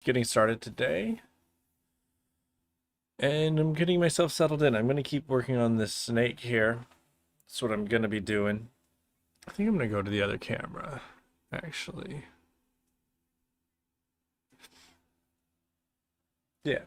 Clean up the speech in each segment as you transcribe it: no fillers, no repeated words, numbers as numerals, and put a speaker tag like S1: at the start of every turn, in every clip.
S1: getting started today. And I'm getting myself settled in. I'm going to keep working on this snake here. That's what I'm going to be doing. I think I'm going to go to the other camera, actually. Yeah.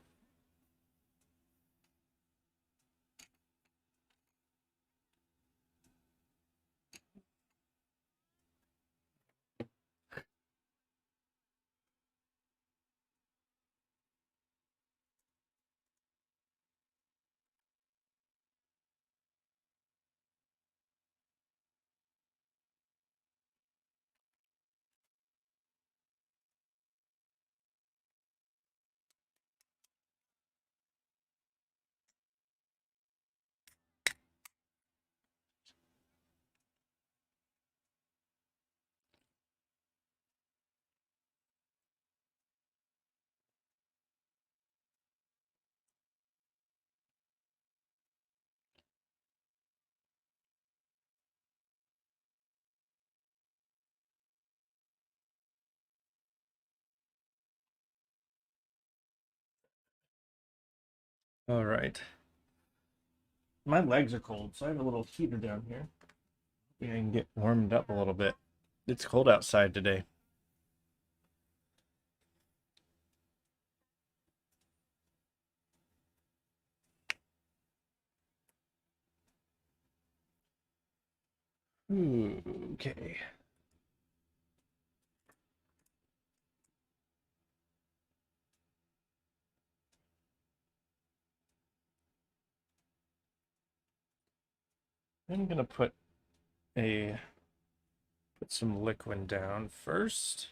S1: All right. My legs are cold, so I have a little heater down here. Maybe I can get warmed up a little bit. It's cold outside today. Okay. I'm gonna a put some liquid down first.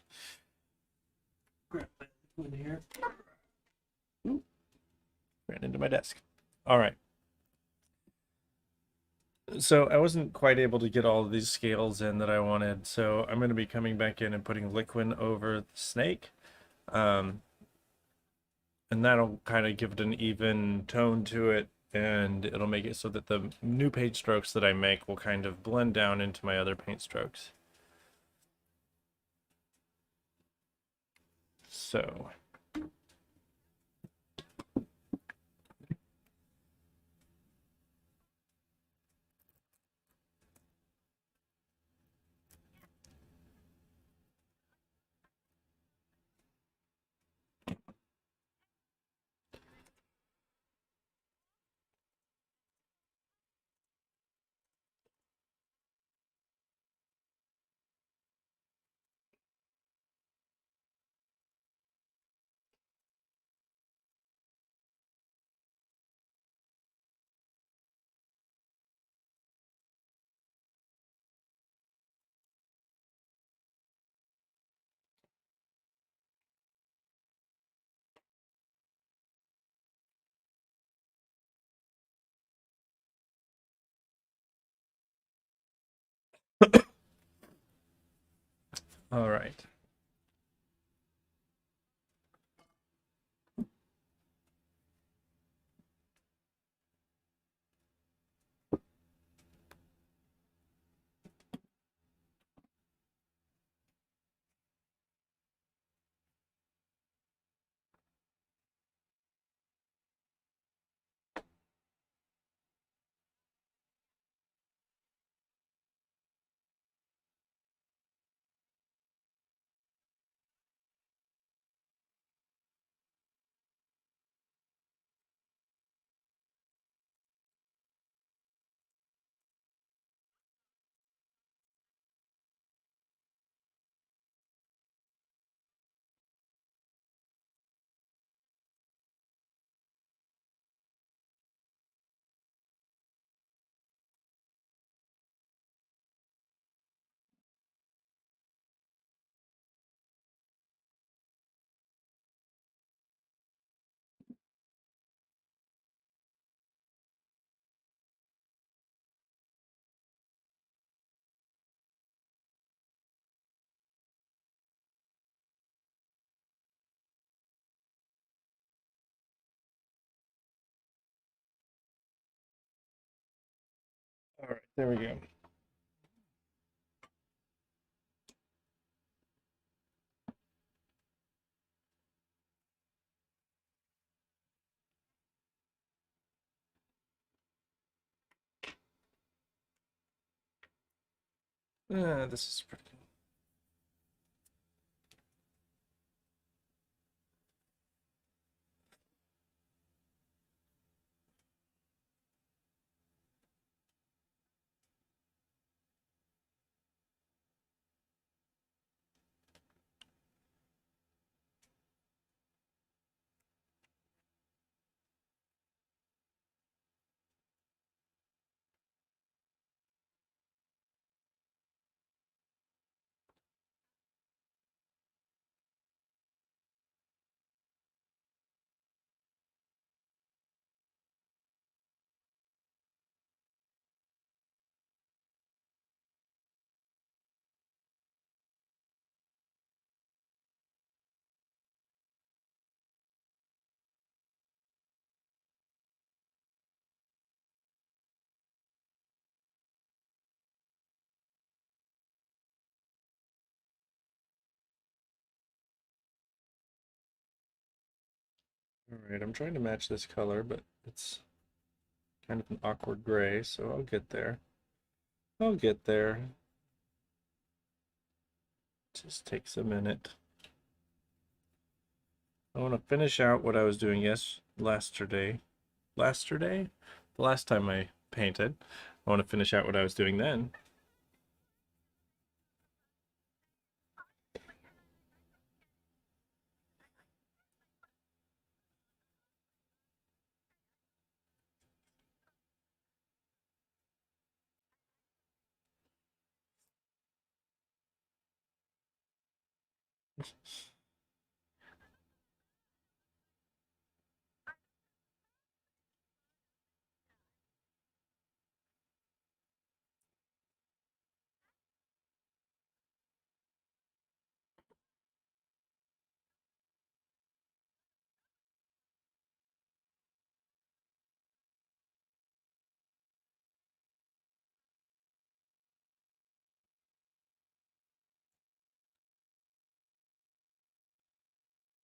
S1: Grab my liquid here. Ooh, ran into my desk. All right. So I wasn't quite able to get all of these scales in that I wanted, so I'm going to be coming back in and putting liquid over the snake. Um, and that'll kind of give it an even tone to it, and it'll make it so that the new paint strokes that I make will kind of blend down into my other paint strokes. So, all right. All right, there we go. This is pretty. All right, I'm trying to match this color, but it's kind of an awkward gray, so I'll get there. I'll get there. Just takes a minute. I want to finish out what I was doing yesterday. The last time I painted. I want to finish out what I was doing then.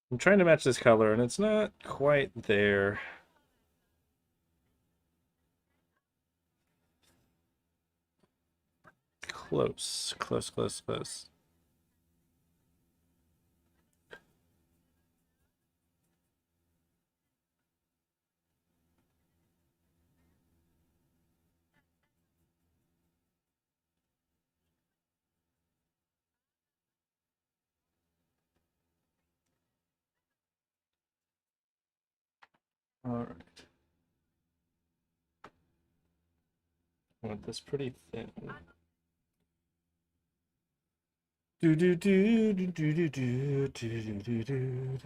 S1: I'm trying to match this color, and it's not quite there. Close, close, close, close. All right. I want this pretty thin. Do do do do do do do do do do do.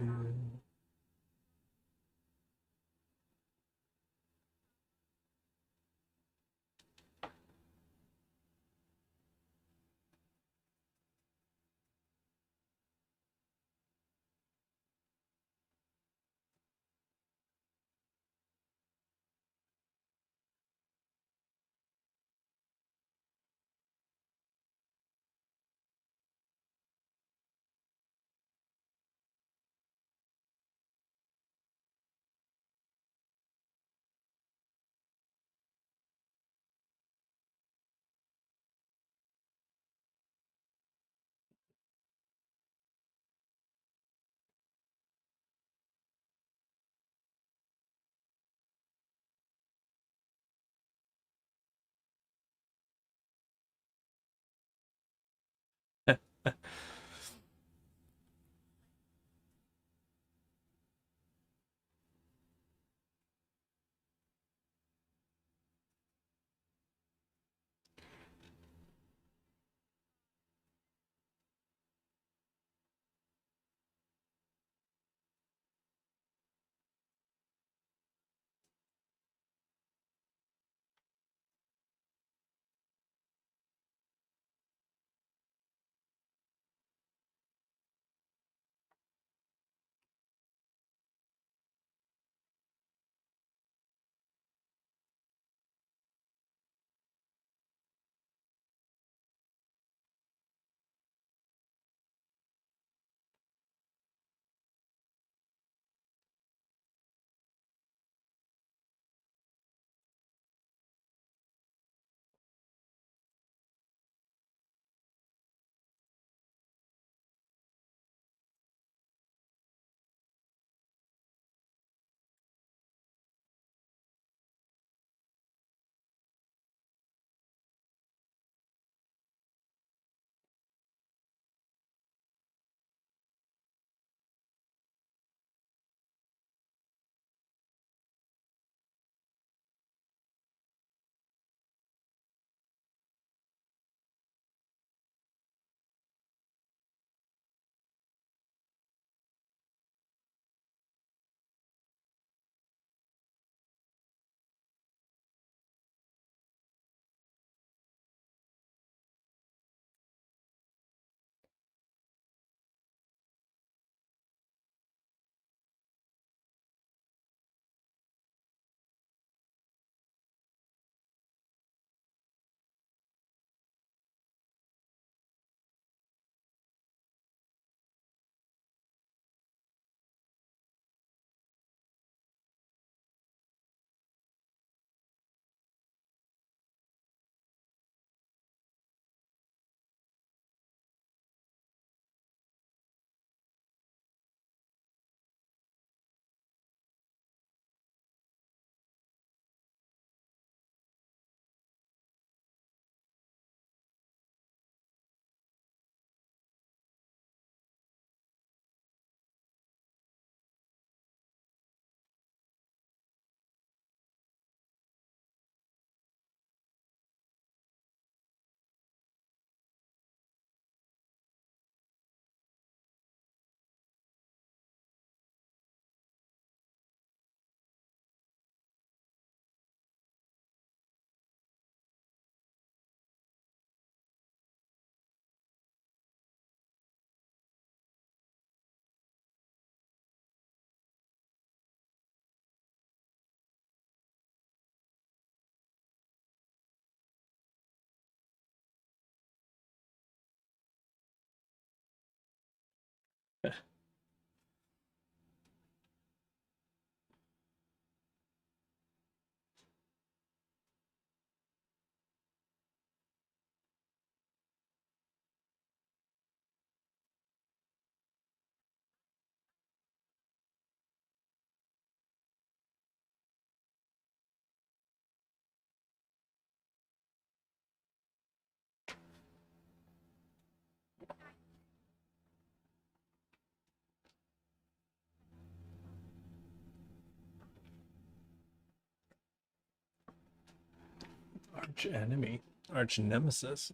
S1: Arch enemy, arch nemesis.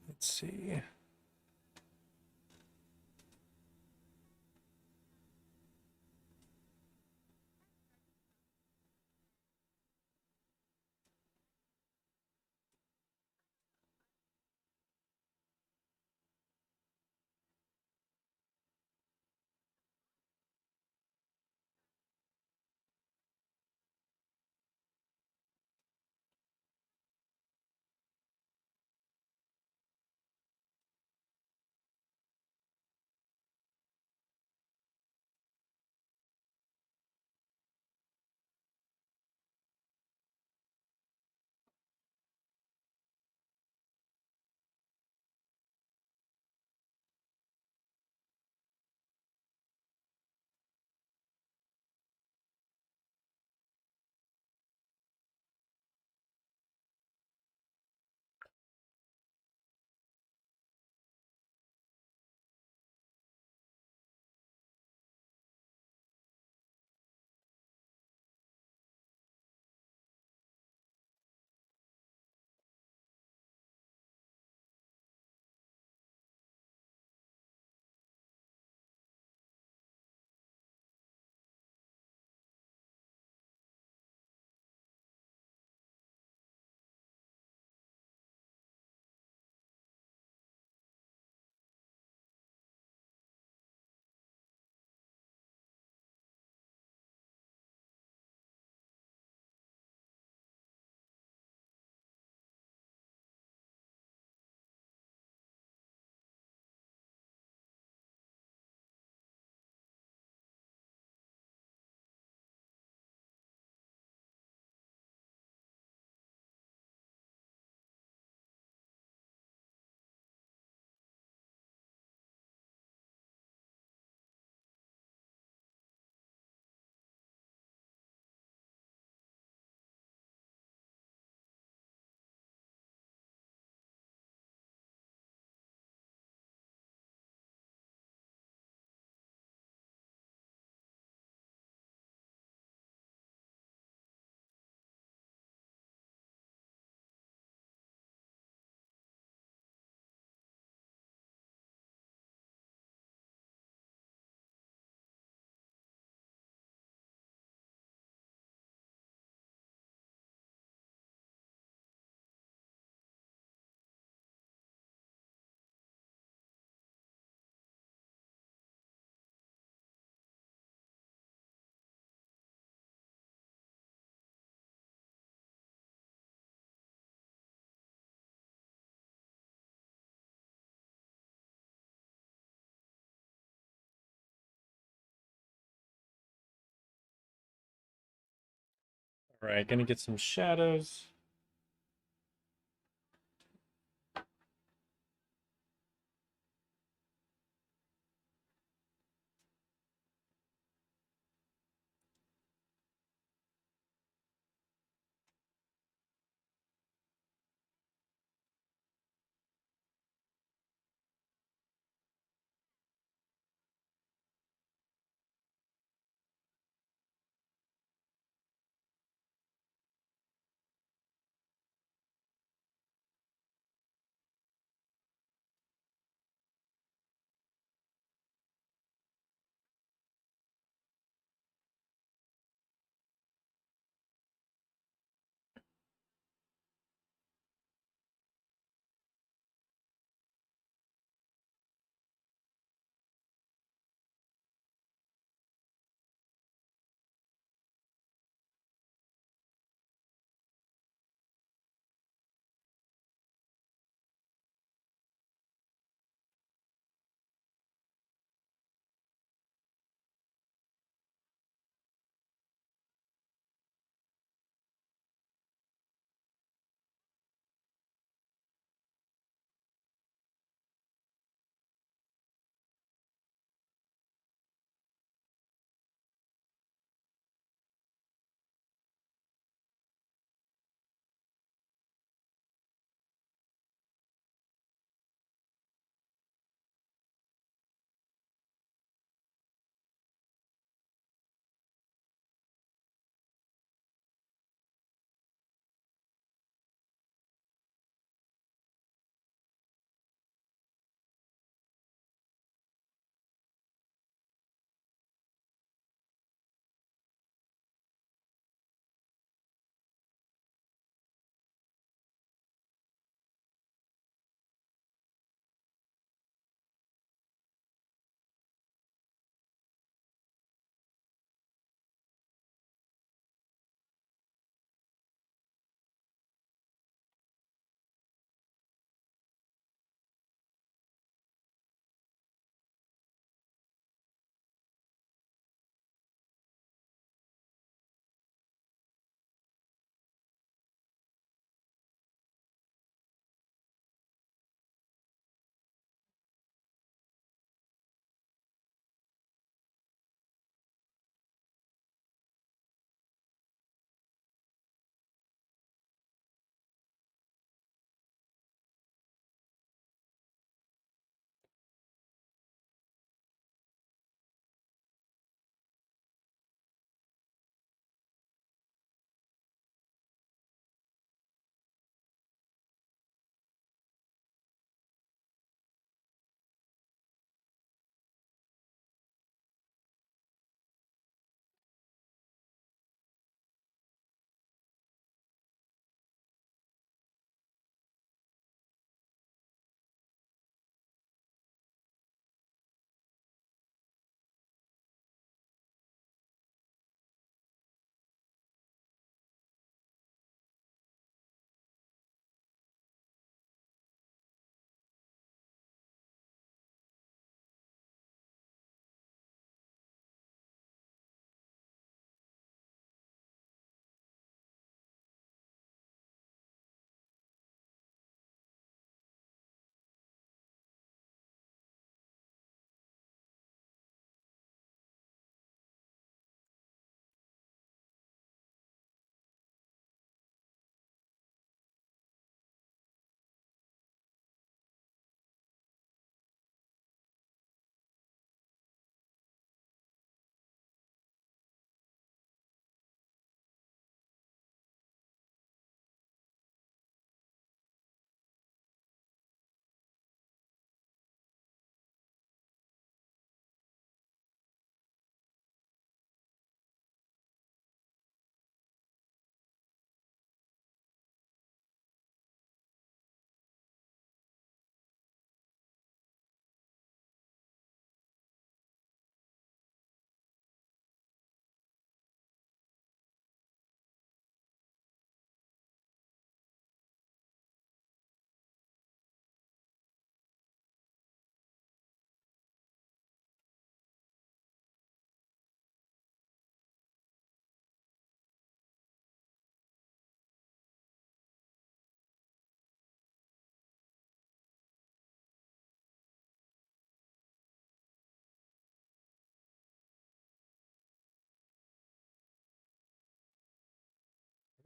S1: Let's see. All right, gonna get some shadows.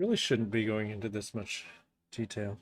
S1: Really shouldn't be going into this much detail.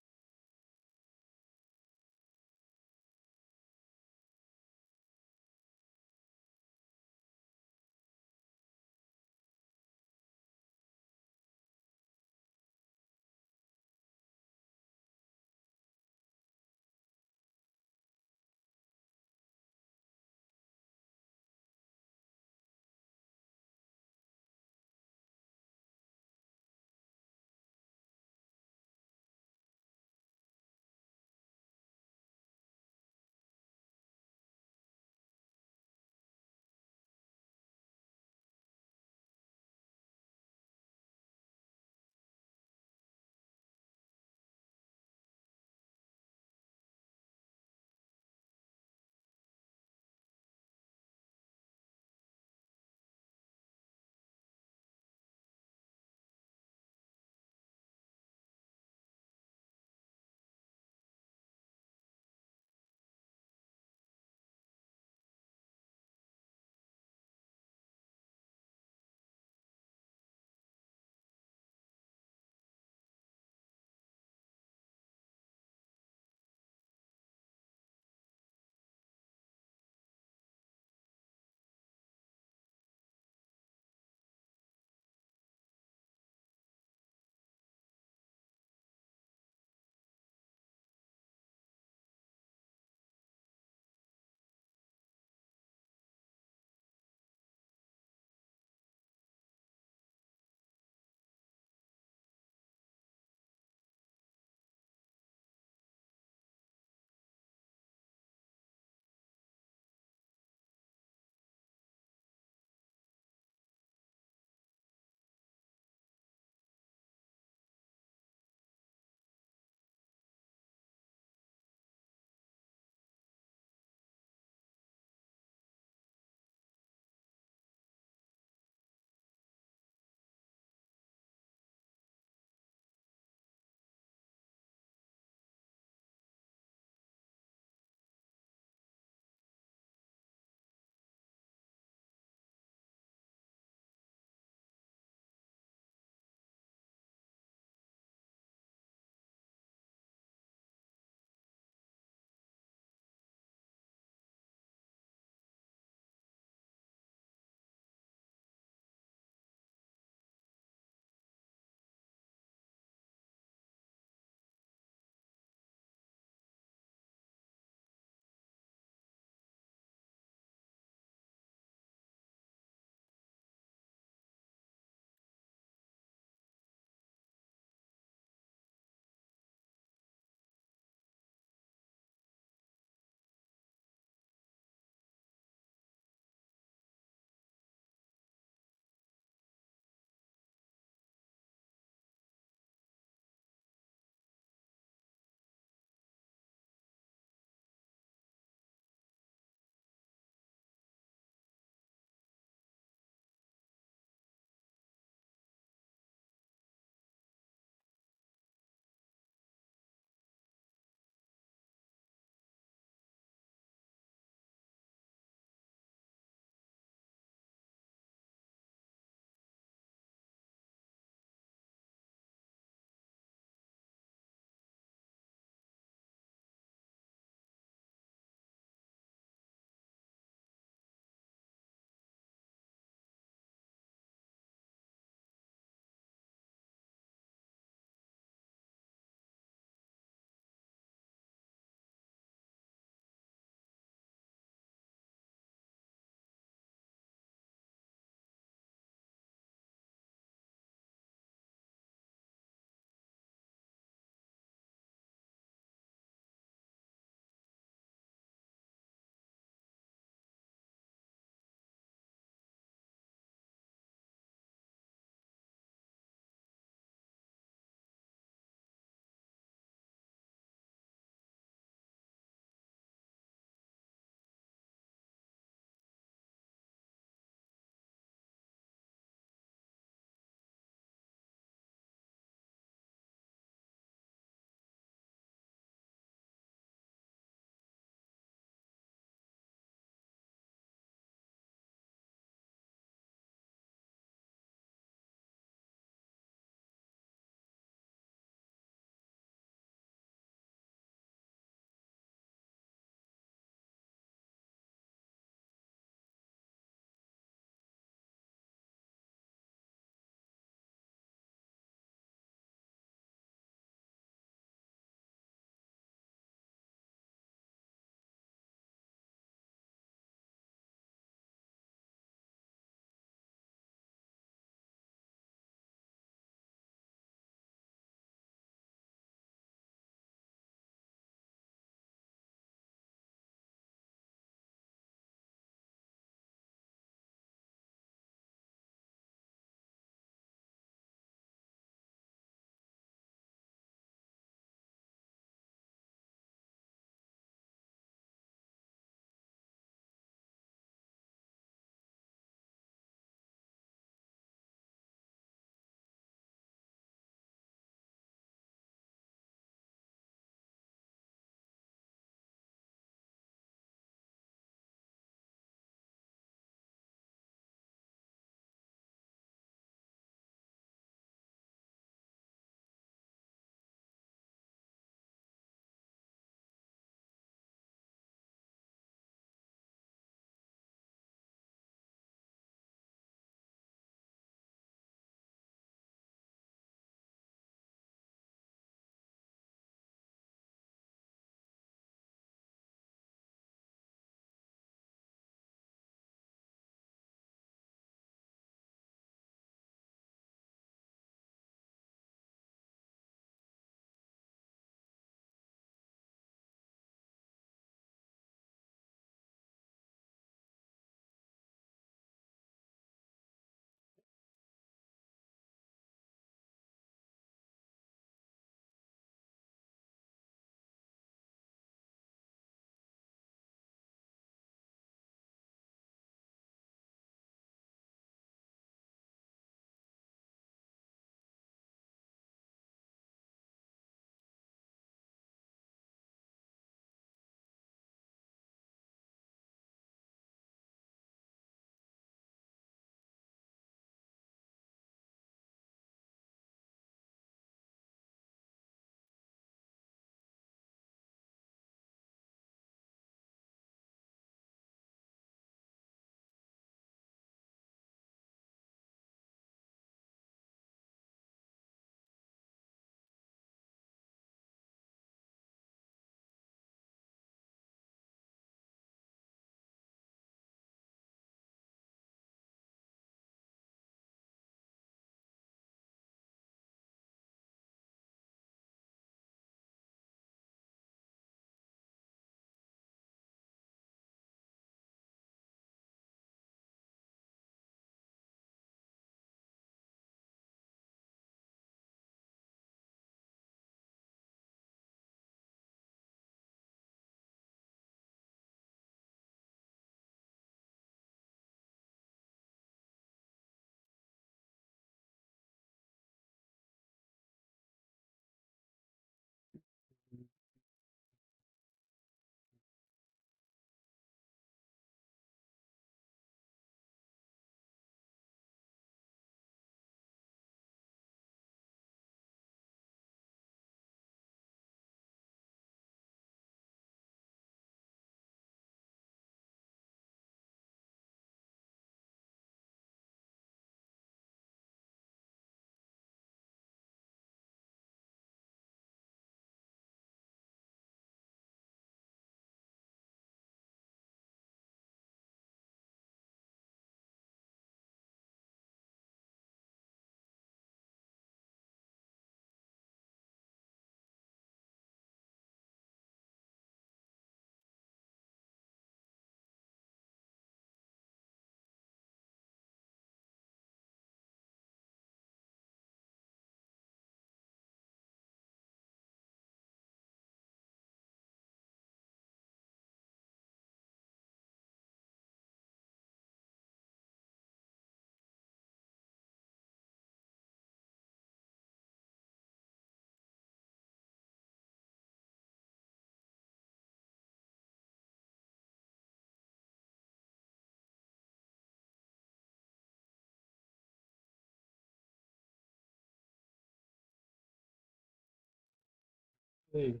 S1: Hey,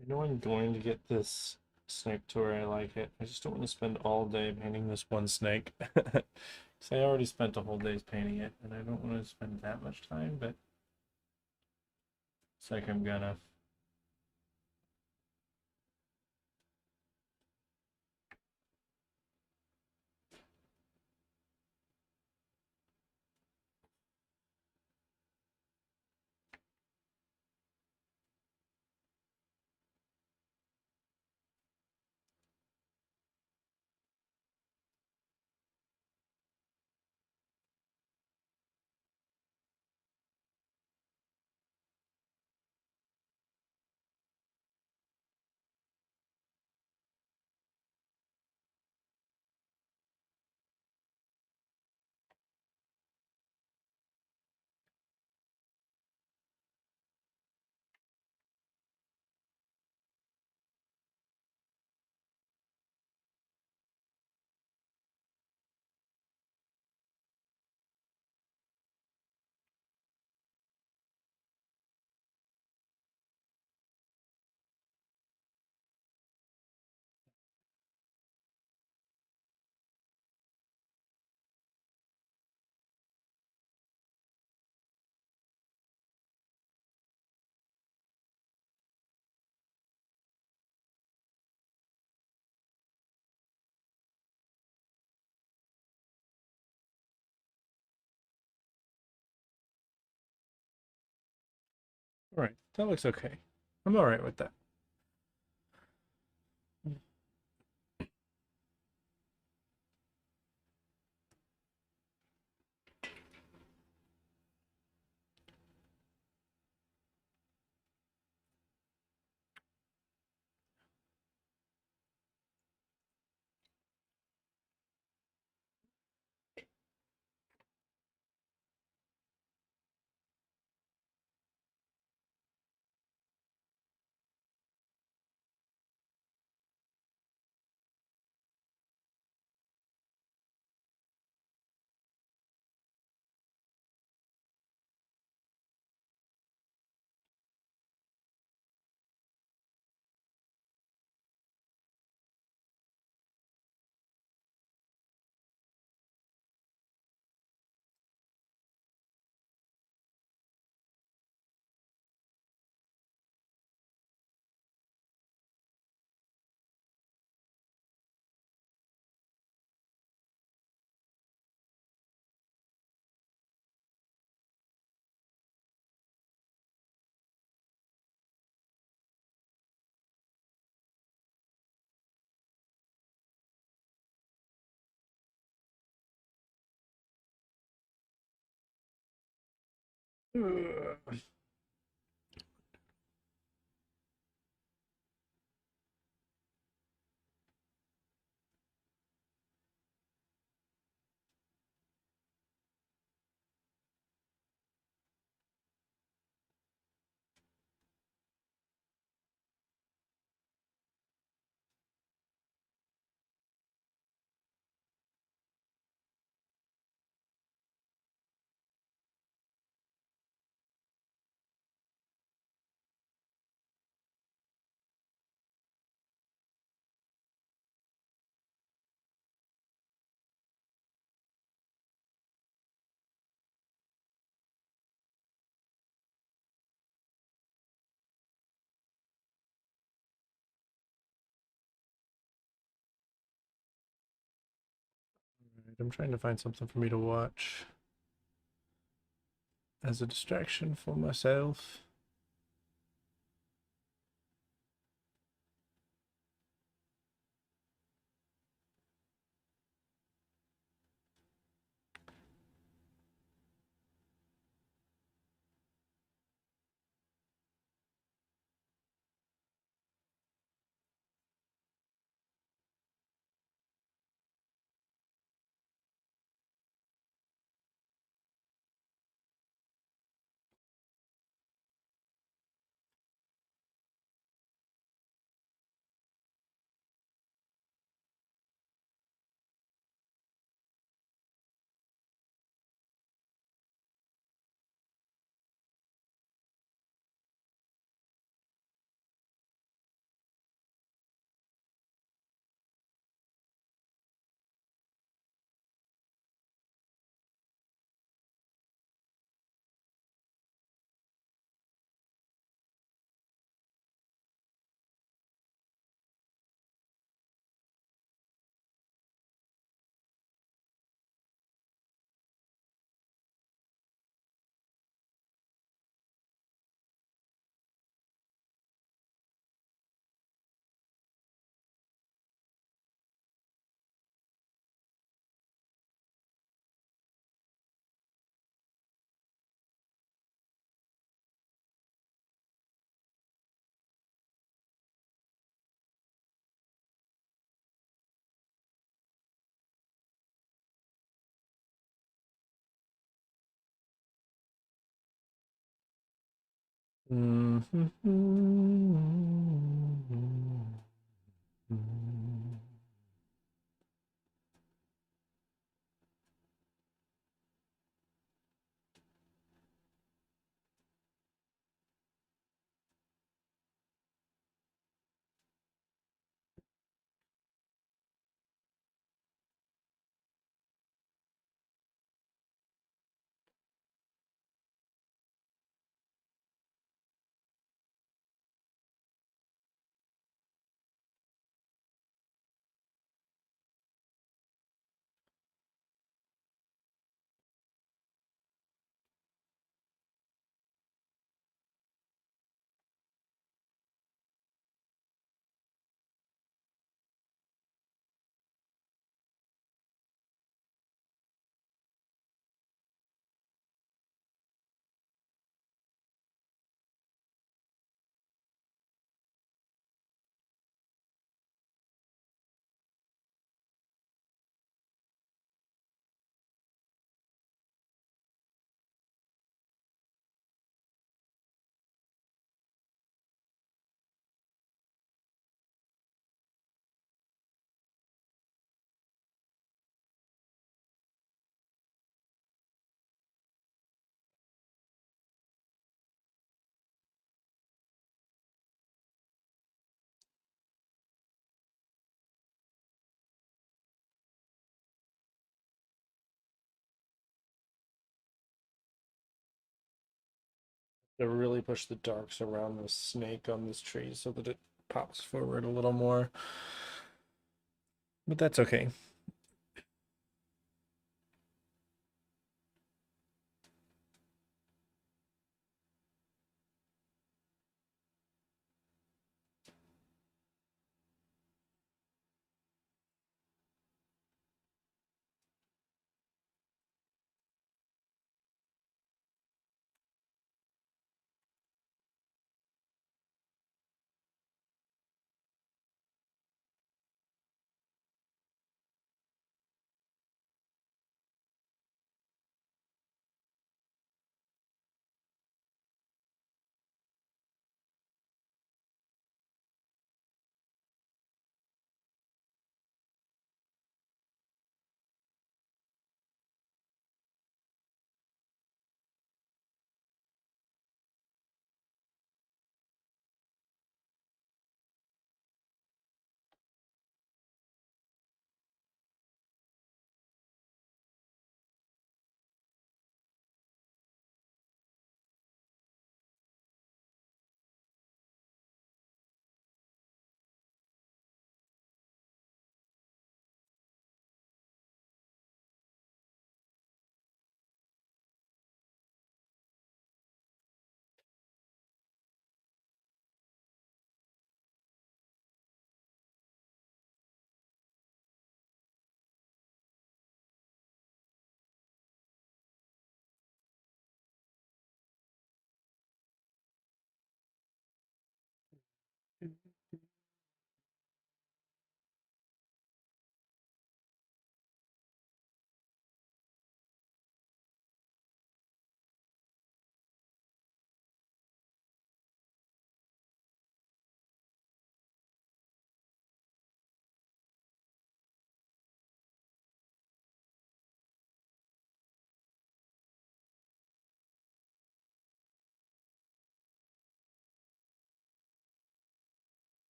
S1: I know I'm going to get this snake tour. I like it. I just don't want to spend all day painting this one snake. Because I already spent a whole day painting it, and I don't want to spend that much time, but it's like I'm gonna. All right, that looks okay. I'm all right with that. I'm trying to find something for me to watch as a distraction for myself. Mhm. To really push the darks around the snake on this tree so that it pops forward a little more. But that's okay.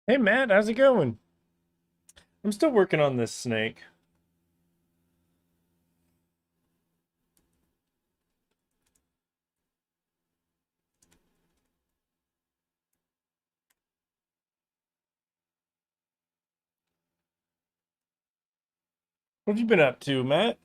S1: Hey Matt, how's it going? I'm still working on this snake. What have you been up to, Matt?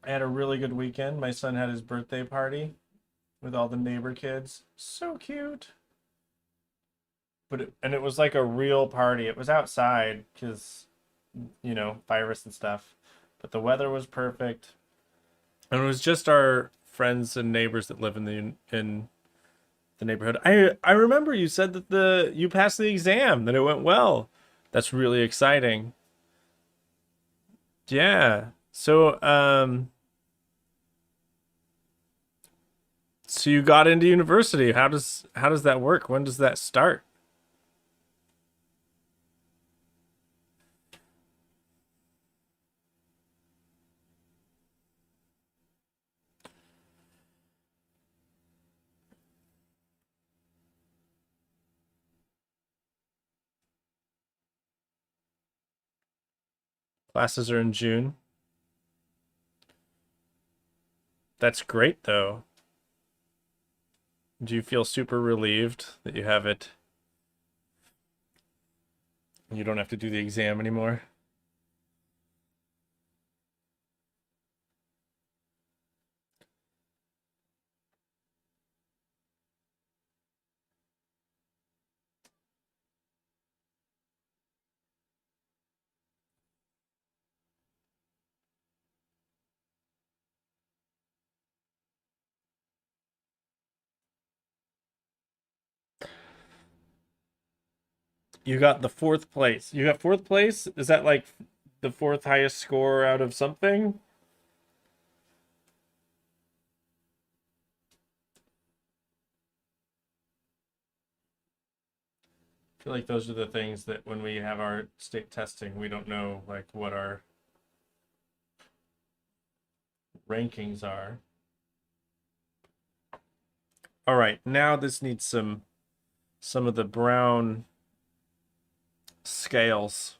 S1: I had a really good weekend. My son had his birthday party with all the neighbor kids. So cute. And it was like a real party. It was outside because, virus and stuff. But the weather was perfect. And it was just our friends and neighbors that live in the neighborhood. I remember you said that the you passed the exam, that it went well. That's really exciting. Yeah. So you got into university. How does that work? When does that start? Classes are in June. That's great though. Do you feel super relieved that you have it? You don't have to do the exam anymore? You got the fourth place. You got fourth place? Is that like the fourth highest score out of something? I feel like those are the things that when we have our state testing, we don't know like what our rankings are. All right, now this needs some of the brown scales.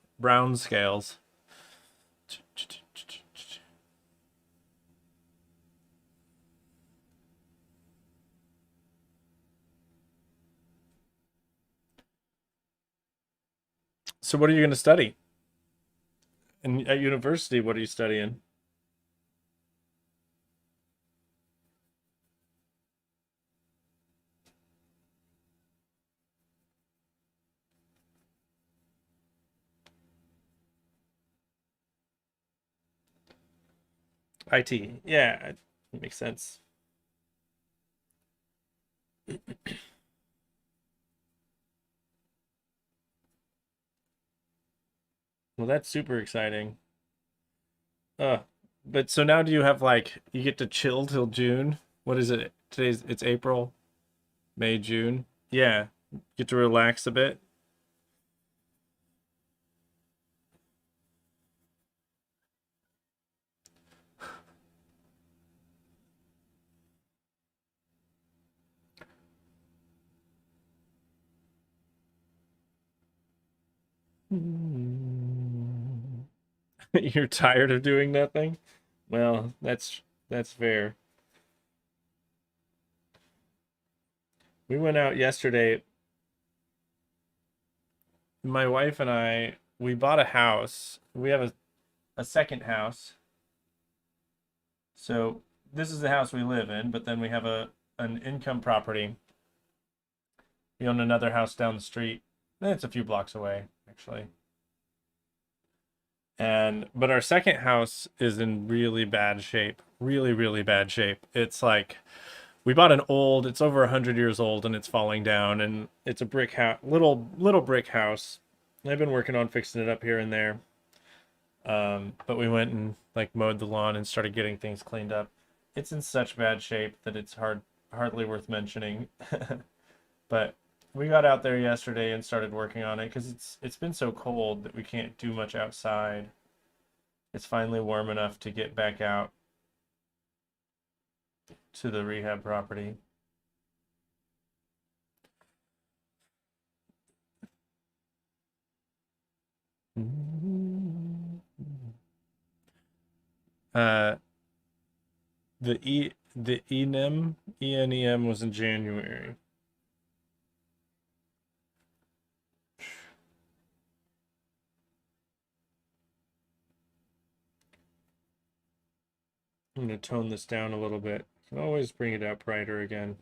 S1: So what are you going to study? And at university, what are you studying? IT. Yeah, it makes sense. Well, that's super exciting. Uh, but so now do you have like you get to chill till June? What is it? It's April, May, June. Yeah, get to relax a bit. You're tired of doing nothing? Well, that's fair. We went out yesterday. My wife and we bought a house. We have a second house. So this is the house we live in, but then we have an income property. We own another house down the street. It's a few blocks away, actually. And but our second house is in really bad shape. Really, really bad shape. It's like we bought it's over 100 years old and it's falling down and it's a brick house, little brick house. I've been working on fixing it up here and there. But we went and like mowed the lawn and started getting things cleaned up. It's in such bad shape that it's hardly worth mentioning. But we got out there yesterday and started working on it because it's been so cold that we can't do much outside. It's finally warm enough to get back out to the rehab property. Uh, the ENEM was in January. I'm going to tone this down a little bit. I can always bring it out brighter again.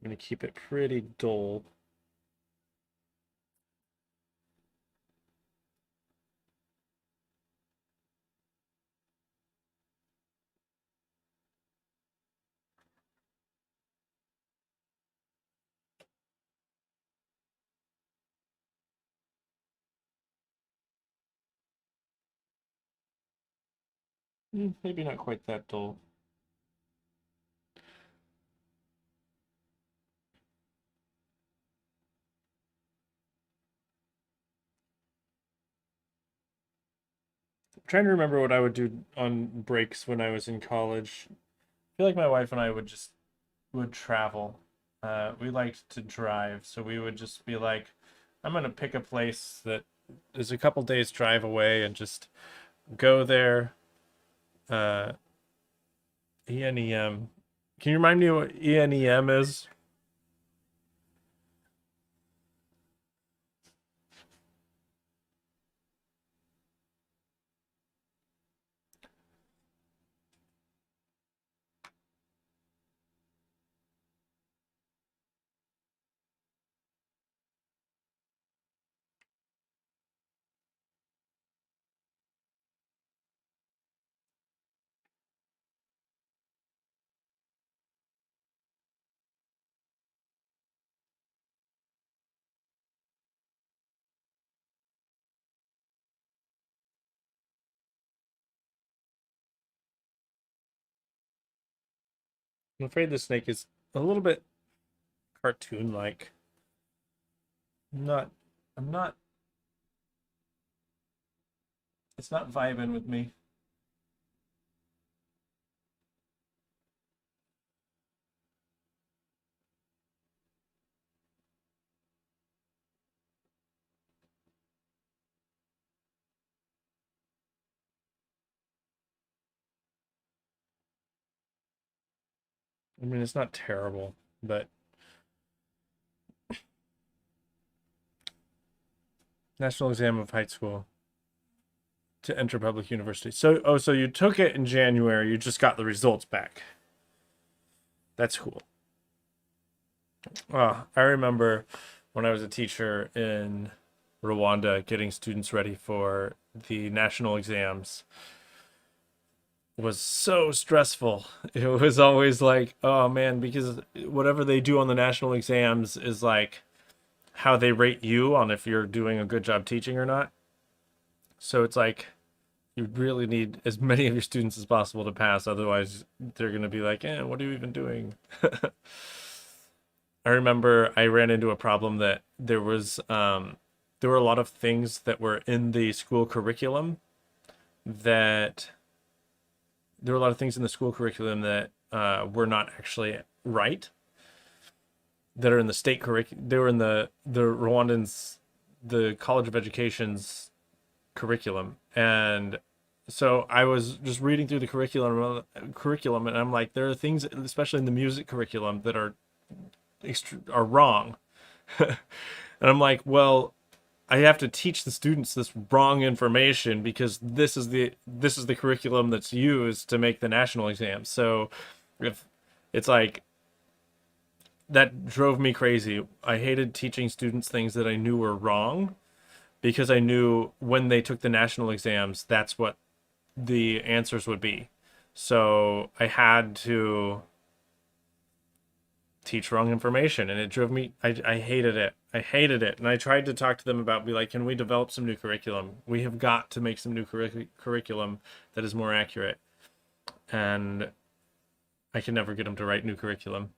S1: I'm going to keep it pretty dull. Maybe not quite that dull. I'm trying to remember what I would do on breaks when I was in college. I feel like my wife and I would travel. We liked to drive, so we would just be like, I'm gonna pick a place that is a couple days drive away and just go there. Uh, ENEM. Can you remind me what ENEM is? I'm afraid the snake is a little bit cartoon-like. I'm not. I'm not. It's not vibing with me. I mean, it's not terrible, but National Exam of High School to enter public university. So you took it in January. You just got the results back. That's cool. I remember when I was a teacher in Rwanda getting students ready for the national exams was so stressful. It was always like, oh man, because whatever they do on the national exams is like how they rate you on if you're doing a good job teaching or not. So it's like you really need as many of your students as possible to pass. Otherwise, they're going to be like, what are you even doing? I remember I ran into a problem that there were a lot of things that were in the school curriculum that there were a lot of things in the school curriculum that were not actually right. That are in the state curriculum. They were in the Rwandans, the College of Education's curriculum, and so I was just reading through the curriculum, and I'm like, there are things, especially in the music curriculum, that are wrong. And I'm like, well, I have to teach the students this wrong information because this is the curriculum that's used to make the national exam. So if it's like that drove me crazy. I hated teaching students things that I knew were wrong because I knew when they took the national exams, that's what the answers would be. So I had to teach wrong information and it drove me. I hated it. I hated it. And I tried to talk to them about, be like, can we develop some new curriculum? We have got to make some new curriculum that is more accurate. And I can never get them to write new curriculum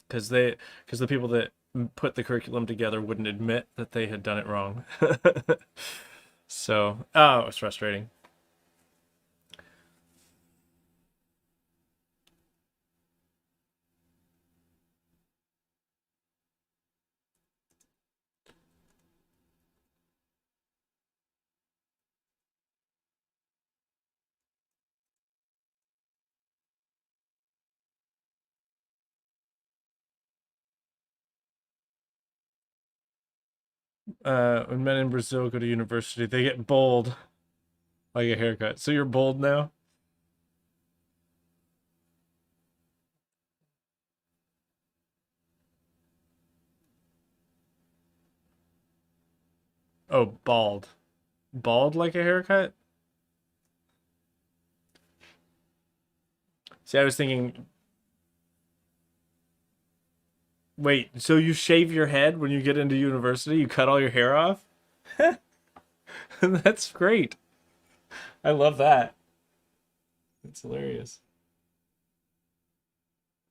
S1: because the people that put the curriculum together wouldn't admit that they had done it wrong. So, oh, it was frustrating. When men in Brazil go to university, they get bold like a haircut. So you're bold now? Oh, bald. Bald like a haircut? See, I was thinking, wait, so you shave your head when you get into university? You cut all your hair off? That's great. I love that. It's hilarious.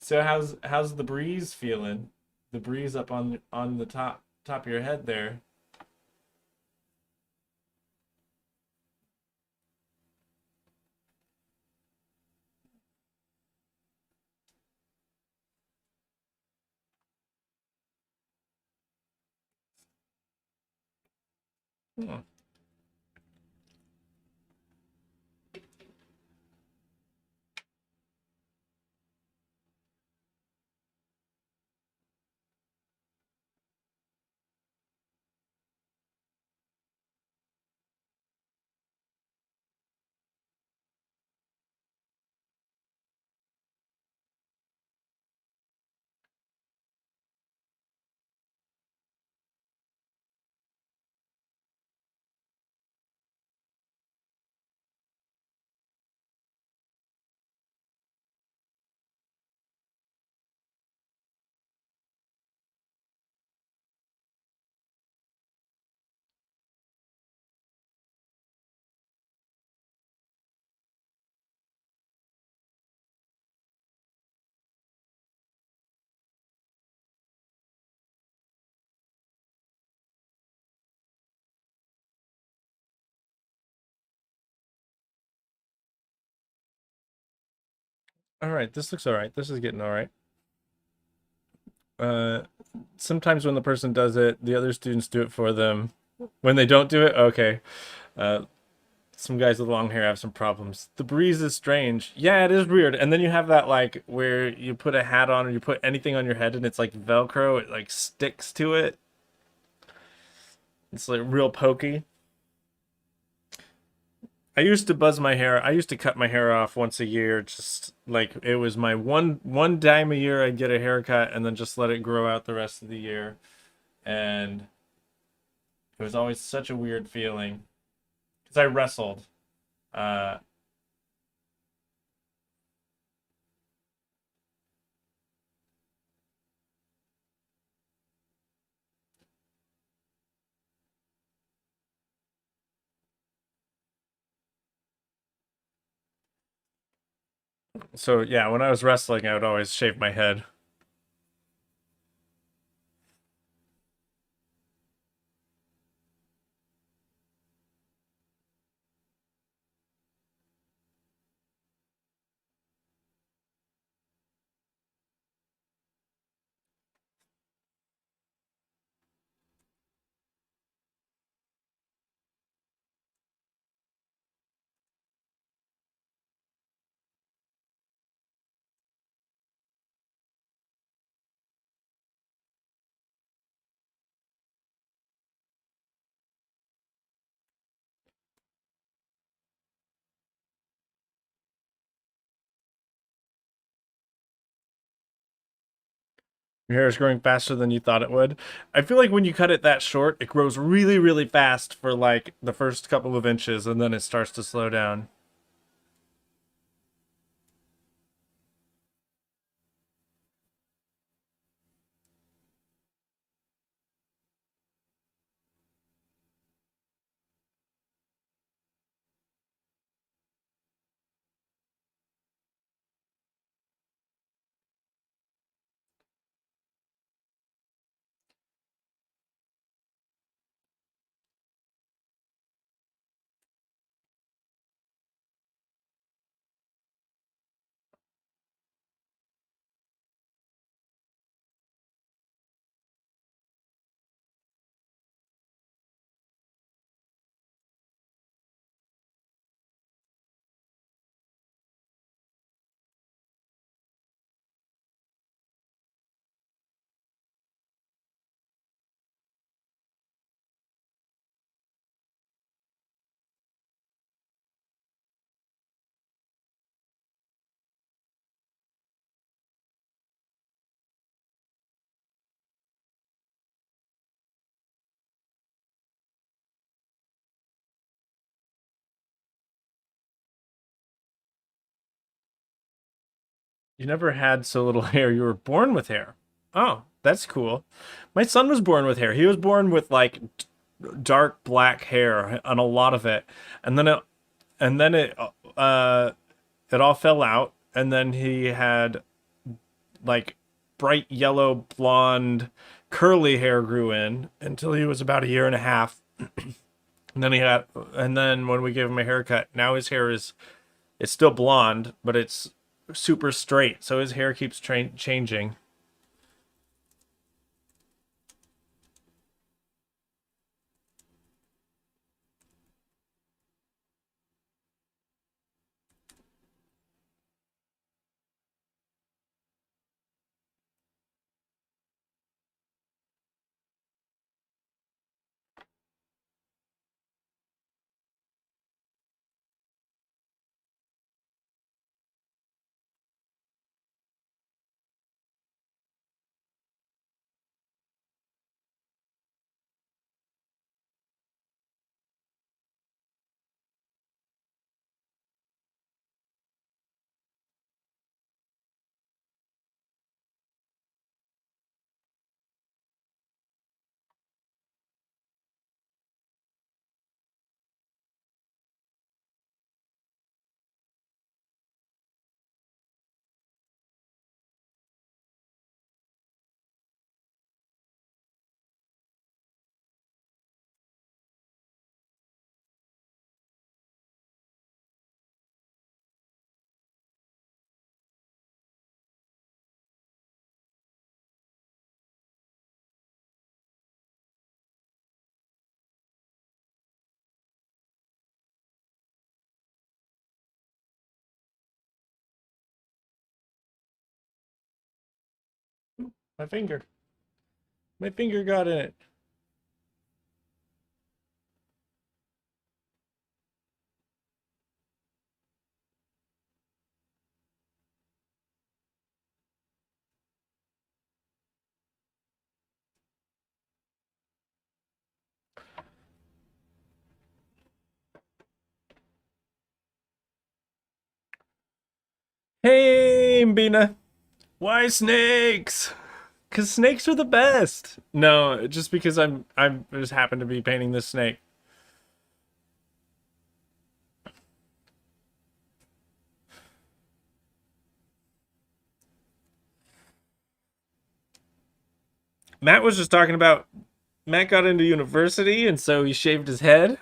S1: So how's the breeze feeling? The breeze up on the top of your head there. Hmm. All right, this looks all right. This is getting all right. Uh, Sometimes when the person does it, the other students do it for them. When they don't do it, okay. Uh, some guys with long hair have some problems. The breeze is strange. Yeah, it is weird. And then you have that like where you put a hat on or you put anything on your head and it's like Velcro. It like sticks to it. It's like real pokey. I used to buzz my hair. I used to cut my hair off once a year. Just like it was my one time a year I'd get a haircut and then just let it grow out the rest of the year. And it was always such a weird feeling because I wrestled. Uh, so yeah, when I was wrestling, I would always shave my head. Your hair is growing faster than you thought it would. I feel like when you cut it that short, it grows really, really fast for like the first couple of inches, and then it starts to slow down. You never had so little hair. You were born with hair. Oh, that's cool. My son was born with hair. He was born with like dark black hair on a lot of it, and then uh it all fell out, and then he had like bright yellow blonde curly hair grew in until he was about a year and a half. And then and then when we gave him a haircut, now his hair is it's still blonde, but it's super straight. So his hair keeps changing. My finger. My finger got in it. Hey, Mbina. Why snakes? Cause snakes are the best. No, just because I'm just happen to be painting this snake. Matt was just talking about Matt got into university and so he shaved his head.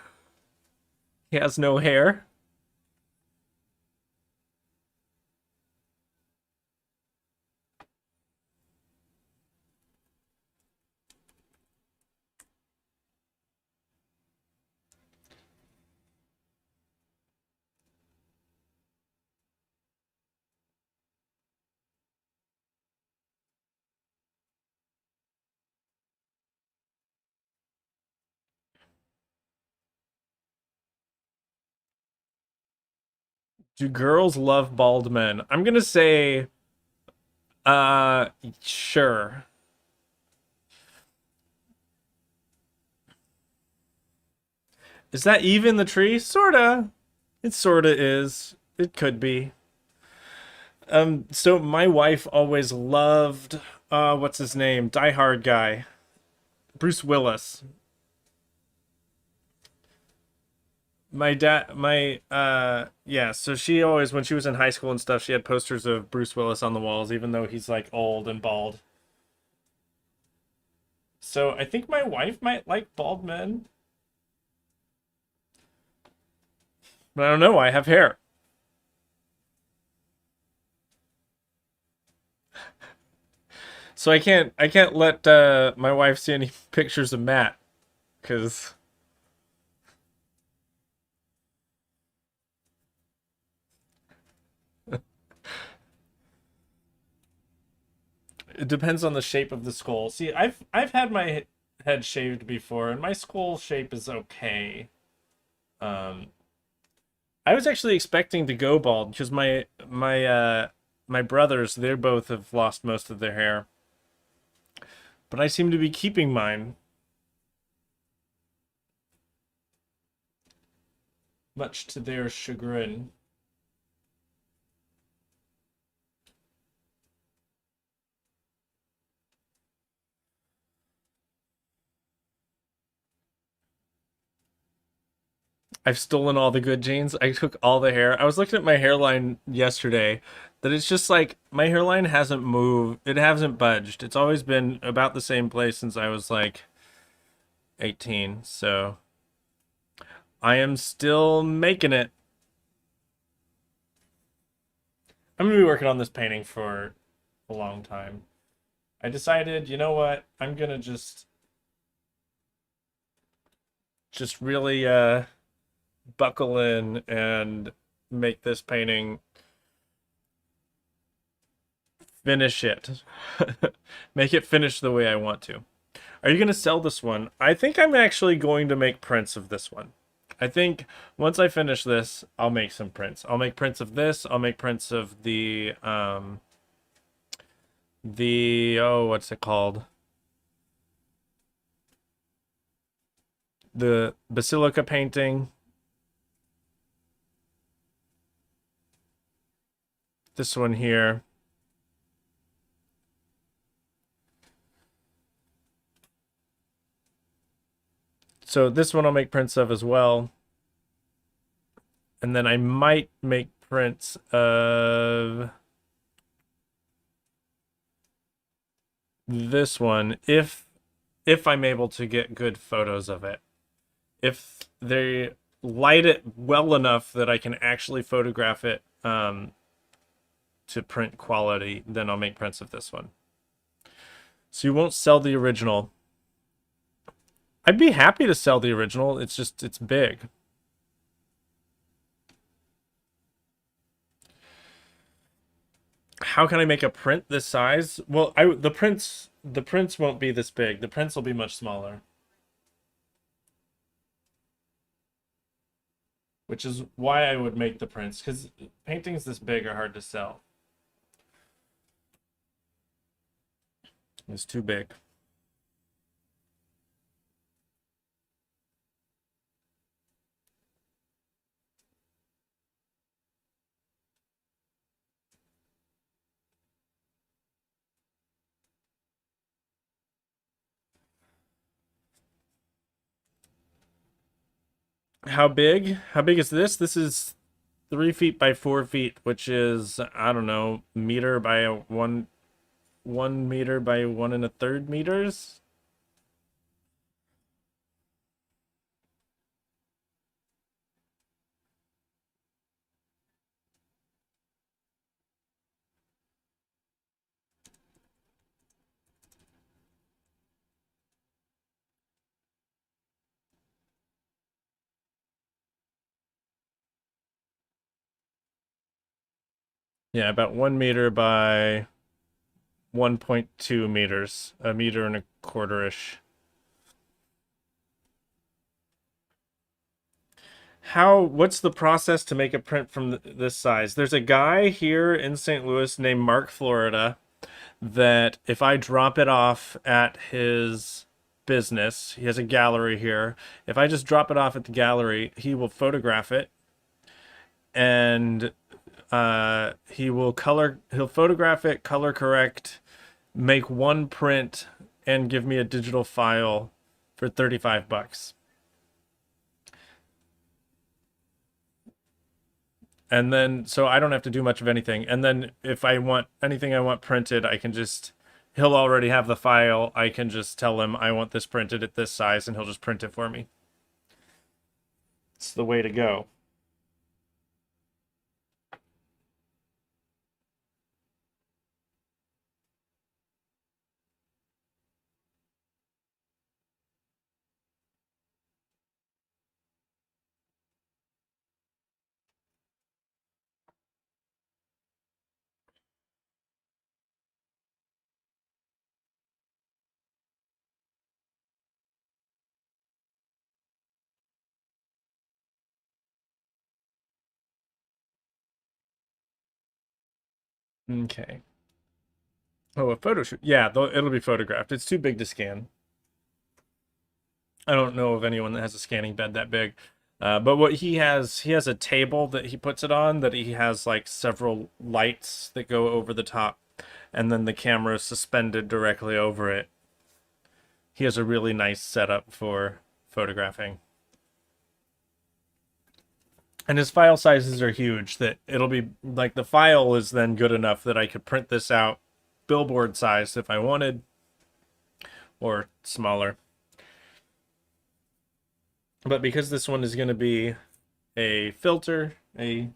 S1: He has no hair. Do girls love bald men? I'm gonna say, uh, sure. Is that even the tree? Sorta. It sorta is. It could be. So my wife always loved, what's his name? Die Hard guy. Bruce Willis. Yeah, so she always, when she was in high school and stuff, she had posters of Bruce Willis on the walls, even though he's like old and bald. So I think my wife might like bald men, but I don't know. I have hair. So I can't let my wife see any pictures of Matt because it depends on the shape of the skull. See, I've had my head shaved before, and my skull shape is okay. Um, I was actually expecting to go bald because my brothers they both have lost most of their hair, but I seem to be keeping mine, much to their chagrin. I've stolen all the good genes. I took all the hair. I was looking at my hairline yesterday, that it's just like my hairline hasn't moved. It hasn't budged. It's always been about the same place since I was like 18. So I am still making it. I'm gonna be working on this painting for a long time. I decided, you know what? I'm gonna just really buckle in and make this painting, finish it. Make it finish the way I want to. Are you going to sell this one? I think I'm actually going to make prints of this one. I think once I finish this, I'll make some prints. I'll make prints of this. I'll make prints of oh, what's it called? The Basilica painting. This one here. So this one I'll make prints of as well. And then I might make prints of this one if I'm able to get good photos of it. If they light it well enough that I can actually photograph it to print quality, then I'll make prints of this one. So you won't sell the original. I'd be happy to sell the original. It's just, it's big. How can I make a print this size? Well, the prints won't be this big. The prints will be much smaller. Which is why I would make the prints, because paintings this big are hard to sell. It's too big. How big? How big is this? This is 3 feet by 4 feet, which is, I don't know, meter by one meter by 1 1/3 meters. Yeah, about 1 meter by 1.2 meters, a meter and a quarter-ish. What's the process to make a print from this size? There's a guy here in St. Louis named Mark Florida that if I drop it off at his business, he has a gallery here. If I just drop it off at the gallery, he will photograph it and he'll photograph it, color correct, make one print, and give me a digital file for 35 bucks. And then, so I don't have to do much of anything. And then if I want anything I want printed, he'll already have the file. I can just tell him I want this printed at this size and he'll just print it for me. It's the way to go. Okay. Oh, a photo shoot. Yeah, it'll be photographed. It's too big to scan. I don't know of anyone that has a scanning bed that big. But what he has a table that he puts it on that he has like several lights that go over the top, and then the camera is suspended directly over it. He has a really nice setup for photographing. And his file sizes are huge that it'll be like the file is then good enough that I could print this out billboard size if I wanted, or smaller. But because this one is going to be a filter, an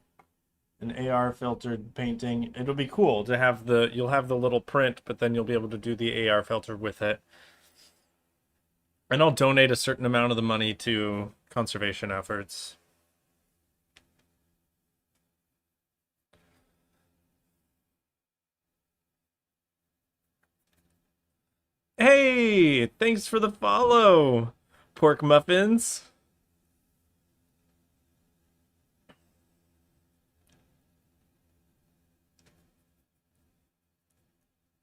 S1: AR filtered painting, it'll be cool to have you'll have the little print, but then you'll be able to do the AR filter with it. And I'll donate a certain amount of the money to conservation efforts. Hey, thanks for the follow, Pork Muffins.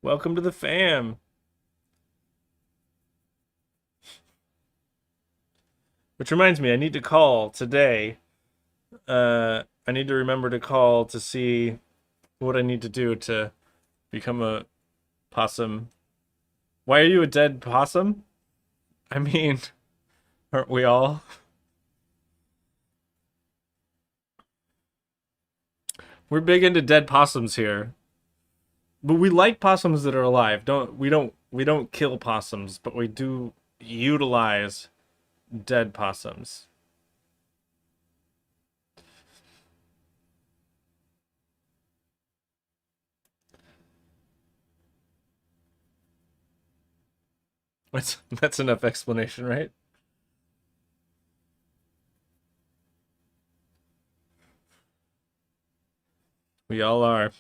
S1: Welcome to the fam. Which reminds me, I need to call today. I need to remember to call to see what I need to do to become a possum. Why are you a dead possum? I mean, aren't we all? We're big into dead possums here. But we like possums that are alive. We don't kill possums, but we do utilize dead possums. That's enough explanation, right? We all are.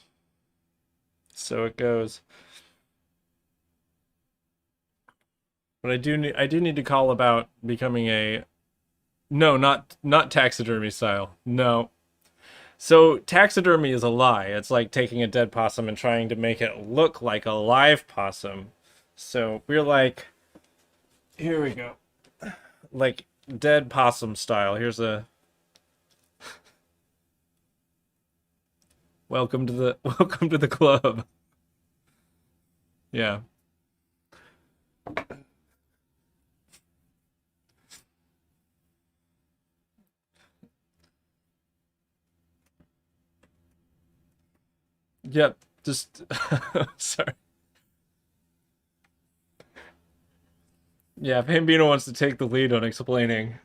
S1: So it goes. But I do need to call about becoming a no, not taxidermy style. No. So taxidermy is a lie. It's like taking a dead possum and trying to make it look like a live possum. So we're like, here we go. Like dead possum style. Here's a welcome to the welcome to the club. Yeah. Yep. Just sorry. Yeah, Bambino wants to take the lead on explaining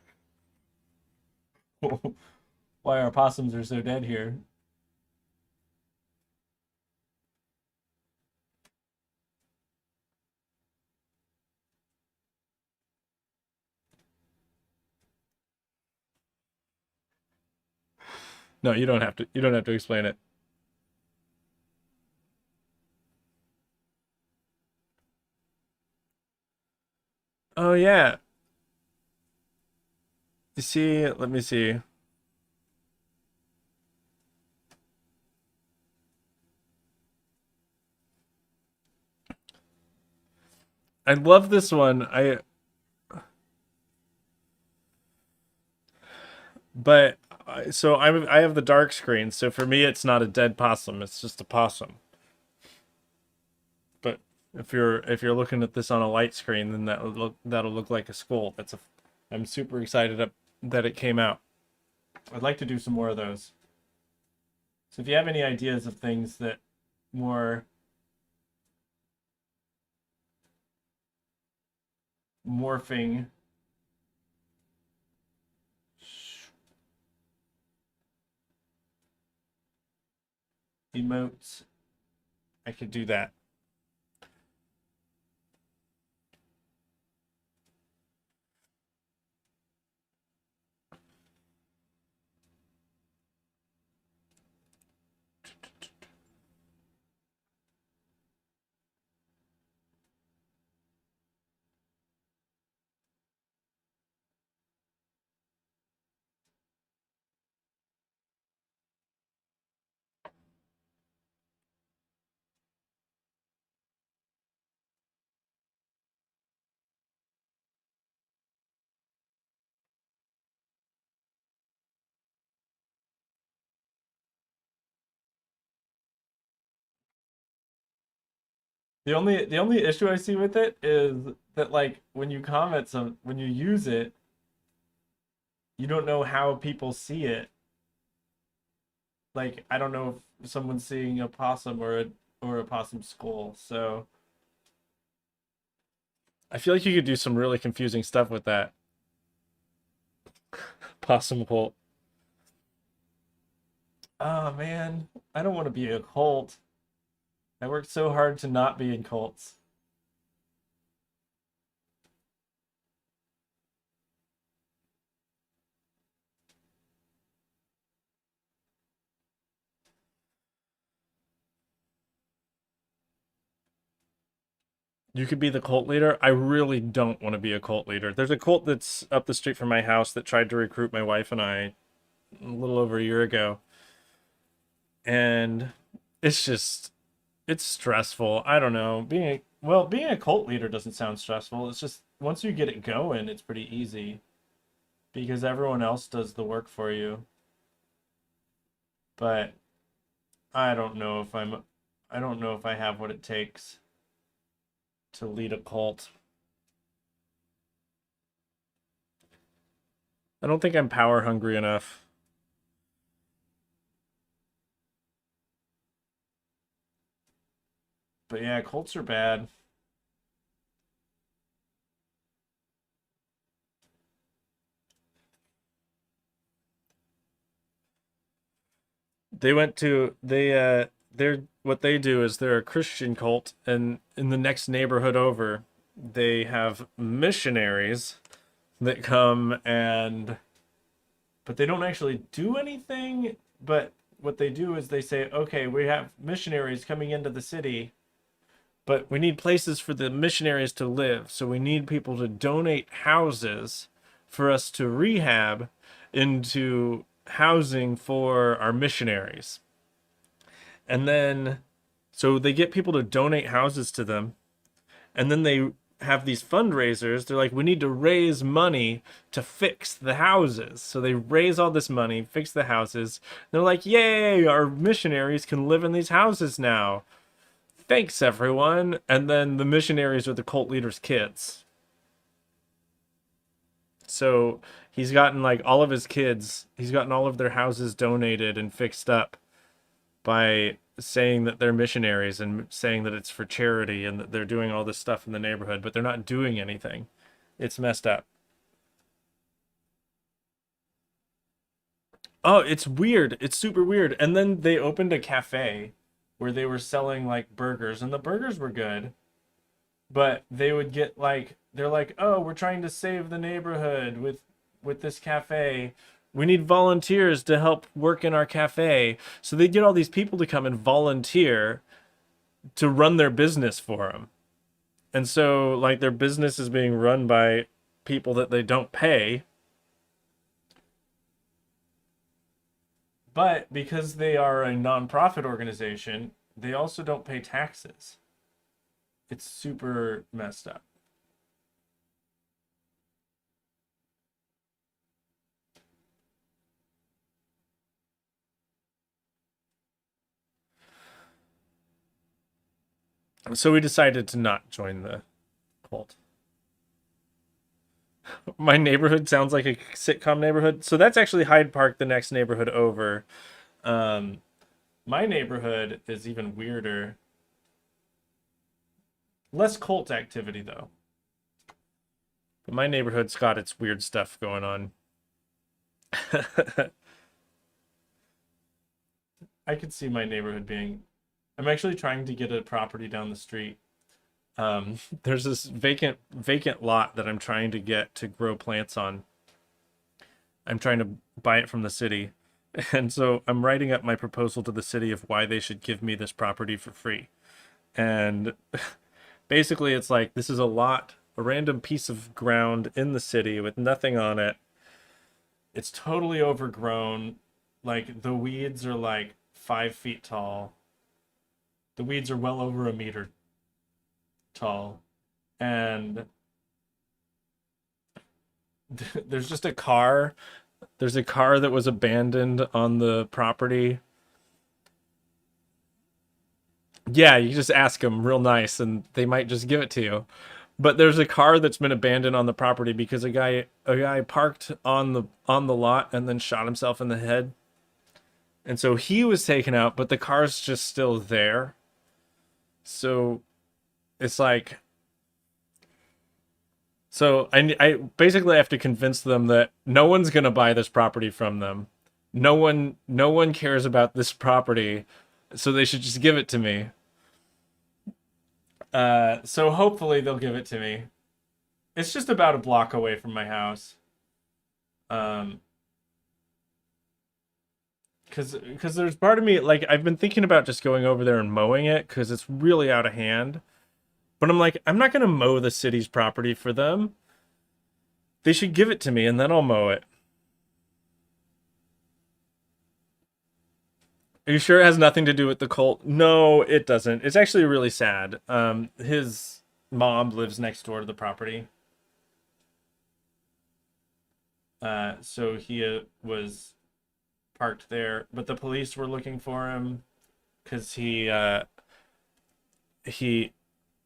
S1: why our possums are so dead here. No, you don't have to. You don't have to explain it. Oh yeah. You see, let me see. I love this one. But so I have the dark screen. So for me, it's not a dead possum. It's just a possum. But if you're looking at this on a light screen, then that'll look like a skull. I'm super excited that it came out. I'd like to do some more of those. So if you have any ideas of things that more morphing emotes, I could do that. The only issue I see with it is that like when you use it, you don't know how people see it. like I don't know if someone's seeing a possum or a possum skull. So I feel like you could do some really confusing stuff with that possum cult. Oh man, I don't want to be a cult. I worked so hard to not be in cults. You could be the cult leader. I really don't want to be a cult leader. There's a cult that's up the street from my house that tried to recruit my wife and I a little over a year ago. And it's just it's stressful. I don't know. Being a cult leader doesn't sound stressful. It's just once you get it going, it's pretty easy because everyone else does the work for you. But I don't know if I don't know if I have what it takes to lead a cult. I don't think I'm power hungry enough. But yeah, cults are bad. They're what they do is they're a Christian cult, and in the next neighborhood over, they have missionaries that come and but they don't actually do anything. But what they do is they say, okay, we have missionaries coming into the city, but we need places for the missionaries to live. So we need people to donate houses for us to rehab into housing for our missionaries. And then, so they get people to donate houses to them. And then they have these fundraisers. They're like, we need to raise money to fix the houses. So they raise all this money, fix the houses. They're like, yay, our missionaries can live in these houses now. Thanks, everyone. And then the missionaries are the cult leader's kids. So he's gotten like all of his kids, he's gotten all of their houses donated and fixed up by saying that they're missionaries and saying that it's for charity and that they're doing all this stuff in the neighborhood, but they're not doing anything. It's messed up. Oh, it's weird. It's super weird. And then they opened a cafe where they were selling like burgers, and the burgers were good, but they would get like they're like, "Oh, we're trying to save the neighborhood with this cafe. We need volunteers to help work in our cafe." So they get all these people to come and volunteer to run their business for them. And so like their business is being run by people that they don't pay. But because they are a nonprofit organization, they also don't pay taxes. It's super messed up. So we decided to not join the cult. My neighborhood sounds like a sitcom neighborhood. So that's actually Hyde Park, the next neighborhood over. Um, my neighborhood is even weirder. Less cult activity though. But my neighborhood's got its weird stuff going on. I could see my neighborhood being. I'm actually trying to get a property down the street. There's this vacant lot that I'm trying to get to grow plants on. I'm trying to buy it from the city. And so I'm writing up my proposal to the city of why they should give me this property for free. And basically it's like this is a lot, a random piece of ground in the city with nothing on it. It's totally overgrown. Like the weeds are like 5 feet tall. The weeds are well over a meter tall. And there's just a car. There's a car that was abandoned on the property. Yeah, you just ask them real nice and they might just give it to you. But there's a car that's been abandoned on the property because a guy parked on the lot and then shot himself in the head. And so he was taken out, but the car's just still there. So it's like, so I basically have to convince them that no one's gonna buy this property from them. No one cares about this property, so they should just give it to me. So hopefully they'll give it to me. It's just about a block away from my house. Um, because there's part of me, like, I've been thinking about just going over there and mowing it because it's really out of hand. But I'm like, I'm not gonna mow the city's property for them. They should give it to me and then I'll mow it. Are you sure it has nothing to do with the cult? No, it doesn't. It's actually really sad. His mom lives next door to the property. So he was parked there, but the police were looking for him because he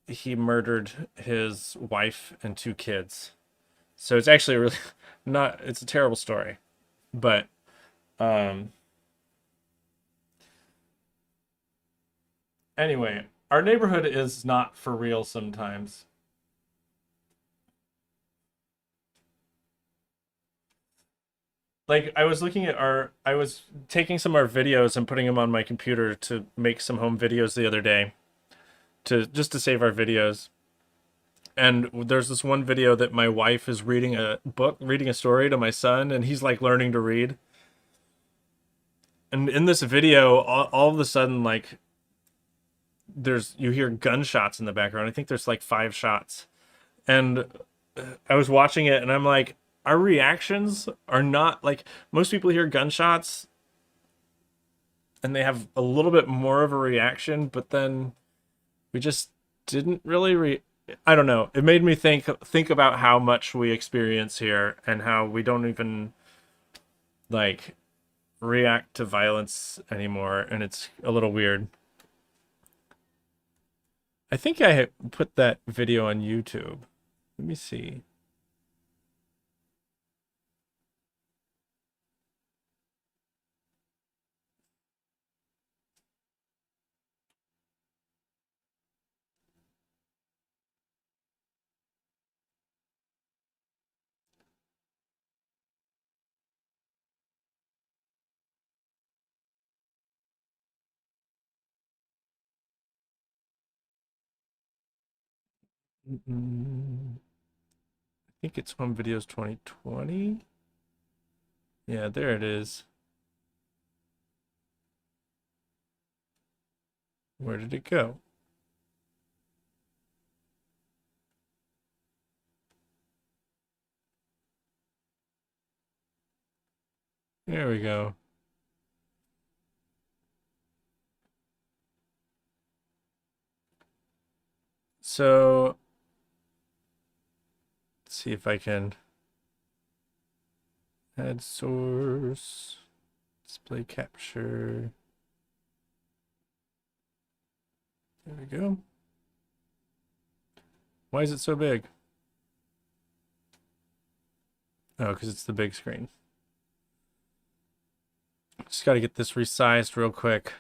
S1: he murdered his wife and two kids. So it's actually really not. It's a terrible story, but um, anyway, our neighborhood is not for real sometimes. Like I was taking some of our videos and putting them on my computer to make some home videos the other day to just to save our videos. And there's this one video that my wife is reading a book, reading a story to my son, and he's like learning to read. And in this video, all of a sudden, like, you hear gunshots in the background. I think there's like 5 shots. And I was watching it and I'm like, our reactions are not like most people hear gunshots and they have a little bit more of a reaction, but then we just didn't really I don't know. It made me think about how much we experience here and how we don't even like react to violence anymore, and it's a little weird. I think I put that video on YouTube. Let me see. I think it's Home Videos 2020. Yeah, there it is. Where did it go? There we go. So, let's see if I can add source, display capture. There we go. Why is it so big? Oh, because it's the big screen. Just got to get this resized real quick.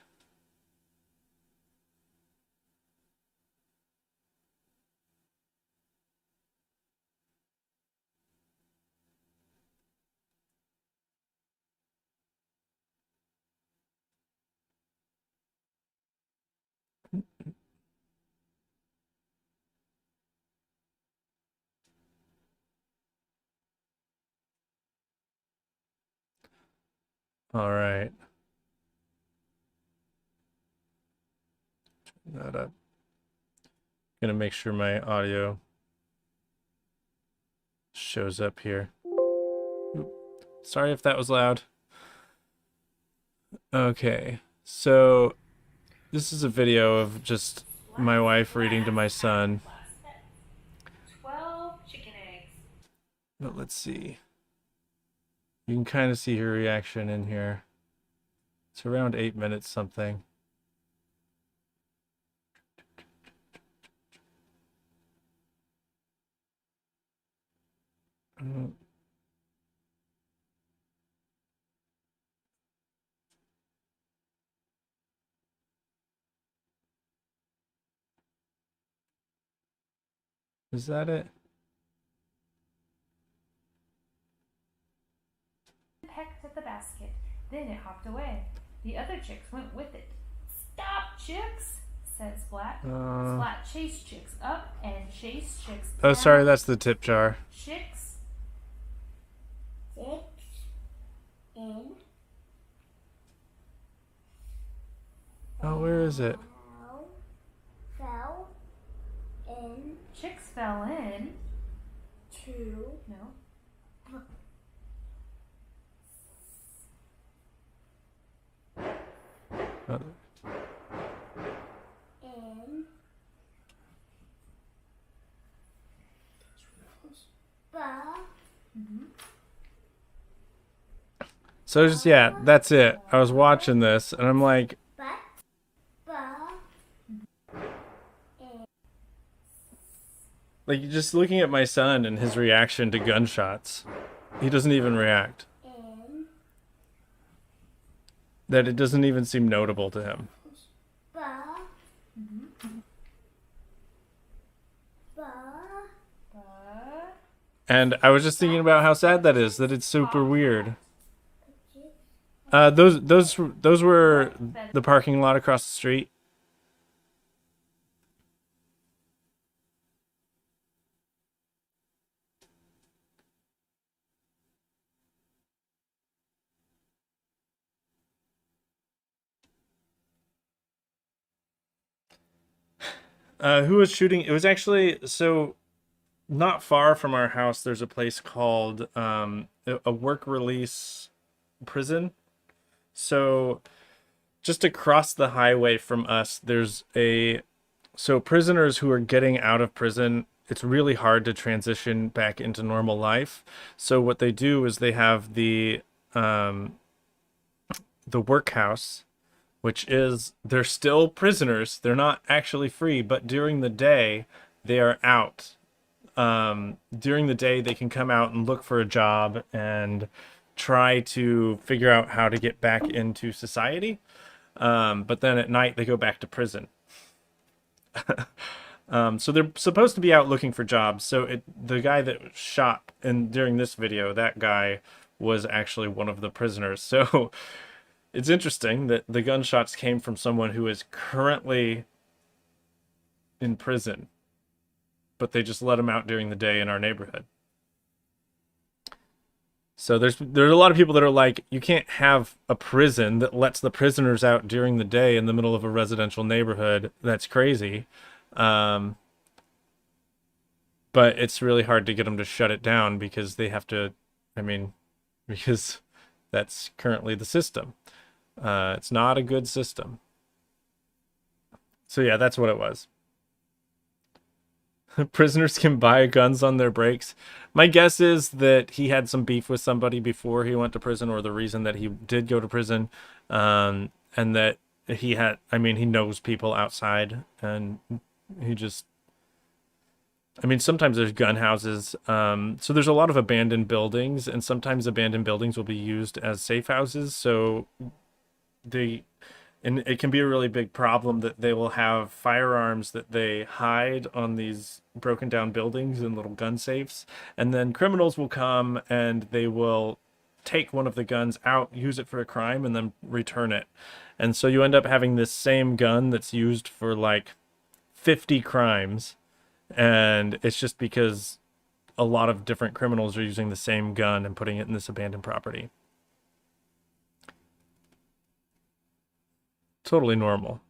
S1: All right. Turn that up. Gonna make sure my audio shows up here. Oop. Sorry if that was loud. Okay, so this is a video of just my wife reading to my son.
S2: 12 chicken eggs.
S1: But let's see. You can kind of see her reaction in here. It's around 8 minutes something. Uh, Is that it?
S2: Pecked at the basket. Then it hopped away. The other chicks went with it. Stop, chicks, said Splat. Splat chased chicks up and chased chicks down.
S1: Oh, sorry, that's the tip jar.
S2: Chicks in.
S1: Oh, where is it?
S2: Fell in. Chicks fell in. No.
S1: Oh.
S2: In.
S1: So just, yeah, that's it. I was watching this and I'm like, just looking at my son and his reaction to gunshots, he doesn't even react. That it doesn't even seem notable to him. And I was just thinking about how sad that is, that it's super weird. Those were the parking lot across the street. Who was shooting? It was actually, so not far from our house, there's a place called a work release prison. So just across the highway from us, there's so prisoners who are getting out of prison, it's really hard to transition back into normal life. So what they do is they have the workhouse, which is, they're still prisoners. They're not actually free, but during the day, they are out. During the day, they can come out and look for a job and try to figure out how to get back into society. But then at night, they go back to prison. So they're supposed to be out looking for jobs. So the guy that shot during this video, that guy was actually one of the prisoners. So it's interesting that the gunshots came from someone who is currently in prison, but they just let him out during the day in our neighborhood. So there's a lot of people that are like, you can't have a prison that lets the prisoners out during the day in the middle of a residential neighborhood. That's crazy. But it's really hard to get them to shut it down because they have to, because that's currently the system. It's not a good system. So yeah, that's what it was. Prisoners can buy guns on their breaks. My guess is that he had some beef with somebody before he went to prison, or the reason that he did go to prison, and that he knows people outside, and he just, sometimes there's gun houses. So there's a lot of abandoned buildings, and sometimes abandoned buildings will be used as safe houses. So and it can be a really big problem that they will have firearms that they hide on these broken down buildings in little gun safes. And then criminals will come and they will take one of the guns out, use it for a crime, and then return it. And so you end up having this same gun that's used for like 50 crimes. And it's just because a lot of different criminals are using the same gun and putting it in this abandoned property. Totally normal.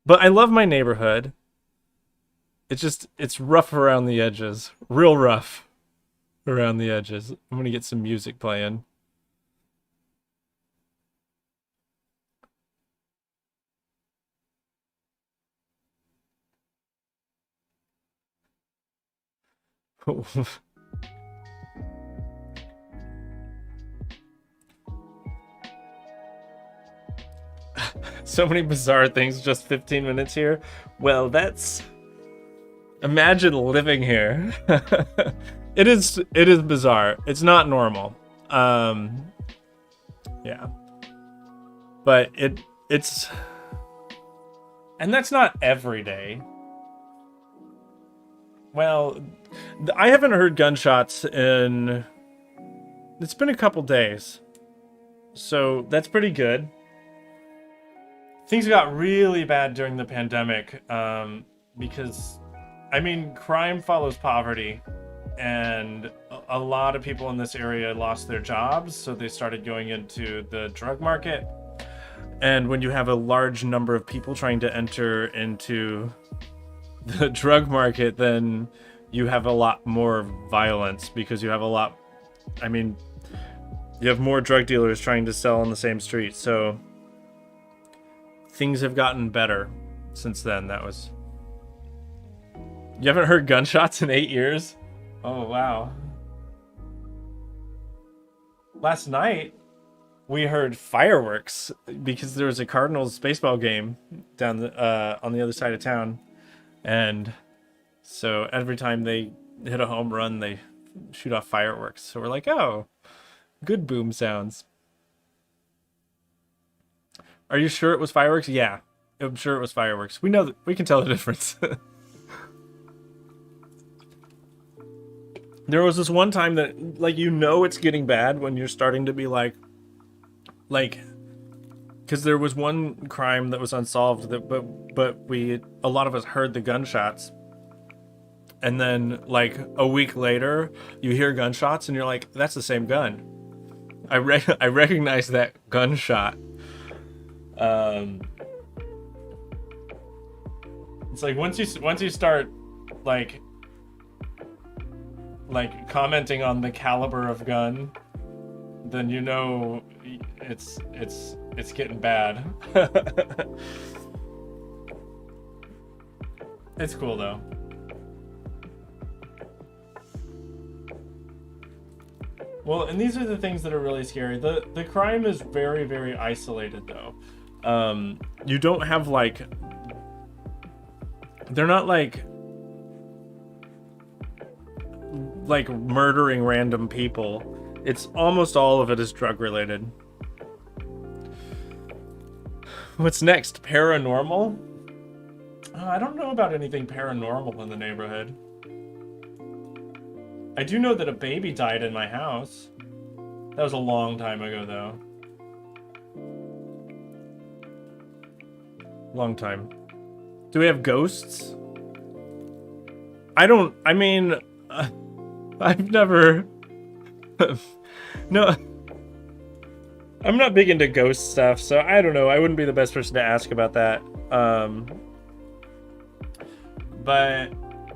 S1: But I love my neighborhood. It's rough around the edges. Real rough around the edges. I'm gonna get some music playing. So many bizarre things, just 15 minutes here. Well, imagine living here. It is bizarre. It's not normal. Yeah. But And that's not every day. Well, I haven't heard gunshots in... It's been a couple days. So that's pretty good. Things got really bad during the pandemic because, I mean, crime follows poverty. And a lot of people in this area lost their jobs, so they started going into the drug market. And when you have a large number of people trying to enter into the drug market, then you have a lot more violence because you have a lot... I mean, you have more drug dealers trying to sell on the same street, so things have gotten better since then. That was... You haven't heard gunshots in 8 years? Oh, wow. Last night, we heard fireworks because there was a Cardinals baseball game down on the other side of town. And so every time they hit a home run, they shoot off fireworks. So we're like, oh, good boom sounds. Are you sure it was fireworks? Yeah, I'm sure it was fireworks. We know that we can tell the difference. There was this one time that, like, you know it's getting bad when you're starting to be like, because there was one crime that was unsolved, that but a lot of us heard the gunshots, and then like a week later, you hear gunshots, and you're like, that's the same gun. I recognize that gunshot. It's like once you start like commenting on the caliber of gun, then you know it's getting bad. It's cool though. Well, and these are the things that are really scary. The crime is very, very isolated though. You don't have like... They're not like murdering random people. It's almost all of it is drug related. What's next? Paranormal? I don't know about anything paranormal in the neighborhood. I do know that a baby died in my house. That was a long time ago though. Long time. Do we have ghosts? I mean, I've never... No, I'm not big into ghost stuff, so I don't know. I wouldn't be the best person to ask about that. But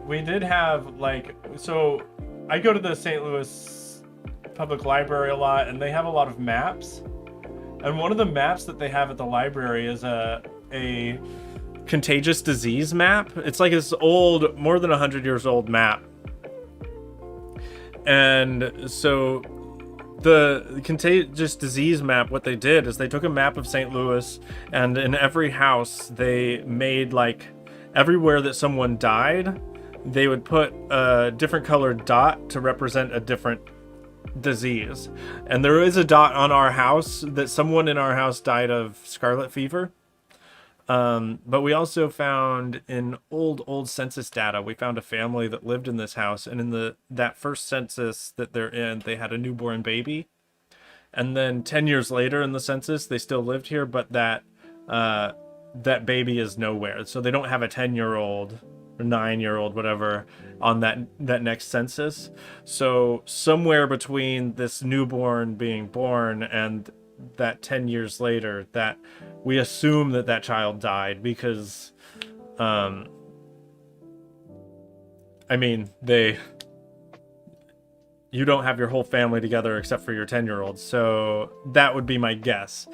S1: we did have, like... So, I go to the St. Louis Public Library a lot, and they have a lot of maps. And one of the maps that they have at the library is a contagious disease map. It's like this old, more than 100 years old map. And so the contagious disease map, what they did is they took a map of St. Louis, and in every house they made, like, everywhere that someone died, they would put a different colored dot to represent a different disease. And there is a dot on our house that someone in our house died of scarlet fever. But we also found in old census data, we found a family that lived in this house, and in that first census that they're in, they had a newborn baby. And then 10 years later in the census, they still lived here, but that baby is nowhere. So they don't have a 10-year-old or 9-year-old, whatever, on that next census. So somewhere between this newborn being born and that 10 years later, that we assume that child died because I mean, you don't have your whole family together except for your 10-year-old, so that would be my guess.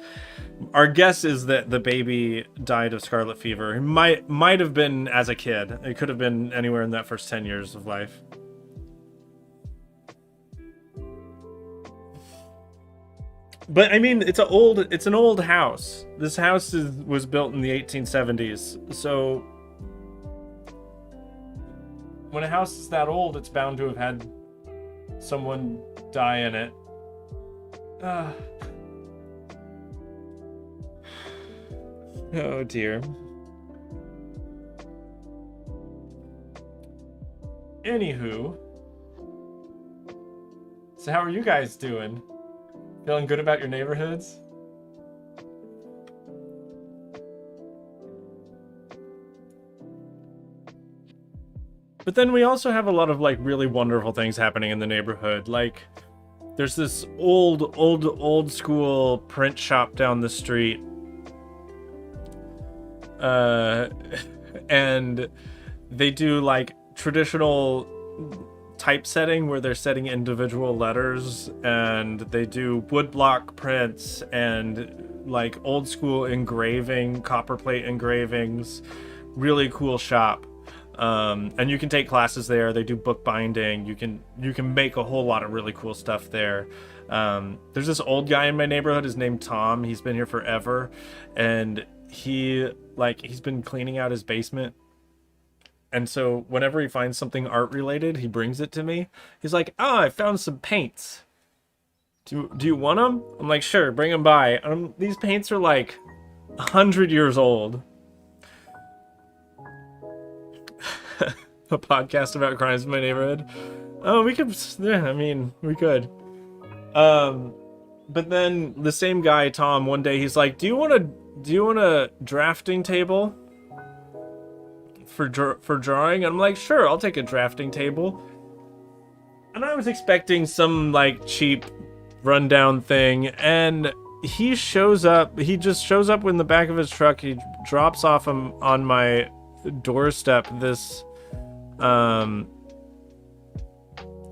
S1: Our guess is that the baby died of scarlet fever. It might have been as a kid. It could have been anywhere in that first 10 years of life. But I mean, it's an old house. This house was built in the 1870s. So when a house is that old, it's bound to have had someone die in it. Oh dear. Anywho, so how are you guys doing? Feeling good about your neighborhoods? But then we also have a lot of like really wonderful things happening in the neighborhood. Like there's this old school print shop down the street. And they do like traditional typesetting where they're setting individual letters, and they do woodblock prints and like old school engraving, copperplate engravings. Really cool shop. And you can take classes there. They do bookbinding. You can make a whole lot of really cool stuff there. There's this old guy in my neighborhood. His name's Tom. He's been here forever, and he's been cleaning out his basement. And so whenever he finds something art related, he brings it to me. He's like, I found some paints. Do you want them? I'm like, sure, bring them by. These paints are like 100 years old. A podcast about crimes in my neighborhood. Oh, we could. Yeah, I mean, we could. But then the same guy, Tom, one day he's like, do you want a drafting table for drawing? And I'm like, sure, I'll take a drafting table. And I was expecting some like cheap rundown thing, and he just shows up in the back of his truck. He drops off him on my doorstep this let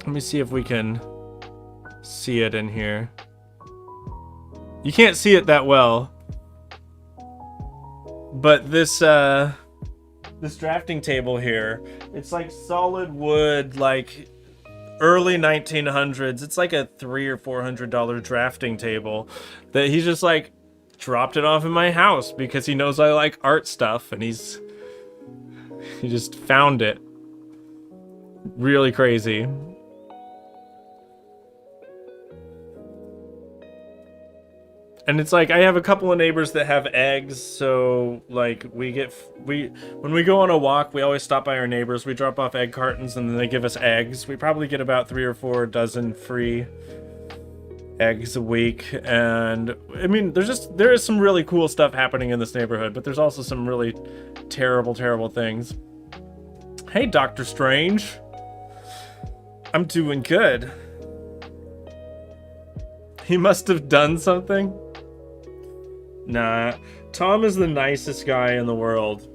S1: me see if we can see it in here. You can't see it that well, but this drafting table here, it's like solid wood, like early 1900s. It's like a $300 or $400 drafting table that he just like dropped it off in my house because he knows I like art stuff, and he just found it. Really crazy. And it's like I have a couple of neighbors that have eggs, so like when we go on a walk, we always stop by our neighbors. We drop off egg cartons and then they give us eggs. We probably get about 3 or 4 dozen free eggs a week. And I mean, there is some really cool stuff happening in this neighborhood, but there's also some really terrible things. Hey, Dr. Strange. I'm doing good. He must have done something. Nah, Tom is the nicest guy in the world.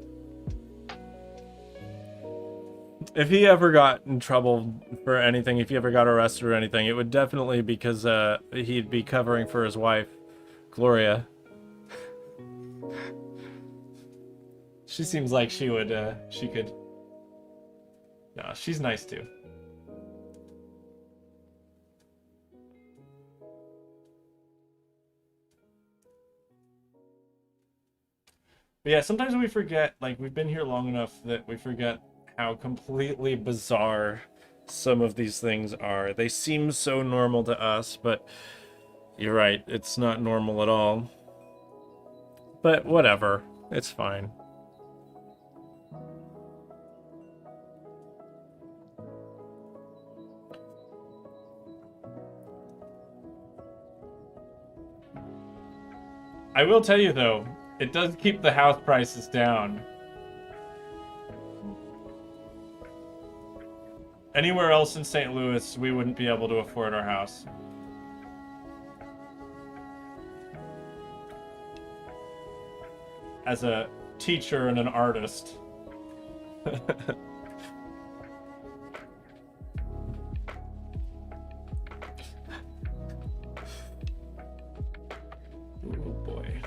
S1: If he ever got in trouble for anything, if he ever got arrested or anything, it would definitely be because he'd be covering for his wife, Gloria. She seems like she could. No, she's nice too. But yeah, sometimes we forget, like, we've been here long enough that we forget how completely bizarre some of these things are. They seem so normal to us, but you're right, it's not normal at all. But whatever, it's fine. I will tell you though, it does keep the house prices down. Anywhere else in St. Louis, we wouldn't be able to afford our house. As a teacher and an artist. Oh boy.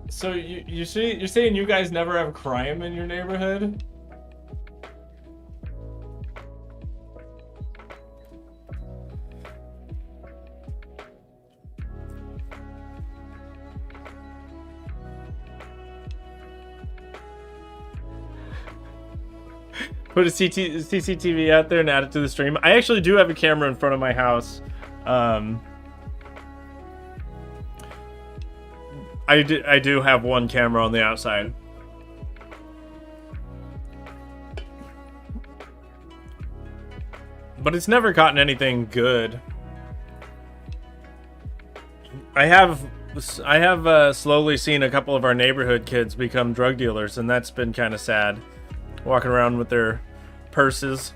S1: So you're saying you guys never have crime in your neighborhood? Put a CCTV out there and add it to the stream. I actually do have a camera in front of my house. I do have one camera on the outside. But it's never gotten anything good. I have slowly seen a couple of our neighborhood kids become drug dealers, and that's been kind of sad. Walking around with their purses.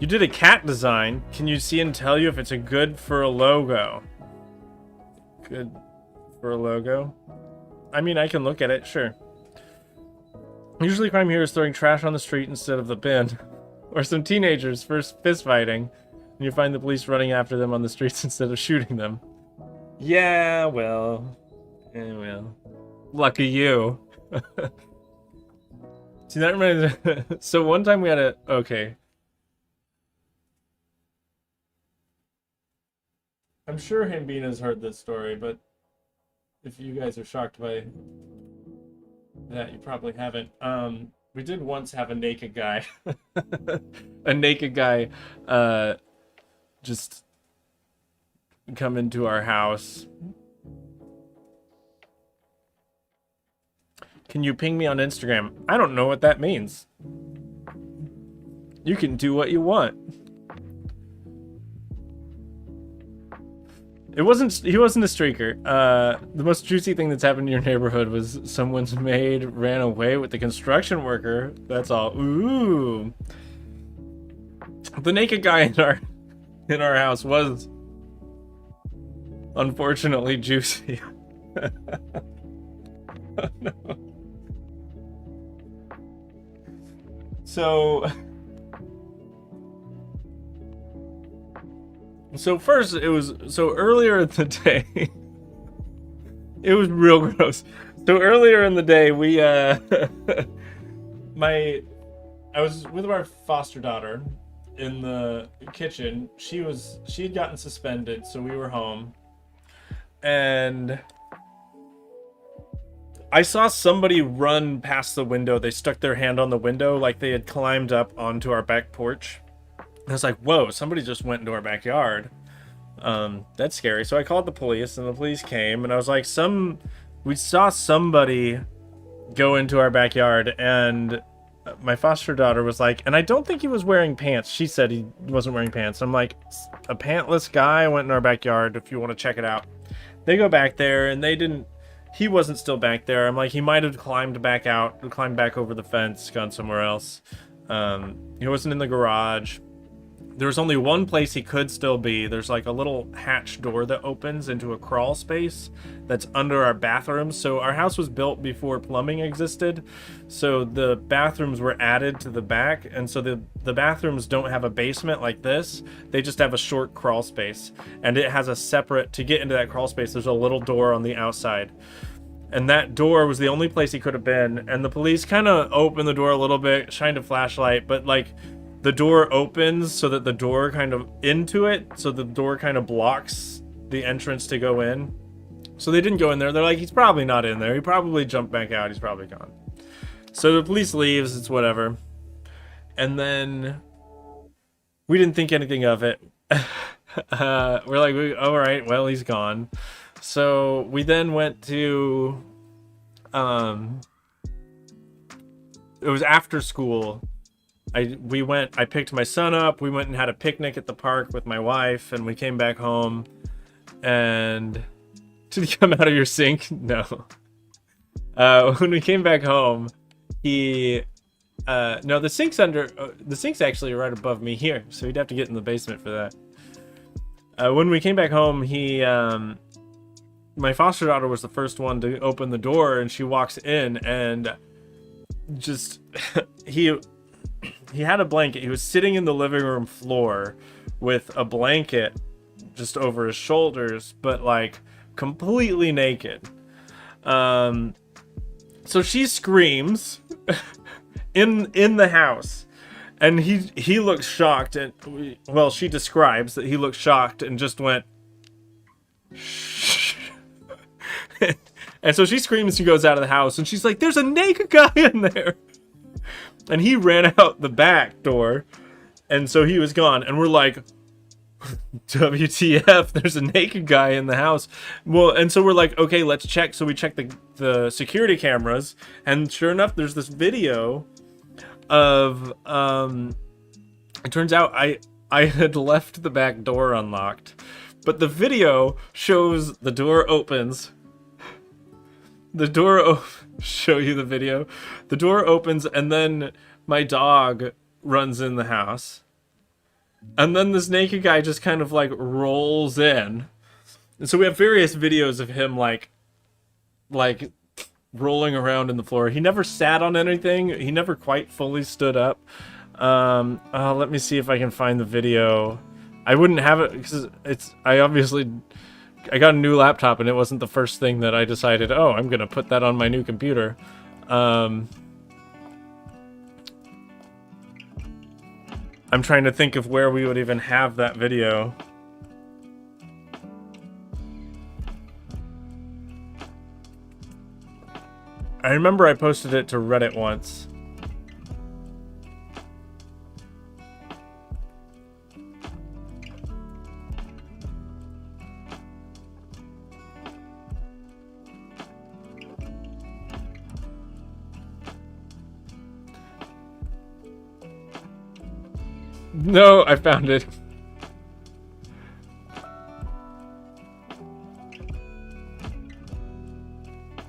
S1: You did a cat design. Can you see and tell you if it's a good for a logo? Good for a logo? I mean, I can look at it, sure. Usually crime here is throwing trash on the street instead of the bin. Or some teenagers first fist fighting, and you find the police running after them on the streets instead of shooting them. Yeah, well. Yeah, well. Lucky you. See, that reminds me. So one time we had a... Okay. I'm sure Hambina's heard this story, but if you guys are shocked by that, you probably haven't. We did once have a naked guy. A naked guy just come into our house. Can you ping me on Instagram? I don't know what that means. You can do what you want. He wasn't a streaker. The most juicy thing that's happened in your neighborhood was someone's maid ran away with the construction worker. That's all. Ooh. The naked guy in our house was unfortunately juicy. Oh, no. So first it was, earlier in the day, it was real gross. So earlier in the day, I was with our foster daughter in the kitchen. She'd gotten suspended, so we were home. And I saw somebody run past the window. They stuck their hand on the window like they had climbed up onto our back porch. I was like, whoa, somebody just went into our backyard. That's scary. So I called the police, and the police came, and I was like, we saw somebody go into our backyard, and my foster daughter was like, and I don't think he was wearing pants. She said he wasn't wearing pants. I'm like, a pantless guy went in our backyard if you want to check it out. They go back there, and he wasn't still back there. I'm like, he might have climbed back over the fence, gone somewhere else. He wasn't in the garage. There was only one place he could still be. There's like a little hatch door that opens into a crawl space that's under our bathrooms. So our house was built before plumbing existed. So the bathrooms were added to the back. And so the bathrooms don't have a basement like this. They just have a short crawl space. And it has a separate, to get into that crawl space, there's a little door on the outside. And that door was the only place he could have been. And the police kind of opened the door a little bit, shined a flashlight, but like, the door opens so that the door kind of into it, so the door kind of blocks the entrance to go in. So they didn't go in there. They're like, he's probably not in there. He probably jumped back out. He's probably gone. So the police leaves. It's whatever. And then we didn't think anything of it. We're like, all right, well, he's gone. So we then went to, it was after school. I picked my son up. We went and had a picnic at the park with my wife, and we came back home. And did he come out of your sink? No. When we came back home, no, the sink's the sink's actually right above me here, so he'd have to get in the basement for that. When we came back home, my foster daughter was the first one to open the door, and she walks in, and just he had a blanket. He was sitting in the living room floor with a blanket just over his shoulders, but like completely naked. So she screams in the house, and he looks shocked, and well, she describes that he looked shocked and just went shh. And so she screams, she goes out of the house, and she's like, there's a naked guy in there. And he ran out the back door, and so he was gone. And we're like, WTF, there's a naked guy in the house. Well, and so we're like, okay, let's check. So we check the security cameras, and sure enough, there's this video of it turns out I had left the back door unlocked, but the video shows the door opens. Show you the video. The door opens, and then my dog runs in the house. And then this naked guy just kind of like rolls in. And so we have various videos of him like rolling around in the floor. He never sat on anything. He never quite fully stood up. Let me see if I can find the video. I wouldn't have it because I got a new laptop, and it wasn't the first thing that I decided, oh, I'm gonna put that on my new computer. I'm trying to think of where we would even have that video. I remember I posted it to Reddit once. No, I found it.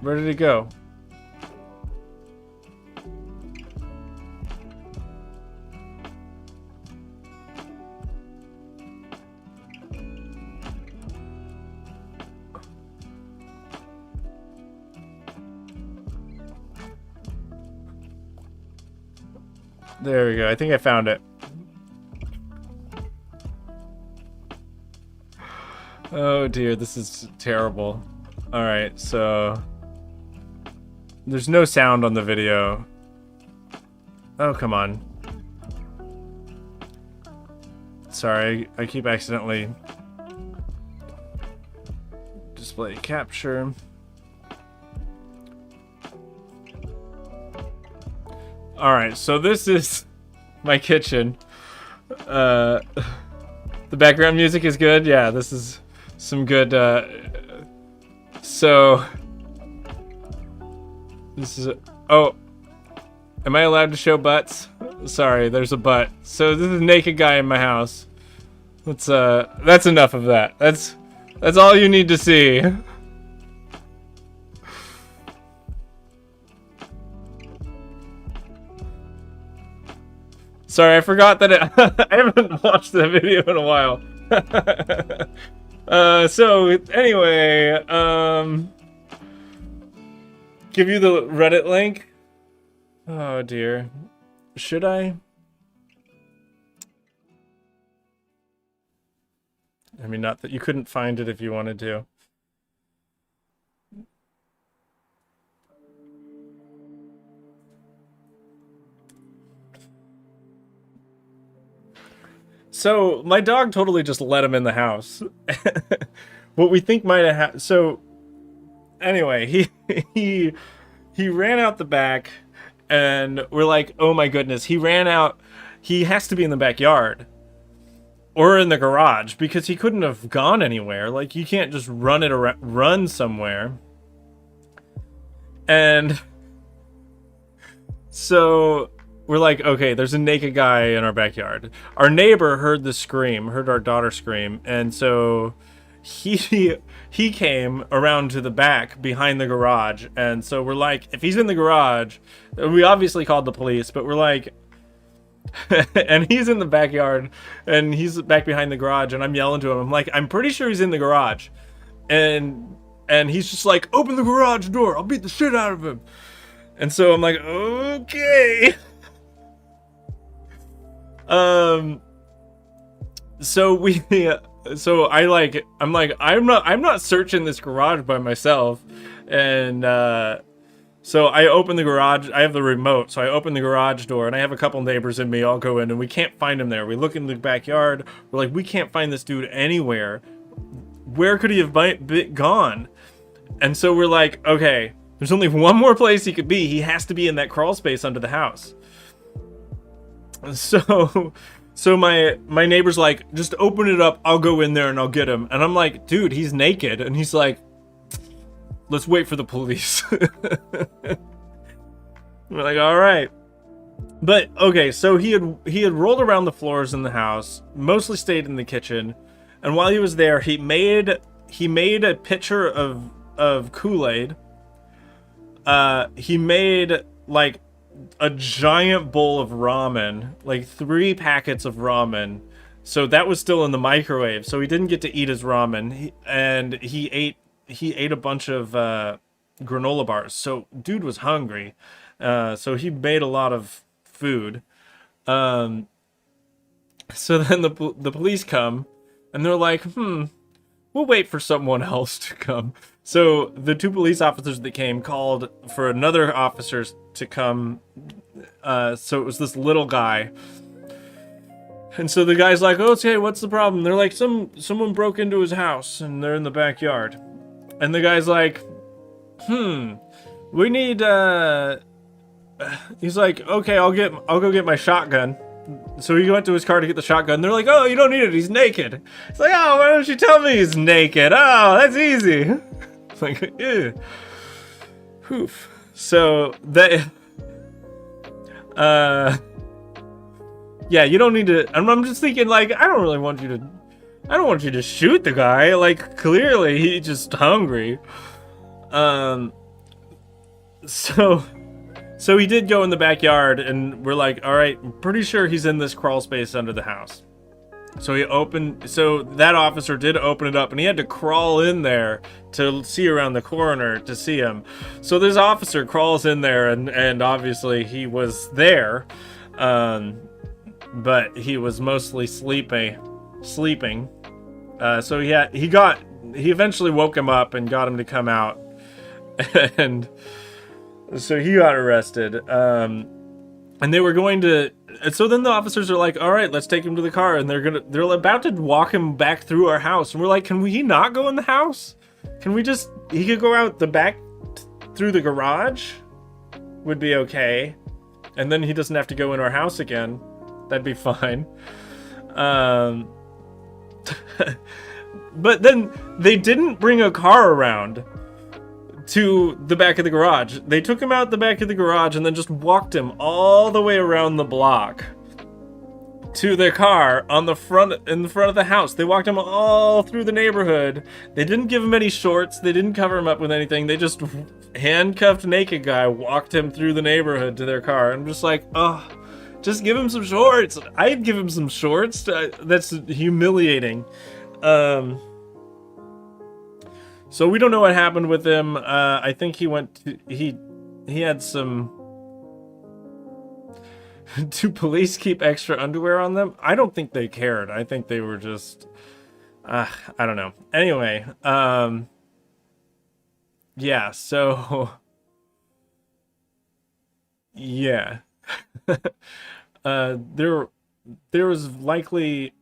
S1: Where did it go? There we go. I think I found it. Oh dear, this is terrible. Alright, so... there's no sound on the video. Oh, come on. Sorry, I keep accidentally... display capture. Alright, so this is my kitchen. The background music is good. Yeah, this is some good, so... this is... oh. Am I allowed to show butts? Sorry, there's a butt. So this is a naked guy in my house. That's enough of that. That's all you need to see. Sorry, I forgot that I haven't watched the video in a while. So anyway, give you the Reddit link. Oh dear. Should I? I mean, not that you couldn't find it if you wanted to. So, my dog totally just let him in the house. What we think might have happened... so, anyway, he ran out the back, and we're like, oh my goodness, he ran out... he has to be in the backyard. Or in the garage, because he couldn't have gone anywhere. Like, you can't just run somewhere. And... so... we're like, okay, there's a naked guy in our backyard. Our neighbor heard the scream, heard our daughter scream, and so he came around to the back behind the garage. And so we're like, if he's in the garage, we obviously called the police, but we're like, and he's in the backyard, and he's back behind the garage, and I'm yelling to him. I'm like, I'm pretty sure he's in the garage. And he's just like, open the garage door, I'll beat the shit out of him. And so I'm like, okay. So I'm not searching this garage by myself, and so I open the garage. I have the remote, so I open the garage door, and I have a couple neighbors and me all go in, and we can't find him there. We look in the backyard. We're like, we can't find this dude anywhere. Where could he have gone? And so we're like, okay, there's only one more place he could be. He has to be in that crawl space under the house. So So my neighbor's like, just open it up, I'll go in there and I'll get him. And I'm like, dude, he's naked. And he's like, let's wait for the police. We're like, all right. But okay, so he had rolled around the floors in the house, mostly stayed in the kitchen, and while he was there, he made a pitcher of Kool-Aid. He made like a giant bowl of ramen, like 3 packets of ramen. So that was still in the microwave. So he didn't get to eat his ramen, and he ate a bunch of granola bars. So dude was hungry. So he made a lot of food. So then the police come, and they're like, we'll wait for someone else to come. So the 2 police officers that came called for another officer to come. So it was this little guy. And so the guy's like, oh, okay, what's the problem? They're like, someone broke into his house, and they're in the backyard. And the guy's like, we need, he's like, okay, I'll go get my shotgun. So he went to his car to get the shotgun. They're like, oh, you don't need it, he's naked. It's like, oh, why don't you tell me he's naked? Oh, that's easy. It's like, ew. Poof. So they, yeah, you don't need to. I'm just thinking, like, I don't want you to shoot the guy. Like, clearly he's just hungry. So he did go in the backyard, and we're like, all right, I'm pretty sure he's in this crawl space under the house. So that officer did open it up, and he had to crawl in there to see around the corner to see him. So this officer crawls in there, and obviously he was there, but he was mostly sleeping. So he eventually woke him up and got him to come out, and so he got arrested. And they were going to. And so then the officers are like, all right, let's take him to the car. And they're about to walk him back through our house. And we're like, can he not go in the house? He could go out the back through the garage would be okay. And then he doesn't have to go in our house again. That'd be fine. But then they didn't bring a car around to the back of the garage. They took him out the back of the garage and then just walked him all the way around the block to the car in the front of the house. They walked him all through the neighborhood. They didn't give him any shorts. They didn't cover him up with anything. They just handcuffed naked guy, walked him through the neighborhood to their car. I'm just like, oh, just give him some shorts. I'd give him some shorts. That's humiliating. So we don't know what happened with him. I think he had some. Do police keep extra underwear on them? I don't think they cared. I think they were just, I don't know. Anyway, yeah. So, yeah. There was likely,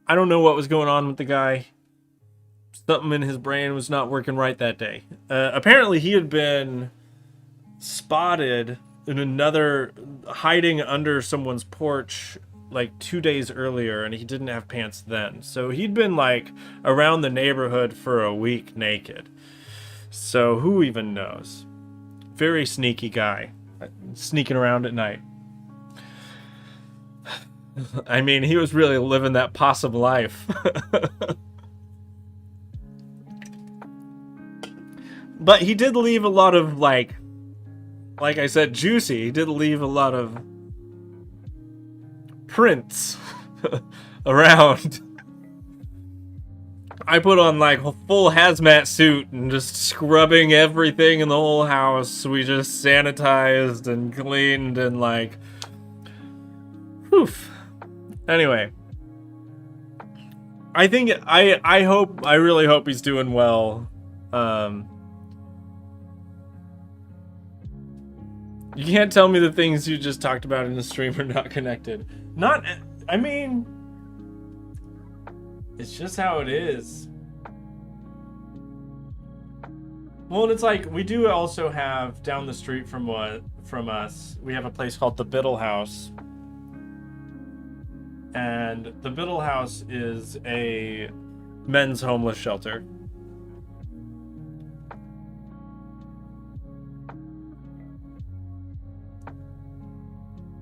S1: I don't know what was going on with the guy. Something in his brain was not working right that day. Apparently he had been spotted in hiding under someone's porch like 2 days earlier, and he didn't have pants then. So he'd been like around the neighborhood for a week naked. So who even knows? Very sneaky guy, sneaking around at night. I mean, he was really living that possum life. But he did leave a lot of, like I said, juicy. He did leave a lot of prints around. I put on, like, a full hazmat suit and just scrubbing everything in the whole house. We just sanitized and cleaned and, like, whew. Anyway. I think, I really hope he's doing well. You can't tell me the things you just talked about in the stream are not connected. I mean, it's just how it is. Well, and it's like, we do also have, down the street from us, we have a place called the Biddle House. and the middle house is a men's homeless shelter.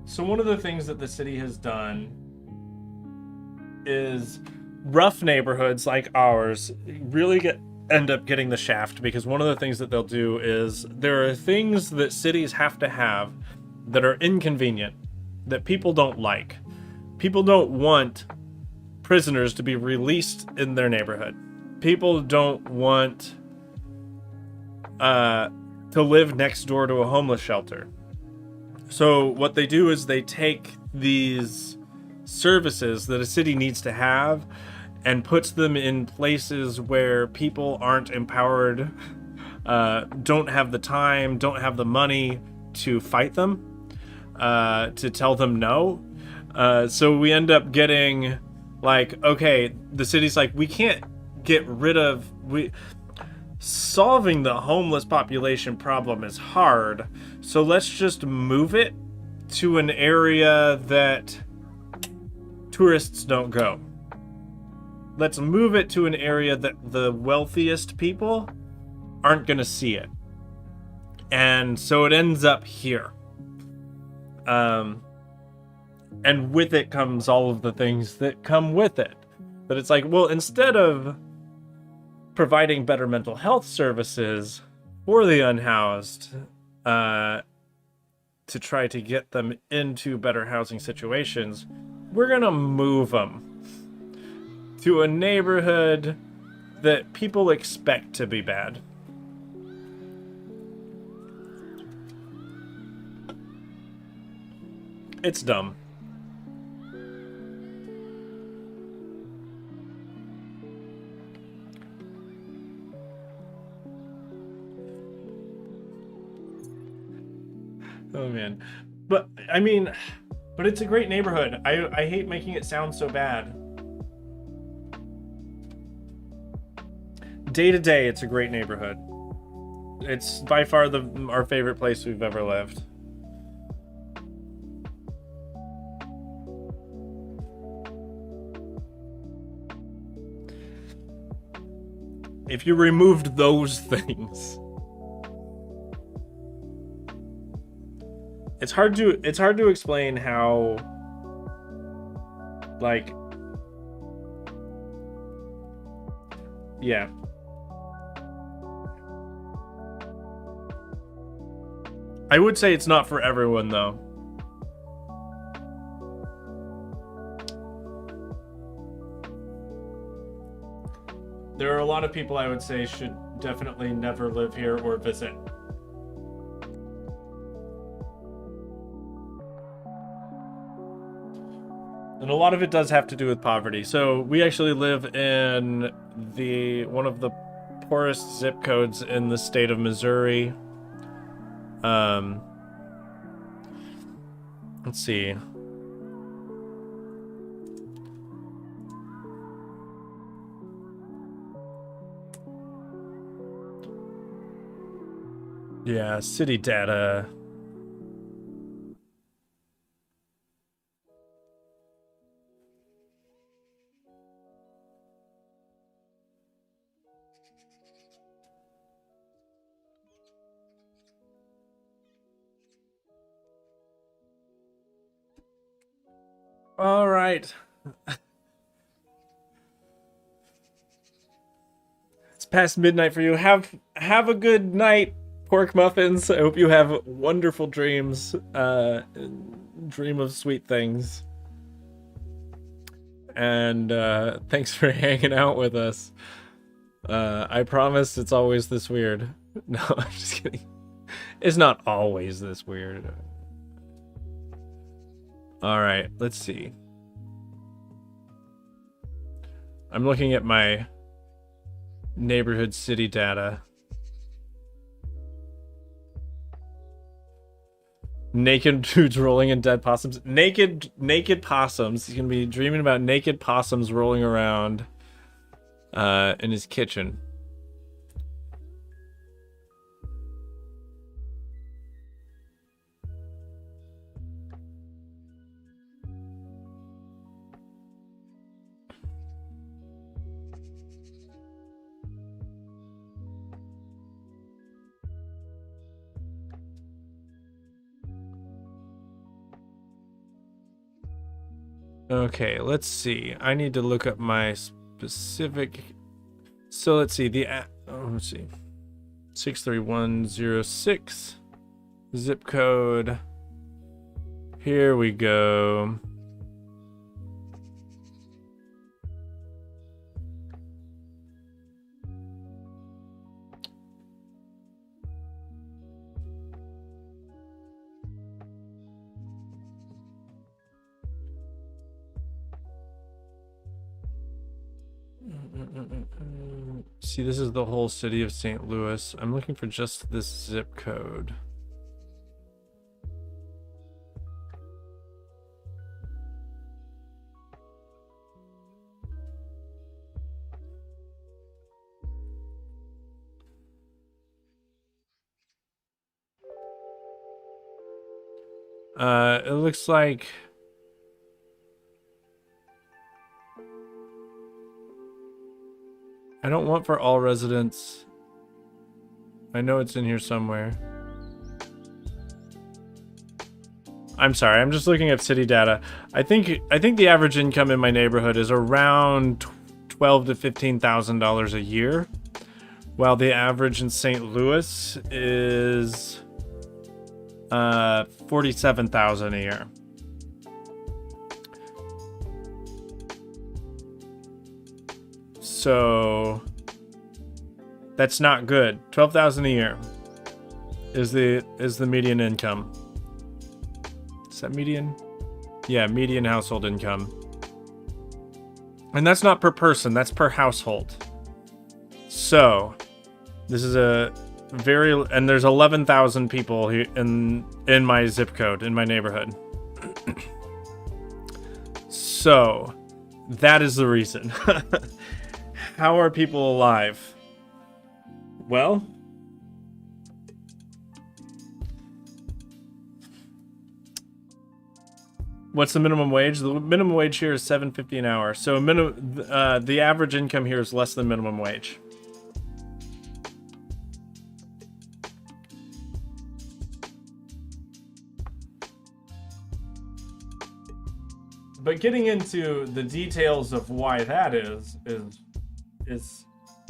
S1: So one of the things that the city has done is rough neighborhoods like ours really end up getting the shaft, because one of the things that they'll do is there are things that cities have to have that are inconvenient, that people don't like. People don't want prisoners to be released in their neighborhood. People don't want to live next door to a homeless shelter. So what they do is they take these services that a city needs to have and puts them in places where people aren't empowered, don't have the time, don't have the money to fight them, to tell them no. So we end up getting like, okay, the city's like, we can't get rid of, solving the homeless population problem is hard, so let's just move it to an area that tourists don't go. Let's move it to an area that the wealthiest people aren't going to see it. And so it ends up here. And with it comes all of the things that come with it. But it's like, well, instead of providing better mental health services for the unhoused, to try to get them into better housing situations, we're gonna move them to a neighborhood that people expect to be bad. It's dumb. Oh man. But I mean, but it's a great neighborhood. I hate making it sound so bad. Day to day, it's a great neighborhood. It's by far our favorite place we've ever lived. If you removed those things, it's hard to explain how, like, yeah. I would say it's not for everyone, though. There are a lot of people I would say should definitely never live here or visit. And a lot of it does have to do with poverty. So we actually live in one of the poorest zip codes in the state of Missouri. Let's see. Yeah, city data. All right. It's past midnight for you. Have a good night, pork muffins. I hope you have wonderful dreams. Dream of sweet things. And thanks for hanging out with us. I promise it's always this weird. No, I'm just kidding. It's not always this weird. All right, let's see. I'm looking at my neighborhood city data. Naked dudes rolling in dead possums. Naked possums. He's gonna be dreaming about naked possums rolling around in his kitchen. Okay, let's see. I need to look up my specific. So let's see. Let's see. 63106 zip code. Here we go. See, this is the whole city of St. Louis. I'm looking for just this zip code. It looks like I don't want for all residents. I know it's in here somewhere. I'm sorry, I'm just looking at city data. I think the average income in my neighborhood is around $12,000 to $15,000 a year, while the average in St. Louis is $47,000 a year. So that's not good. $12,000 a year is the median income. Is that median? Yeah, median household income. And that's not per person, that's per household. So this is and there's 11,000 people here in my zip code, in my neighborhood. So that is the reason. How are people alive? Well, what's the minimum wage? The minimum wage here is $7.50 an hour. So the average income here is less than minimum wage. But getting into the details of why that is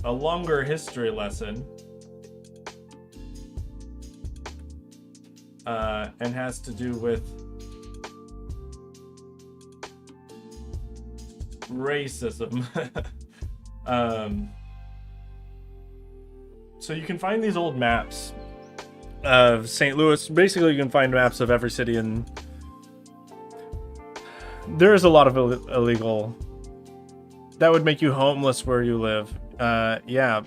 S1: a longer history lesson, and has to do with racism. So you can find these old maps of St. Louis. Basically, you can find maps of every city, and there is a lot of illegal. That would make you homeless where you live. Yeah.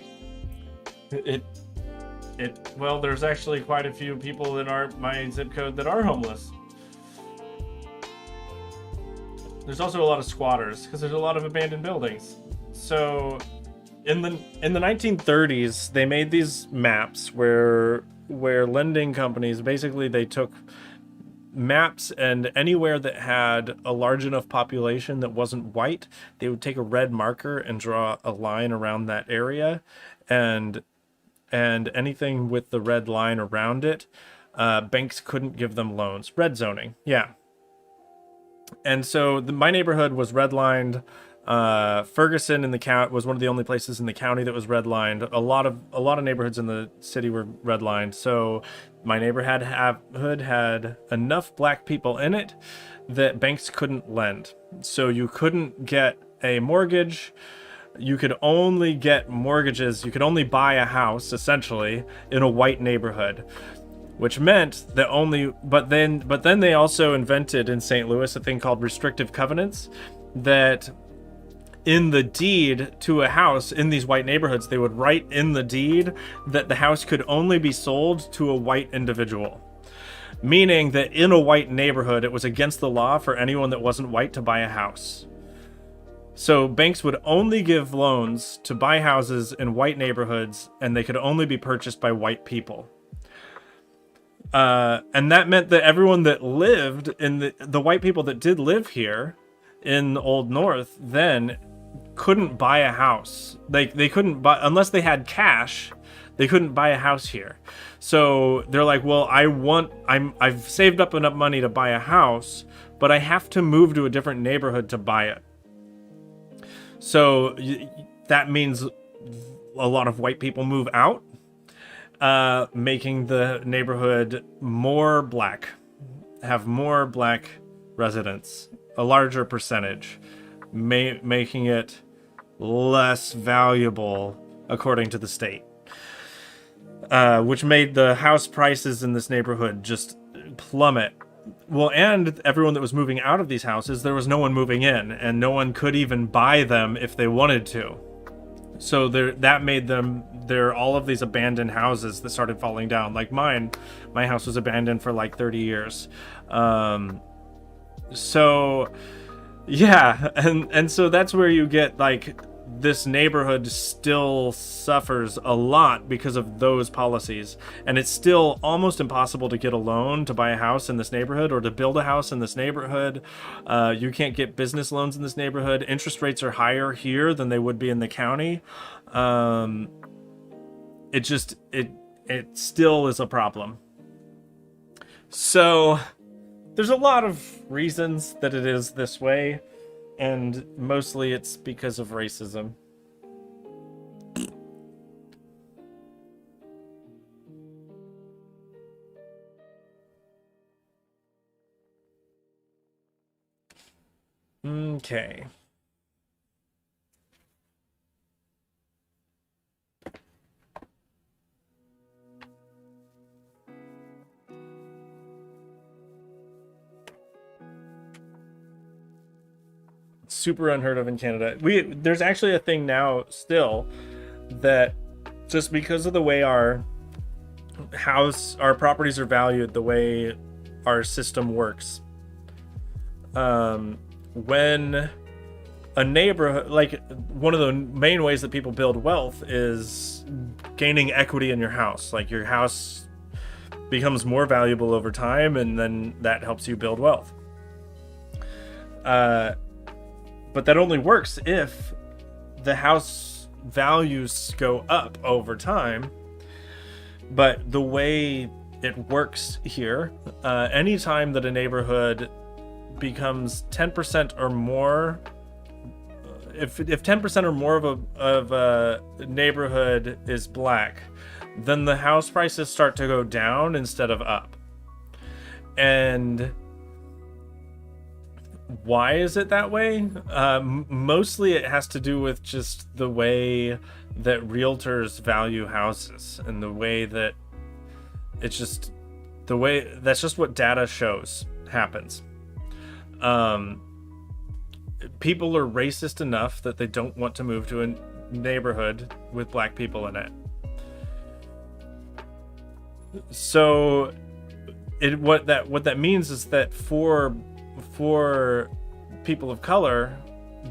S1: Well, there's actually quite a few people in my zip code that are homeless. There's also a lot of squatters because there's a lot of abandoned buildings. So in the 1930s, they made these maps where lending companies, basically they took maps, and anywhere that had a large enough population that wasn't white, they would take a red marker and draw a line around that area, and anything with the red line around it, banks couldn't give them loans. Red zoning, yeah. And so my neighborhood was redlined. Ferguson in the county was one of the only places in the county that was redlined. A lot of neighborhoods in the city were redlined. So my neighborhood had enough black people in it that banks couldn't lend. So you couldn't get a mortgage. You could only get mortgages. You could only buy a house essentially in a white neighborhood, which meant that but then they also invented in St. Louis a thing called restrictive covenants, that in the deed to a house in these white neighborhoods, they would write in the deed that the house could only be sold to a white individual. Meaning that in a white neighborhood, it was against the law for anyone that wasn't white to buy a house. So banks would only give loans to buy houses in white neighborhoods, and they could only be purchased by white people. And that meant that everyone that lived in the white people that did live here in Old North then couldn't buy a house. They couldn't buy, unless they had cash, they couldn't buy a house here. So they're like, well, I've saved up enough money to buy a house, but I have to move to a different neighborhood to buy it. So that means a lot of white people move out, making the neighborhood more black, have more black residents, a larger percentage, making it less valuable according to the state, which made the house prices in this neighborhood just plummet. Well, and everyone that was moving out of these houses, there was no one moving in, and no one could even buy them if they wanted to. So that made them, all of these abandoned houses that started falling down. Like my house was abandoned for like 30 years. So yeah, and so that's where you get like this neighborhood still suffers a lot because of those policies, and it's still almost impossible to get a loan to buy a house in this neighborhood or to build a house in this neighborhood. You can't get business loans in this neighborhood. Interest rates are higher here than they would be in the county. It still is a problem. So there's a lot of reasons that it is this way, and mostly it's because of racism. Okay. Super unheard of in Canada. There's actually a thing now still that just because of the way our properties are valued, the way our system works, when a neighborhood, like one of the main ways that people build wealth is gaining equity in your house. Like your house becomes more valuable over time, and then that helps you build wealth. But that only works if the house values go up over time. But the way it works here, anytime that a neighborhood becomes 10% or more, if 10% or more of a neighborhood is black, then the house prices start to go down instead of up. And why is it that way? Mostly it has to do with just the way that realtors value houses, and the way that it's just that's just what data shows happens. People are racist enough that they don't want to move to a neighborhood with black people in it. So what that means is that for people of color,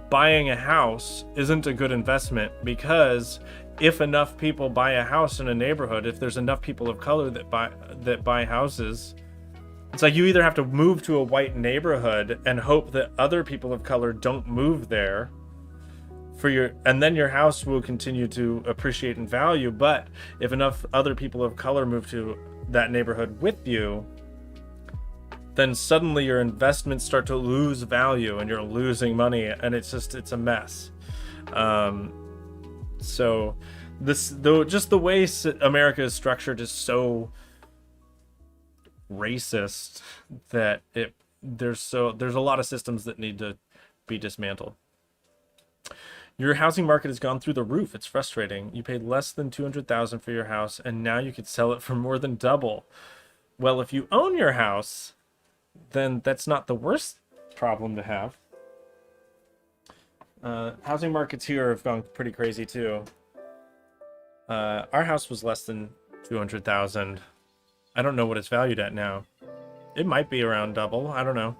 S1: buying a house isn't a good investment, because if enough people buy a house in a neighborhood, if there's enough people of color that buy houses, it's like you either have to move to a white neighborhood and hope that other people of color don't move there and then your house will continue to appreciate in value. But if enough other people of color move to that neighborhood with you, then suddenly your investments start to lose value and you're losing money, and it's a mess. So just the way America is structured is so racist that there's a lot of systems that need to be dismantled. Your housing market has gone through the roof. It's frustrating. You paid less than $200,000 for your house, and now you could sell it for more than double. Well, if you own your house, then that's not the worst problem to have. Housing markets here have gone pretty crazy too. Our house was less than $200,000. I don't know what it's valued at now. It might be around double. I don't know.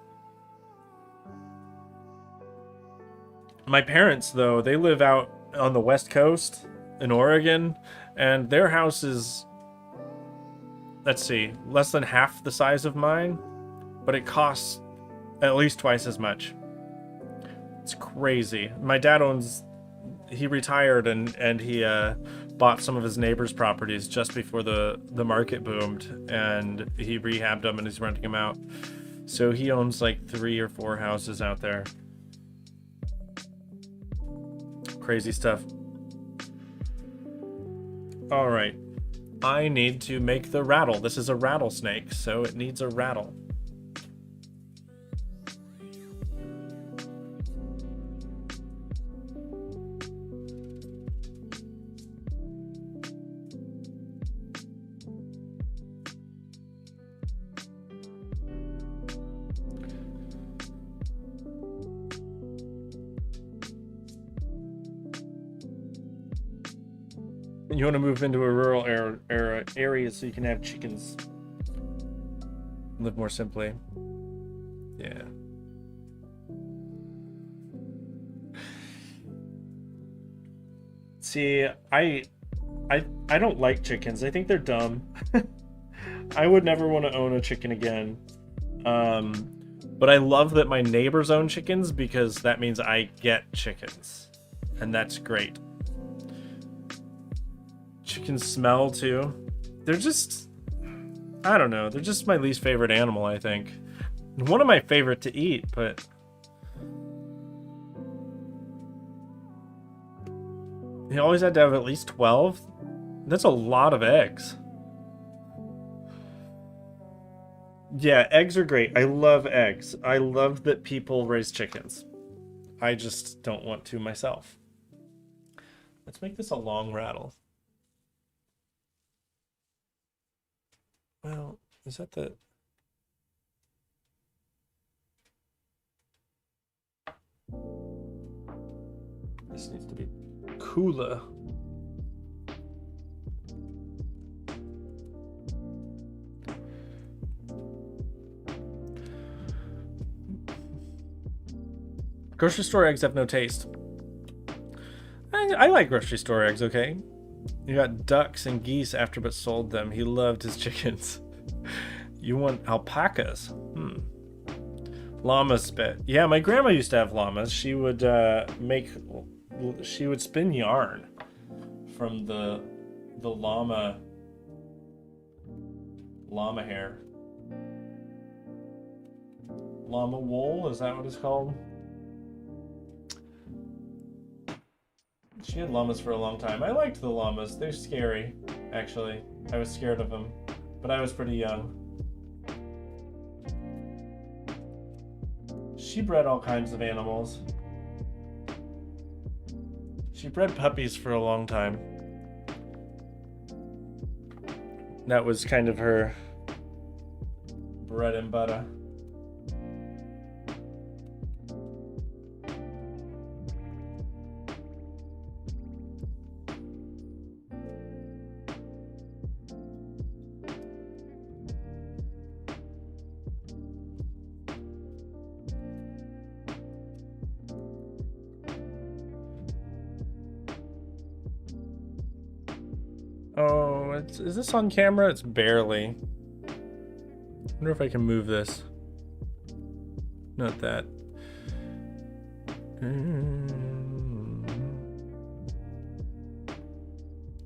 S1: My parents, though, they live out on the West Coast in Oregon, and their house is, let's see, less than half the size of mine, but it costs at least twice as much. It's crazy. My dad he retired and he bought some of his neighbors' properties just before the market boomed, and he rehabbed them and he's renting them out. So he owns like 3 or 4 houses out there. Crazy stuff. All right. I need to make the rattle. This is a rattlesnake, so it needs a rattle. You want to move into a rural area so you can have chickens. Live more simply. Yeah. See, I don't like chickens. I think they're dumb. I would never want to own a chicken again. But I love that my neighbors own chickens because that means I get chickens. And that's great. Chickens smell too. They're just, I don't know, they're just my least favorite animal, I think. One of my favorite to eat, but you always had to have at least 12. That's a lot of eggs. Yeah, eggs are great. I love eggs. I love that people raise chickens. I just don't want to myself. Let's make this a long rattle. Well, is that the... This needs to be cooler. Grocery store eggs have no taste. I like grocery store eggs, okay? You got ducks and geese after but sold them. He loved his chickens. You want alpacas? Llama spit. Yeah, my grandma used to have llamas. She would spin yarn from the llama hair. Llama wool, is that what it's called? She had llamas for a long time. I liked the llamas. They're scary, actually. I was scared of them, but I was pretty young. She bred all kinds of animals. She bred puppies for a long time. That was kind of her bread and butter. Oh, is this on camera? It's barely. I wonder if I can move this. Not that.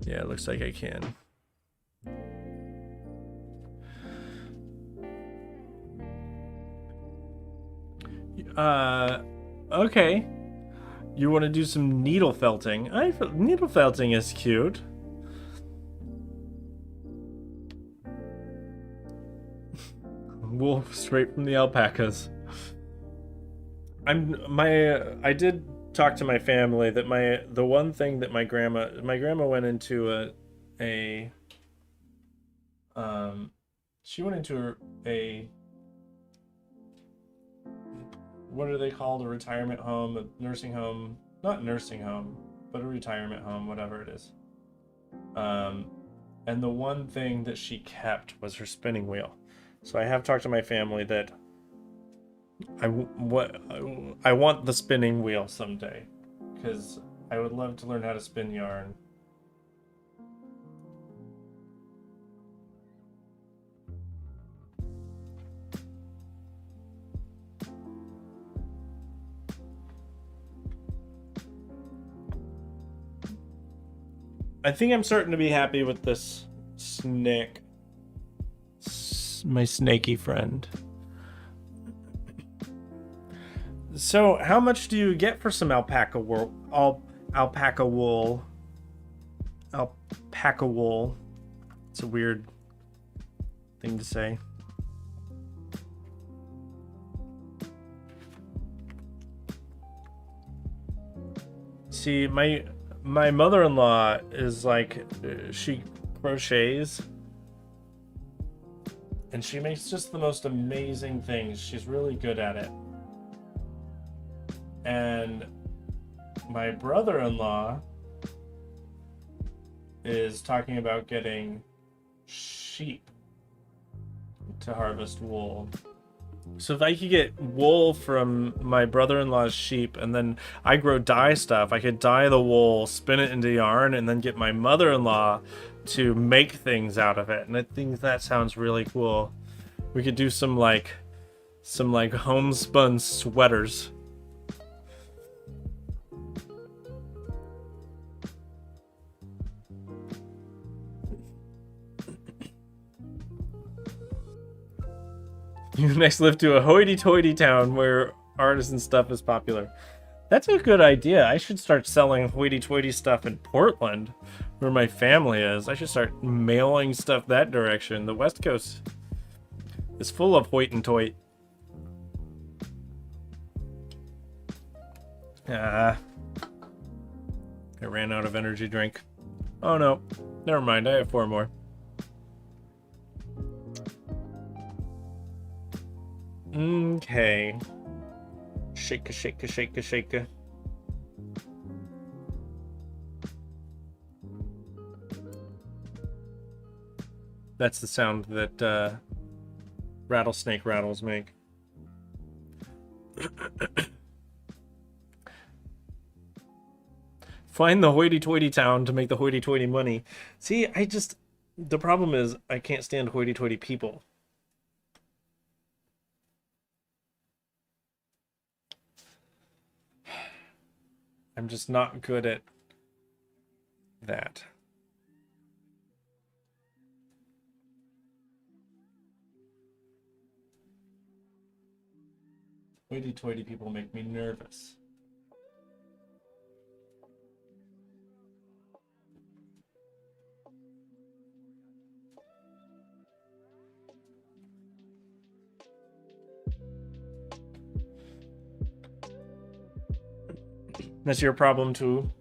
S1: Yeah, it looks like I can. Okay. You want to do some needle felting? Needle felting is cute. Wool straight from the alpacas. I did talk to my family that the one thing that my grandma went into she went into a what are they called, a retirement home, a nursing home, not nursing home, but a retirement home, whatever it is. And the one thing that she kept was her spinning wheel. So I have talked to my family that I want the spinning wheel someday, because I would love to learn how to spin yarn. I think I'm starting to be happy with this snake. My snaky friend. So, how much do you get for some alpaca wool? Alpaca wool. Alpaca wool. It's a weird thing to say. See, my mother-in-law is like, she crochets, and she makes just the most amazing things. She's really good at it. And my brother-in-law is talking about getting sheep to harvest wool. So if I could get wool from my brother-in-law's sheep, and then I grow dye stuff, I could dye the wool, spin it into yarn, and then get my mother-in-law to make things out of it. And I think that sounds really cool. We could do some homespun sweaters. You next live to a hoity-toity town where artisan stuff is popular. That's a good idea. I should start selling hoity-toity stuff in Portland, where my family is. I should start mailing stuff that direction. The West Coast is full of hoit-and-toit. I ran out of energy drink. Oh no, never mind. I have 4 more. Okay. Shake, shake, shake, shake. That's the sound that rattlesnake rattles make. Find the hoity-toity town to make the hoity-toity money. See, the problem is I can't stand hoity-toity people. I'm just not good at that. Hoity-toity people make me nervous. That's your problem too.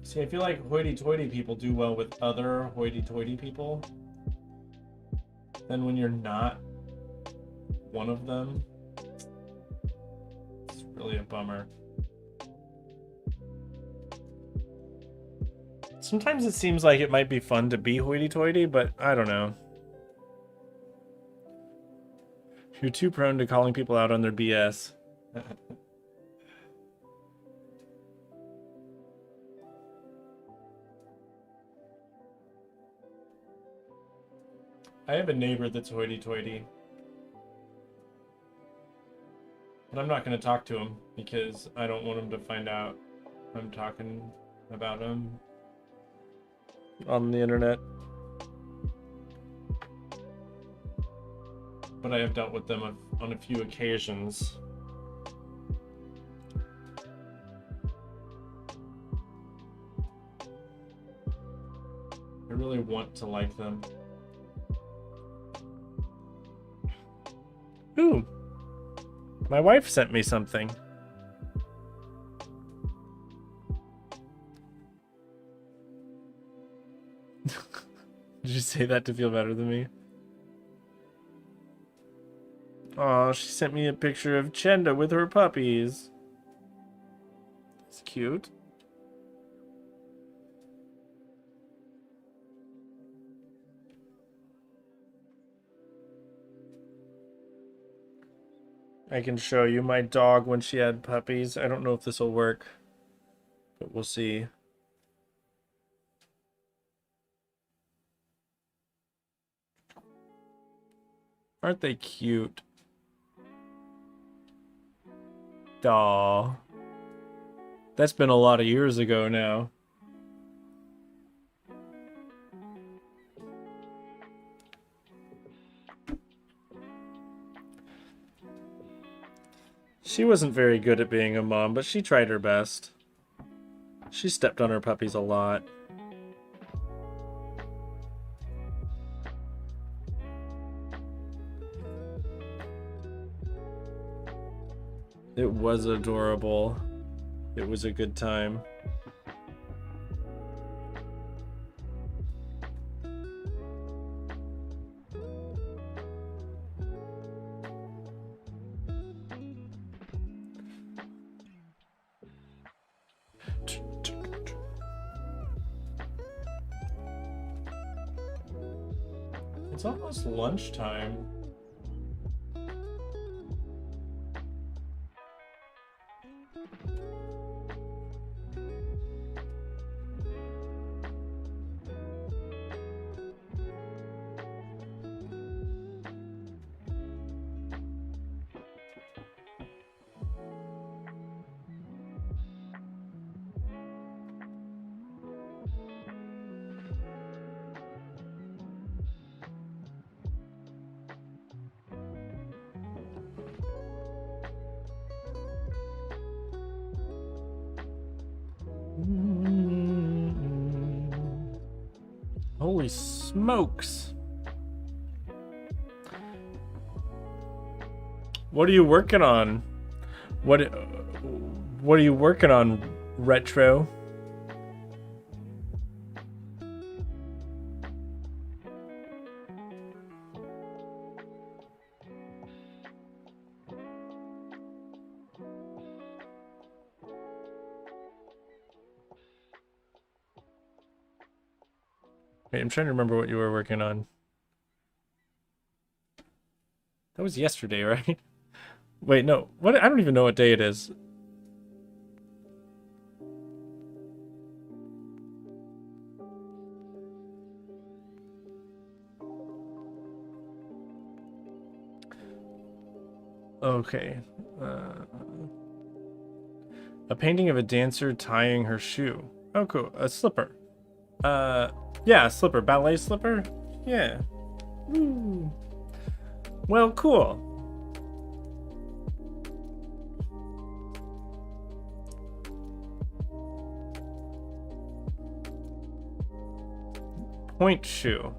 S1: See, I feel like hoity-toity people do well with other hoity-toity people. Then when you're not one of them, it's really a bummer. Sometimes it seems like it might be fun to be hoity-toity, but I don't know. You're too prone to calling people out on their BS. I have a neighbor that's hoity-toity. But I'm not going to talk to him because I don't want him to find out I'm talking about him on the internet. But I have dealt with them on a few occasions. I really want to like them. Ooh, my wife sent me something. Did you say that to feel better than me? Oh, she sent me a picture of Chenda with her puppies. It's cute. I can show you my dog when she had puppies. I don't know if this will work, but we'll see. Aren't they cute? Aw. That's been a lot of years ago now. She wasn't very good at being a mom, but she tried her best. She stepped on her puppies a lot. It was adorable. It was a good time. It's almost lunchtime. Holy smokes. What are you working on? What are you working on, Retro? Wait, I'm trying to remember what you were working on. That was yesterday, right? Wait, no. What? I don't even know what day it is. Okay. A painting of a dancer tying her shoe. Oh, cool. A slipper. Yeah, a slipper. Ballet slipper? Yeah. Woo. Well, cool. Point shoe.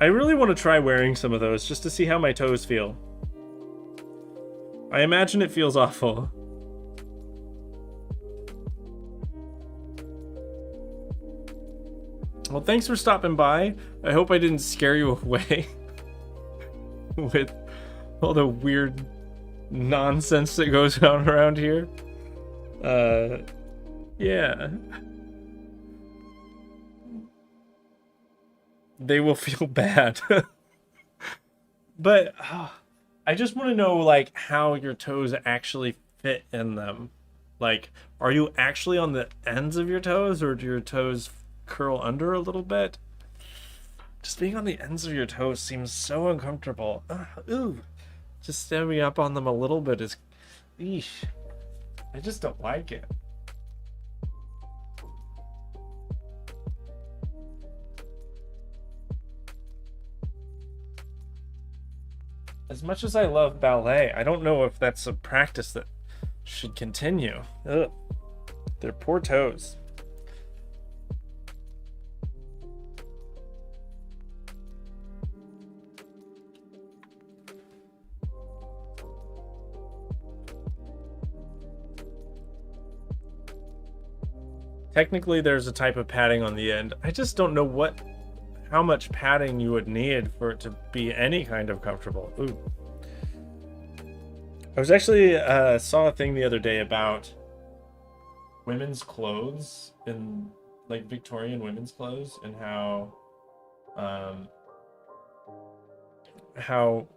S1: I really want to try wearing some of those just to see how my toes feel. I imagine it feels awful. Well, thanks for stopping by. I hope I didn't scare you away with all the weird nonsense that goes on around here. Yeah. They will feel bad. But I just want to know, like, how your toes actually fit in them. Like, are you actually on the ends of your toes, or do your toes curl under a little bit? Just being on the ends of your toes seems so uncomfortable. Ooh. Just standing up on them a little bit is... Eesh. I just don't like it. As much as I love ballet, I don't know if that's a practice that should continue. Ugh. Their poor toes. Technically, there's a type of padding on the end. I just don't know how much padding you would need for it to be any kind of comfortable. Ooh. I was actually saw a thing the other day about women's clothes, in like Victorian women's clothes, and how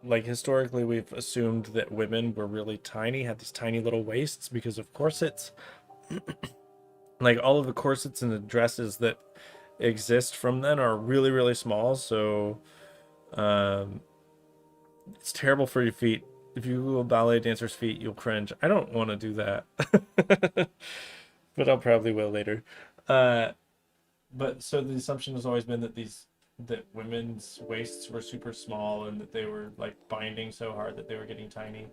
S1: like historically we've assumed that women were really tiny, had these tiny little waists because of corsets. Like all of the corsets and the dresses that exist from then are really, really small, so it's terrible for your feet. If you Google ballet dancer's feet, you'll cringe. I don't want to do that. But I'll probably will later. But so the assumption has always been that these that women's waists were super small and that they were like binding so hard that they were getting tiny.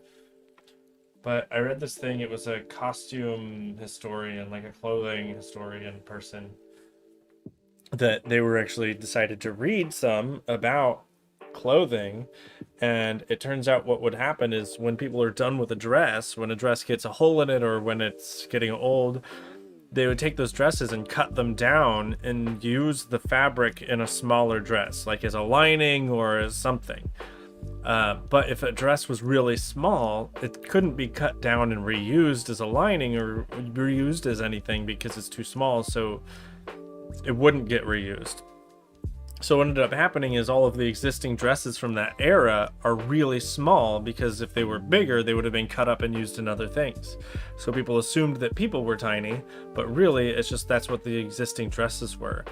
S1: But I read this thing, it was a costume historian, like a clothing historian person, that they were actually decided to read some about clothing, and it turns out what would happen is when people are done with a dress, when a dress gets a hole in it or when it's getting old, they would take those dresses and cut them down and use the fabric in a smaller dress, like as a lining or as something. But if a dress was really small, it couldn't be cut down and reused as a lining or reused as anything because it's too small, so it wouldn't get reused. So what ended up happening is all of the existing dresses from that era are really small because if they were bigger, they would have been cut up and used in other things. So people assumed that people were tiny, but really it's just that's what the existing dresses were.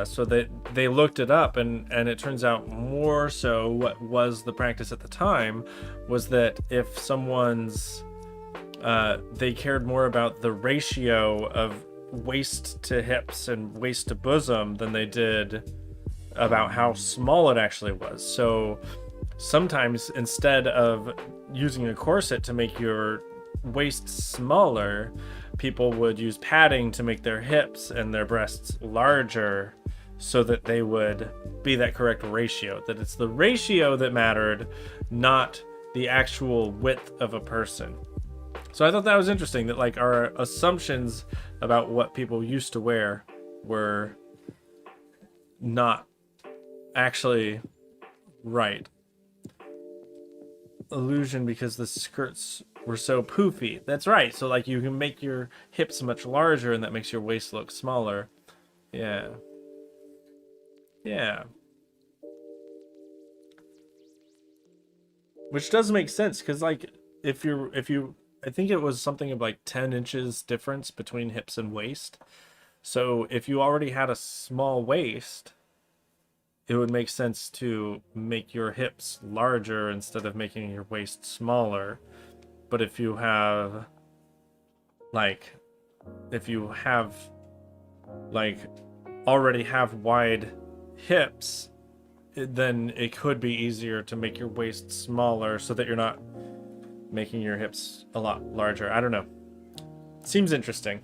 S1: So they looked it up, and it turns out more so what was the practice at the time was that if someone's they cared more about the ratio of waist to hips and waist to bosom than they did about how small it actually was. So sometimes instead of using a corset to make your waist smaller, people would use padding to make their hips and their breasts larger so that they would be that correct ratio, that it's the ratio that mattered, not the actual width of a person. So I thought that was interesting, that like our assumptions about what people used to wear were not actually right. Illusion because the skirts were so poofy. That's right. So like you can make your hips much larger and that makes your waist look smaller. Yeah. Yeah. Which does make sense because like if you I think it was something of like 10 inches difference between hips and waist. So if you already had a small waist, it would make sense to make your hips larger instead of making your waist smaller. But if you have already have wide hips, then it could be easier to make your waist smaller so that you're not making your hips a lot larger. I don't know. Seems interesting.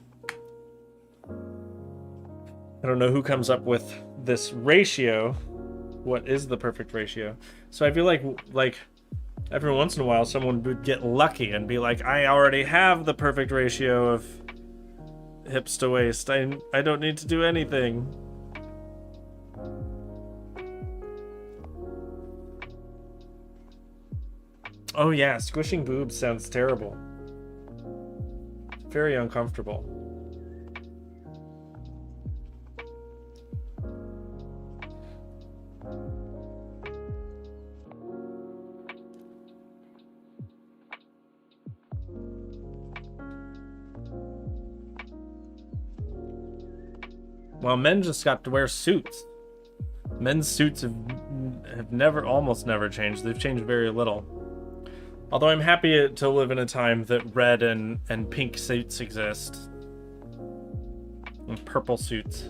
S1: I don't know who comes up with this ratio. What is the perfect ratio? So I feel like every once in a while someone would get lucky and be like, I already have the perfect ratio of hips to waist. I don't need to do anything. Oh yeah, squishing boobs sounds terrible. Very uncomfortable. Well, men just got to wear suits. Men's suits have almost never changed. They've changed very little. Although I'm happy to live in a time that red and pink suits exist. And purple suits.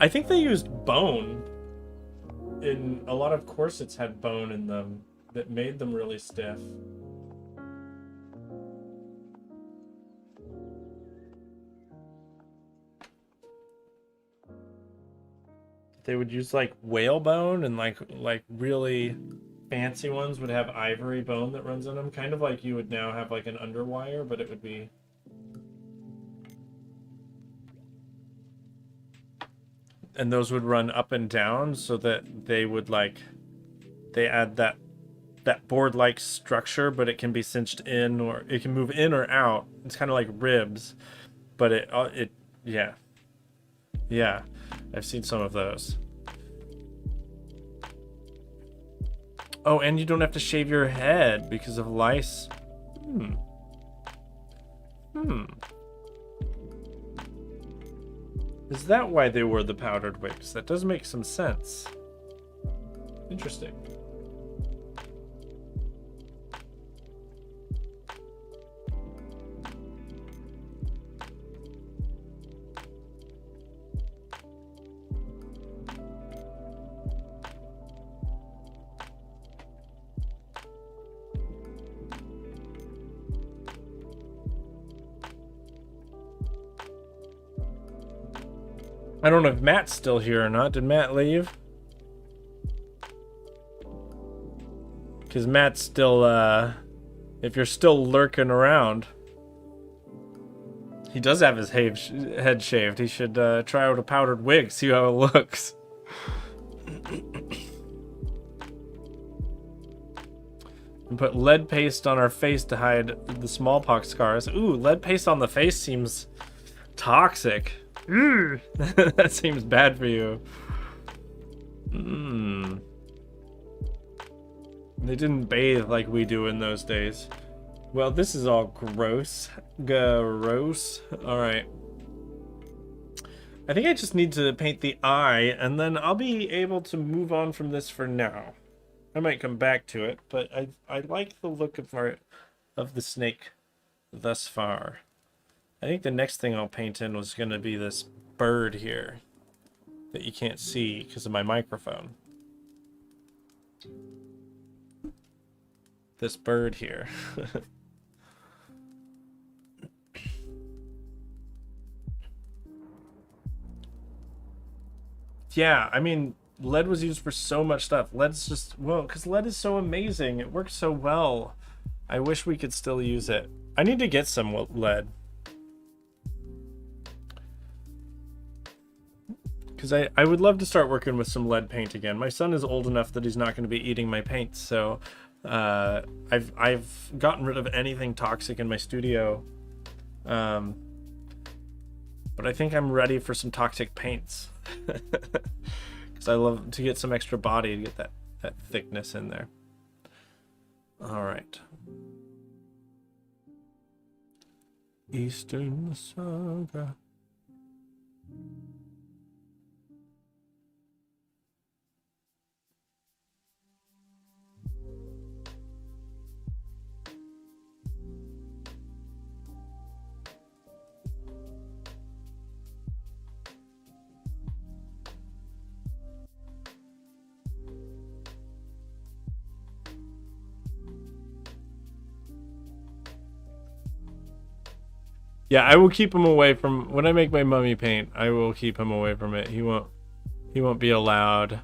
S1: I think they used bone. In a lot of corsets had bone in them that made them really stiff. They would use like whalebone, and like really fancy ones would have ivory bone that runs in them, kind of like you would now have like an underwire, but it would be and those would run up and down so that they would they add that board-like structure, but it can be cinched in or it can move in or out. It's kind of like ribs, but yeah. I've seen some of those. Oh, and you don't have to shave your head because of lice. Is that why they wore the powdered wigs? That does make some sense. Interesting. I don't know if Matt's still here or not. Did Matt leave? Because Matt's still, if you're still lurking around, he does have his head shaved. He should try out a powdered wig, see how it looks. And put lead paste on our face to hide the smallpox scars. Ooh, lead paste on the face seems toxic. Ooh, that seems bad for you. They didn't bathe like we do in those days. Well, this is all gross. Gross. Alright. I think I just need to paint the eye, and then I'll be able to move on from this for now. I might come back to it, but I like the look of the snake thus far. I think the next thing I'll paint in was going to be this bird here that you can't see because of my microphone. This bird here. Yeah, I mean, lead was used for so much stuff. Lead's just, well, because lead is so amazing. It works so well. I wish we could still use it. I need to get some lead. Because I would love to start working with some lead paint again. My son is old enough that he's not going to be eating my paint, so I've gotten rid of anything toxic in my studio. But I think I'm ready for some toxic paints. Because I love to get some extra body to get that thickness in there. All right. Eastern Saga. Yeah, I will keep him away from when I make my mummy paint. I will keep him away from it. He won't be allowed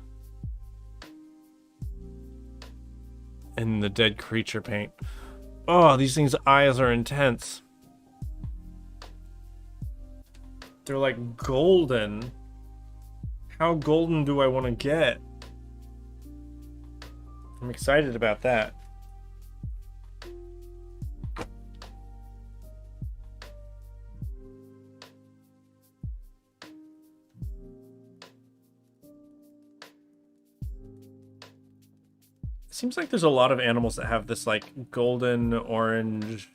S1: in the dead creature paint. Oh, these things' eyes are intense. They're like golden. How golden do I want to get? I'm excited about that. Seems like there's a lot of animals that have this like golden orange,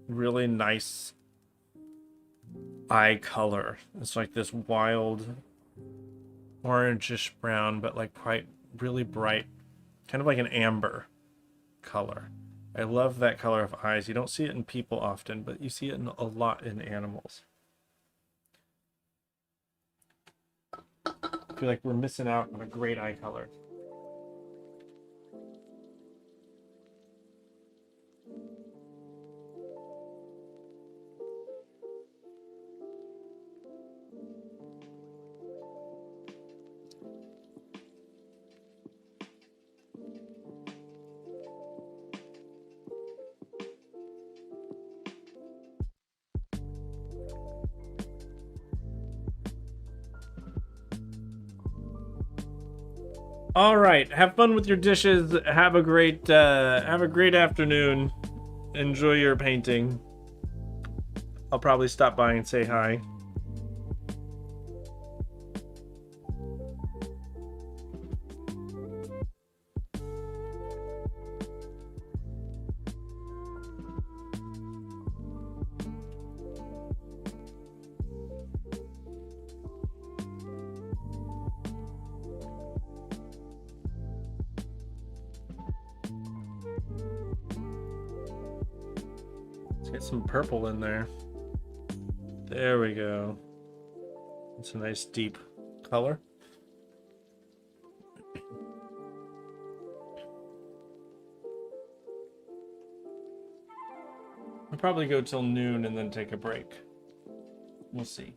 S1: really nice eye color. It's like this wild orangish brown, but like quite really bright, kind of like an amber color. I love that color of eyes. You don't see it in people often, but you see it a lot in animals. I feel like we're missing out on a great eye color. All right, have fun with your dishes. Have a great afternoon. Enjoy your painting. I'll probably stop by and say hi. Let's get some purple in there. There we go. It's a nice deep color. I'll probably go till noon and then take a break. We'll see.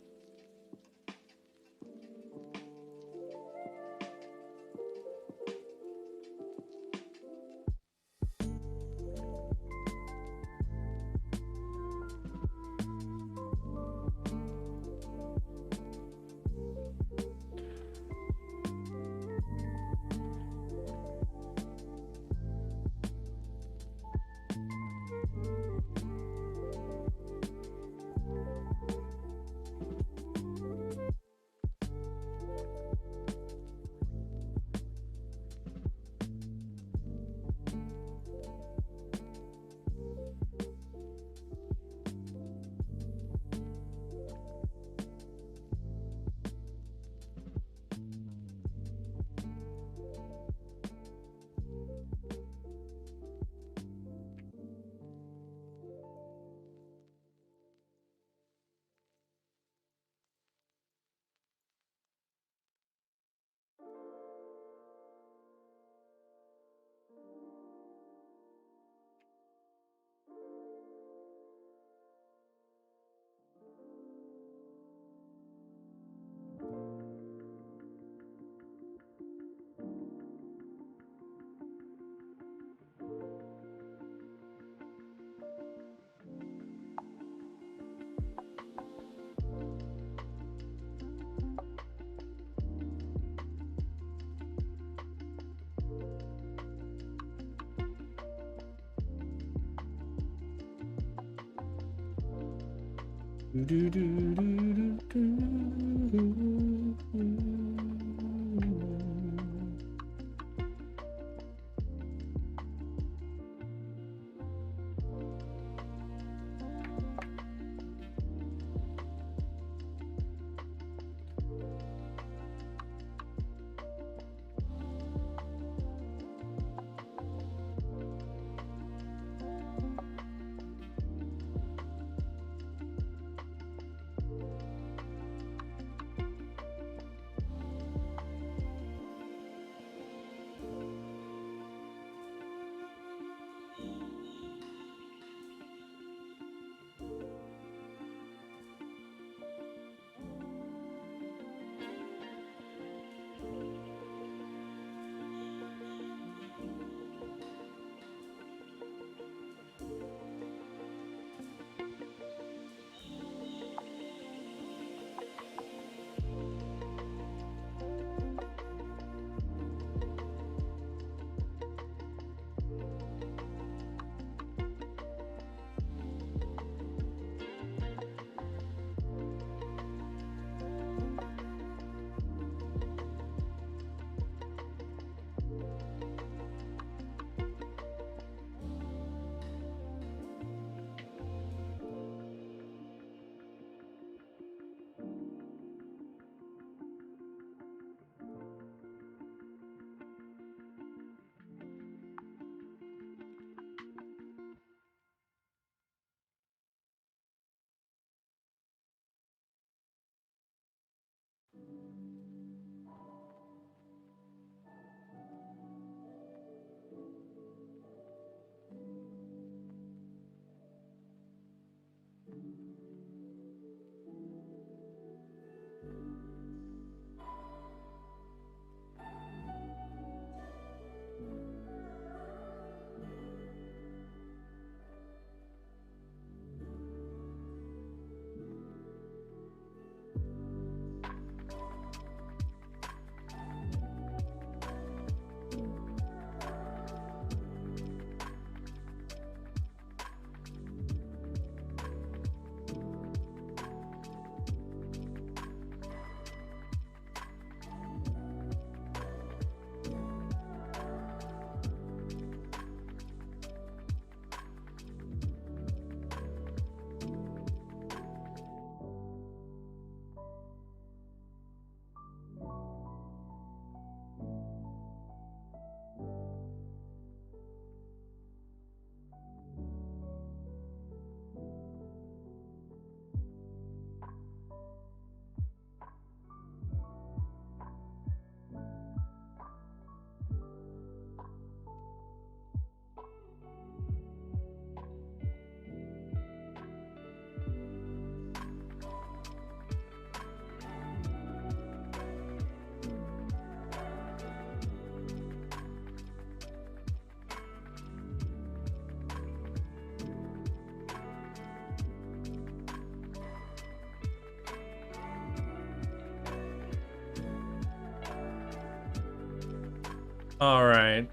S1: All right.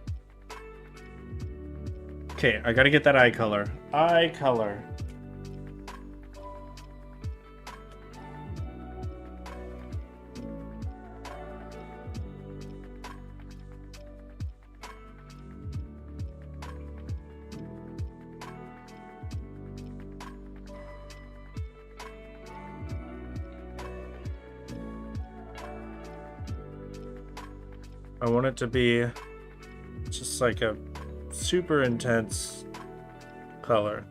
S1: Okay, I gotta get that eye color. Eye color. I want it to be just like a super intense color.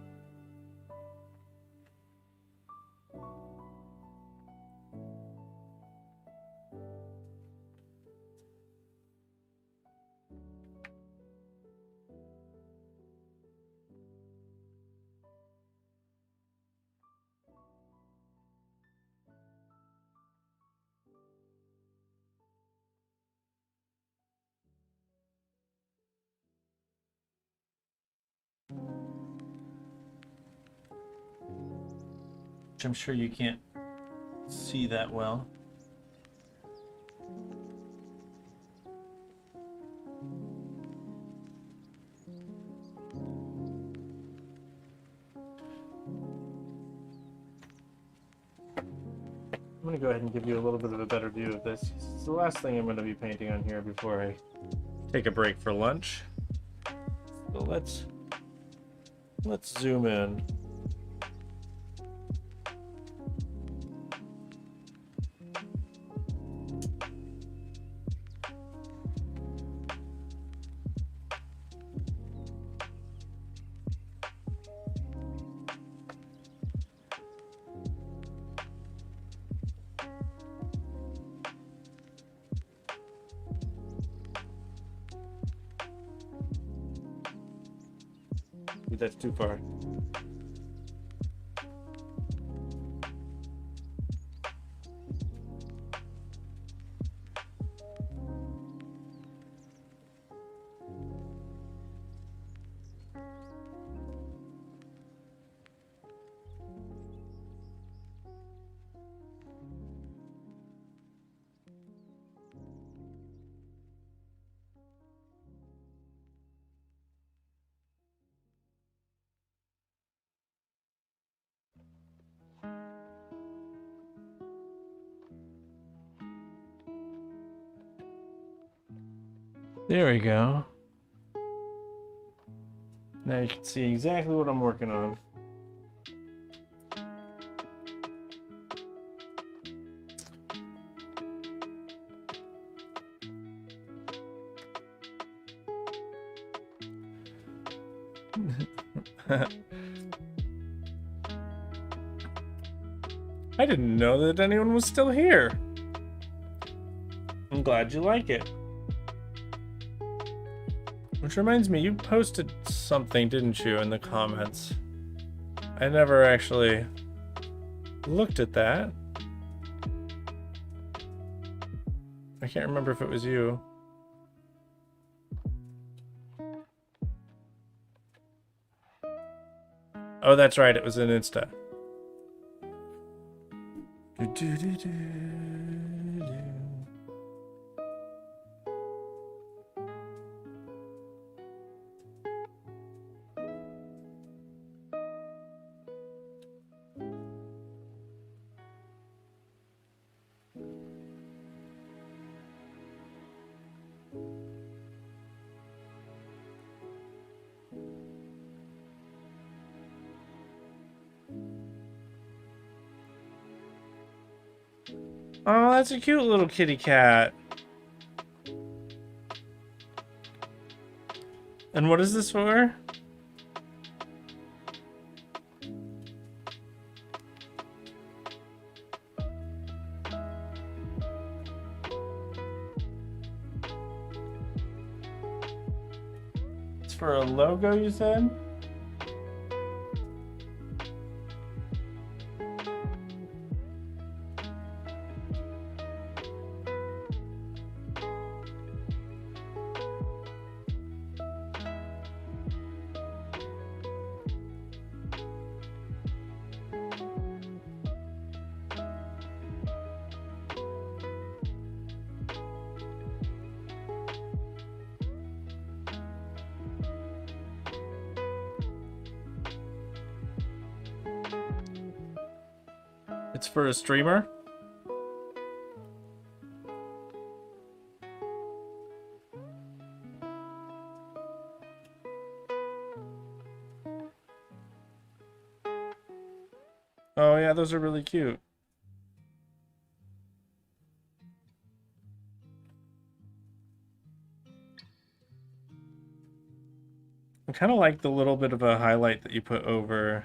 S1: Which I'm sure you can't see that well. I'm going to go ahead and give you a little bit of a better view of this. It's the last thing I'm going to be painting on here before I take a break for lunch. So let's zoom in. That's too far. There we go. Now you can see exactly what I'm working on. I didn't know that anyone was still here. I'm glad you like it. Which reminds me, you posted something, didn't you, in the comments? I never actually looked at that. I can't remember if it was you. Oh, that's right, it was an Insta. Oh, that's a cute little kitty cat. And what is this for? It's for a logo, you said? It's for a streamer? Oh yeah, those are really cute. I kind of like the little bit of a highlight that you put over.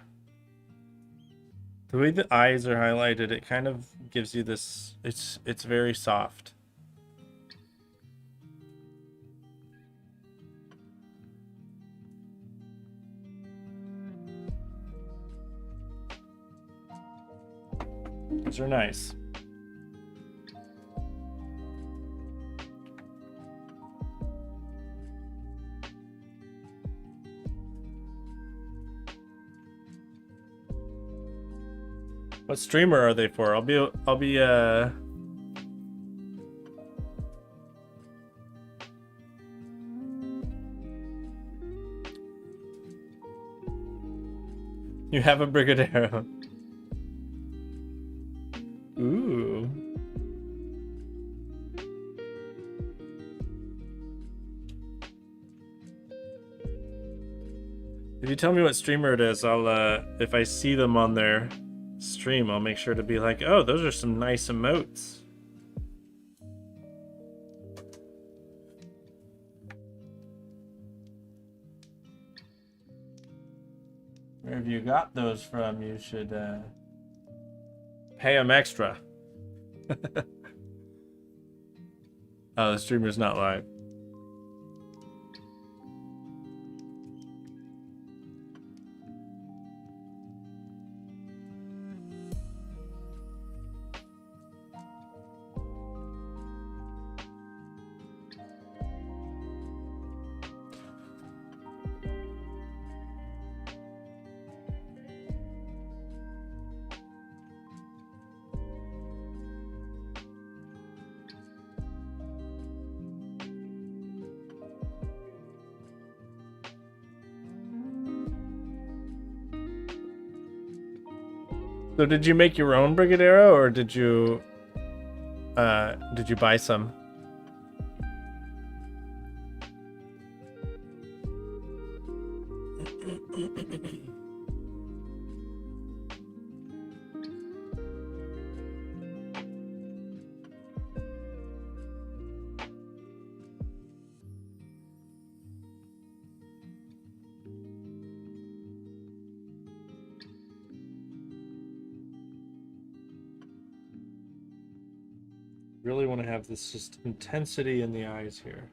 S1: The way the eyes are highlighted, it kind of gives you this, it's very soft. These are nice. What streamer are they for? I'll be You have a Brigadero. Ooh. tell me what streamer it is, I'll if I see them on their stream, I'll make sure to be like, oh, those are some nice emotes. Wherever you got those from, you should pay them extra. Oh, the streamer's not live. So did you make your own Brigadero, or did you buy some? Really want to have this just intensity in the eyes here.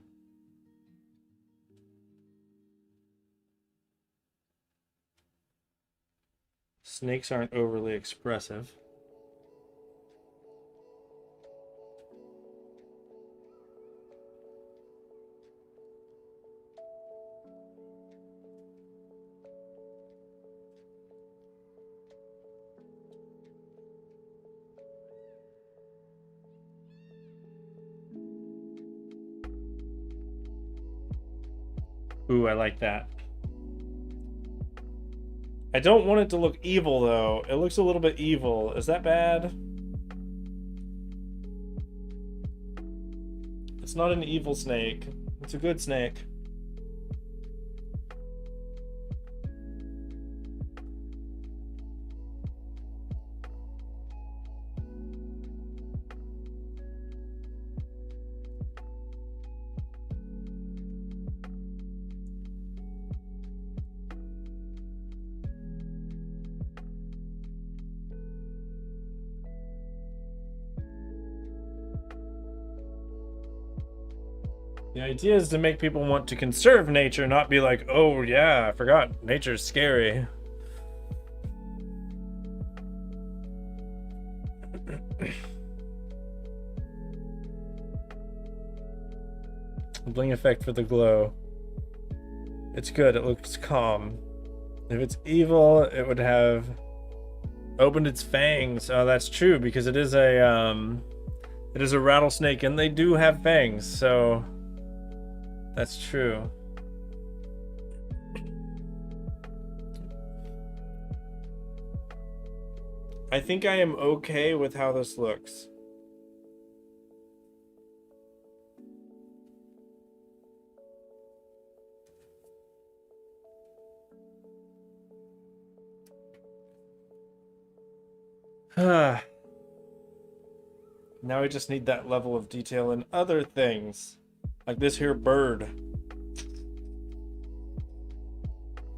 S1: Snakes aren't overly expressive. Ooh, I like that. I don't want it to look evil, though. It looks a little bit evil. Is that bad? It's not an evil snake. It's a good snake. The idea is to make people want to conserve nature, not be like, oh yeah, I forgot, nature's scary. Bling effect for the glow. It's good, it looks calm. If it's evil, it would have opened its fangs. Oh, that's true, because it is a rattlesnake and they do have fangs, so that's true. I think I am okay with how this looks. Now we just need that level of detail in other things. Like this here bird.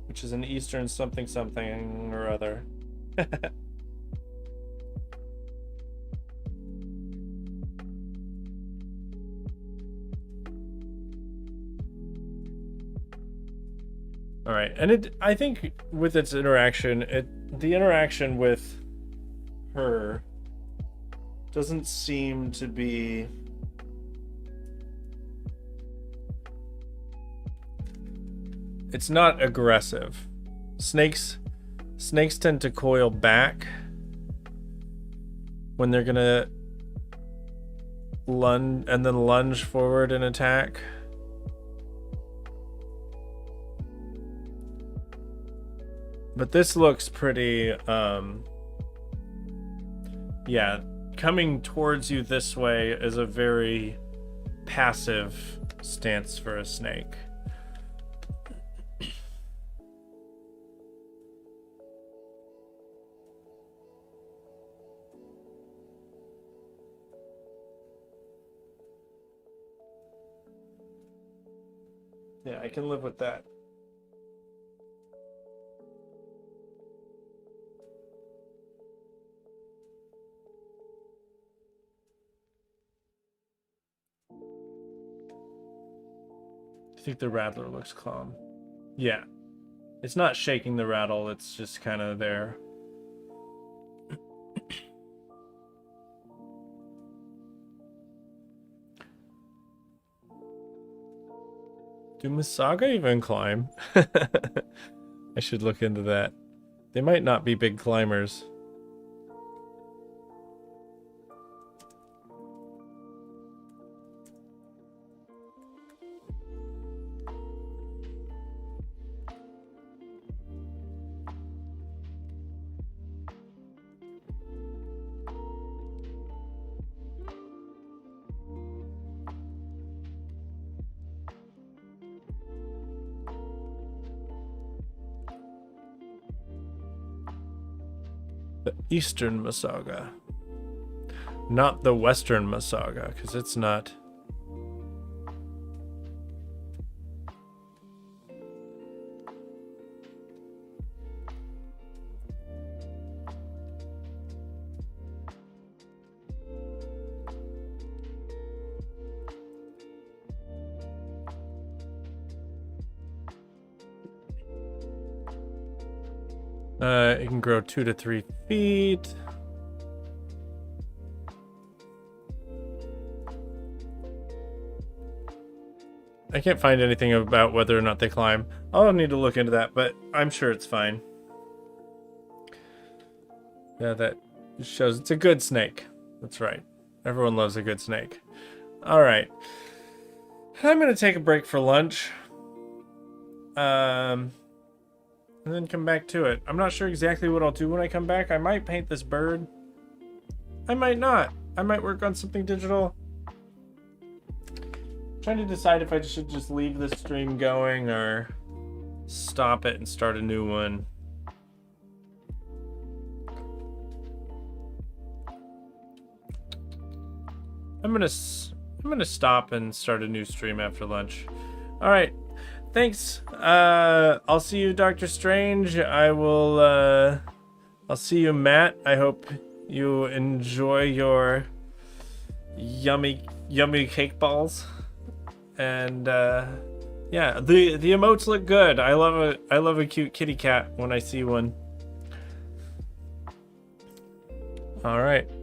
S1: Which is an Eastern something something or other. Alright, and I think with its interaction, the interaction with her doesn't seem to be it's not aggressive. Snakes tend to coil back when they're gonna lunge forward and attack. But this looks pretty yeah, coming towards you this way is a very passive stance for a snake. Yeah, I can live with that. I think the rattler looks calm. Yeah. It's not shaking the rattle, it's just kind of there. Do Masaga even climb? I should look into that. They might not be big climbers. The Eastern Masaga. Not the Western Masaga, because it's not. It can grow 2 to 3 feet. I can't find anything about whether or not they climb. I'll need to look into that, but I'm sure it's fine. Yeah, that shows it's a good snake. That's right. Everyone loves a good snake. All right. I'm going to take a break for lunch. And then come back to it. I'm not sure exactly what I'll do when I come back. I might paint this bird. I might not. I might work on something digital. I'm trying to decide if I should just leave this stream going or stop it and start a new one. I'm gonna stop and start a new stream after lunch. All right. Thanks. I'll see you, Dr. Strange. I'll see you, Matt. I hope you enjoy your yummy cake balls. And yeah, the emotes look good. I love a cute kitty cat when I see one. All right.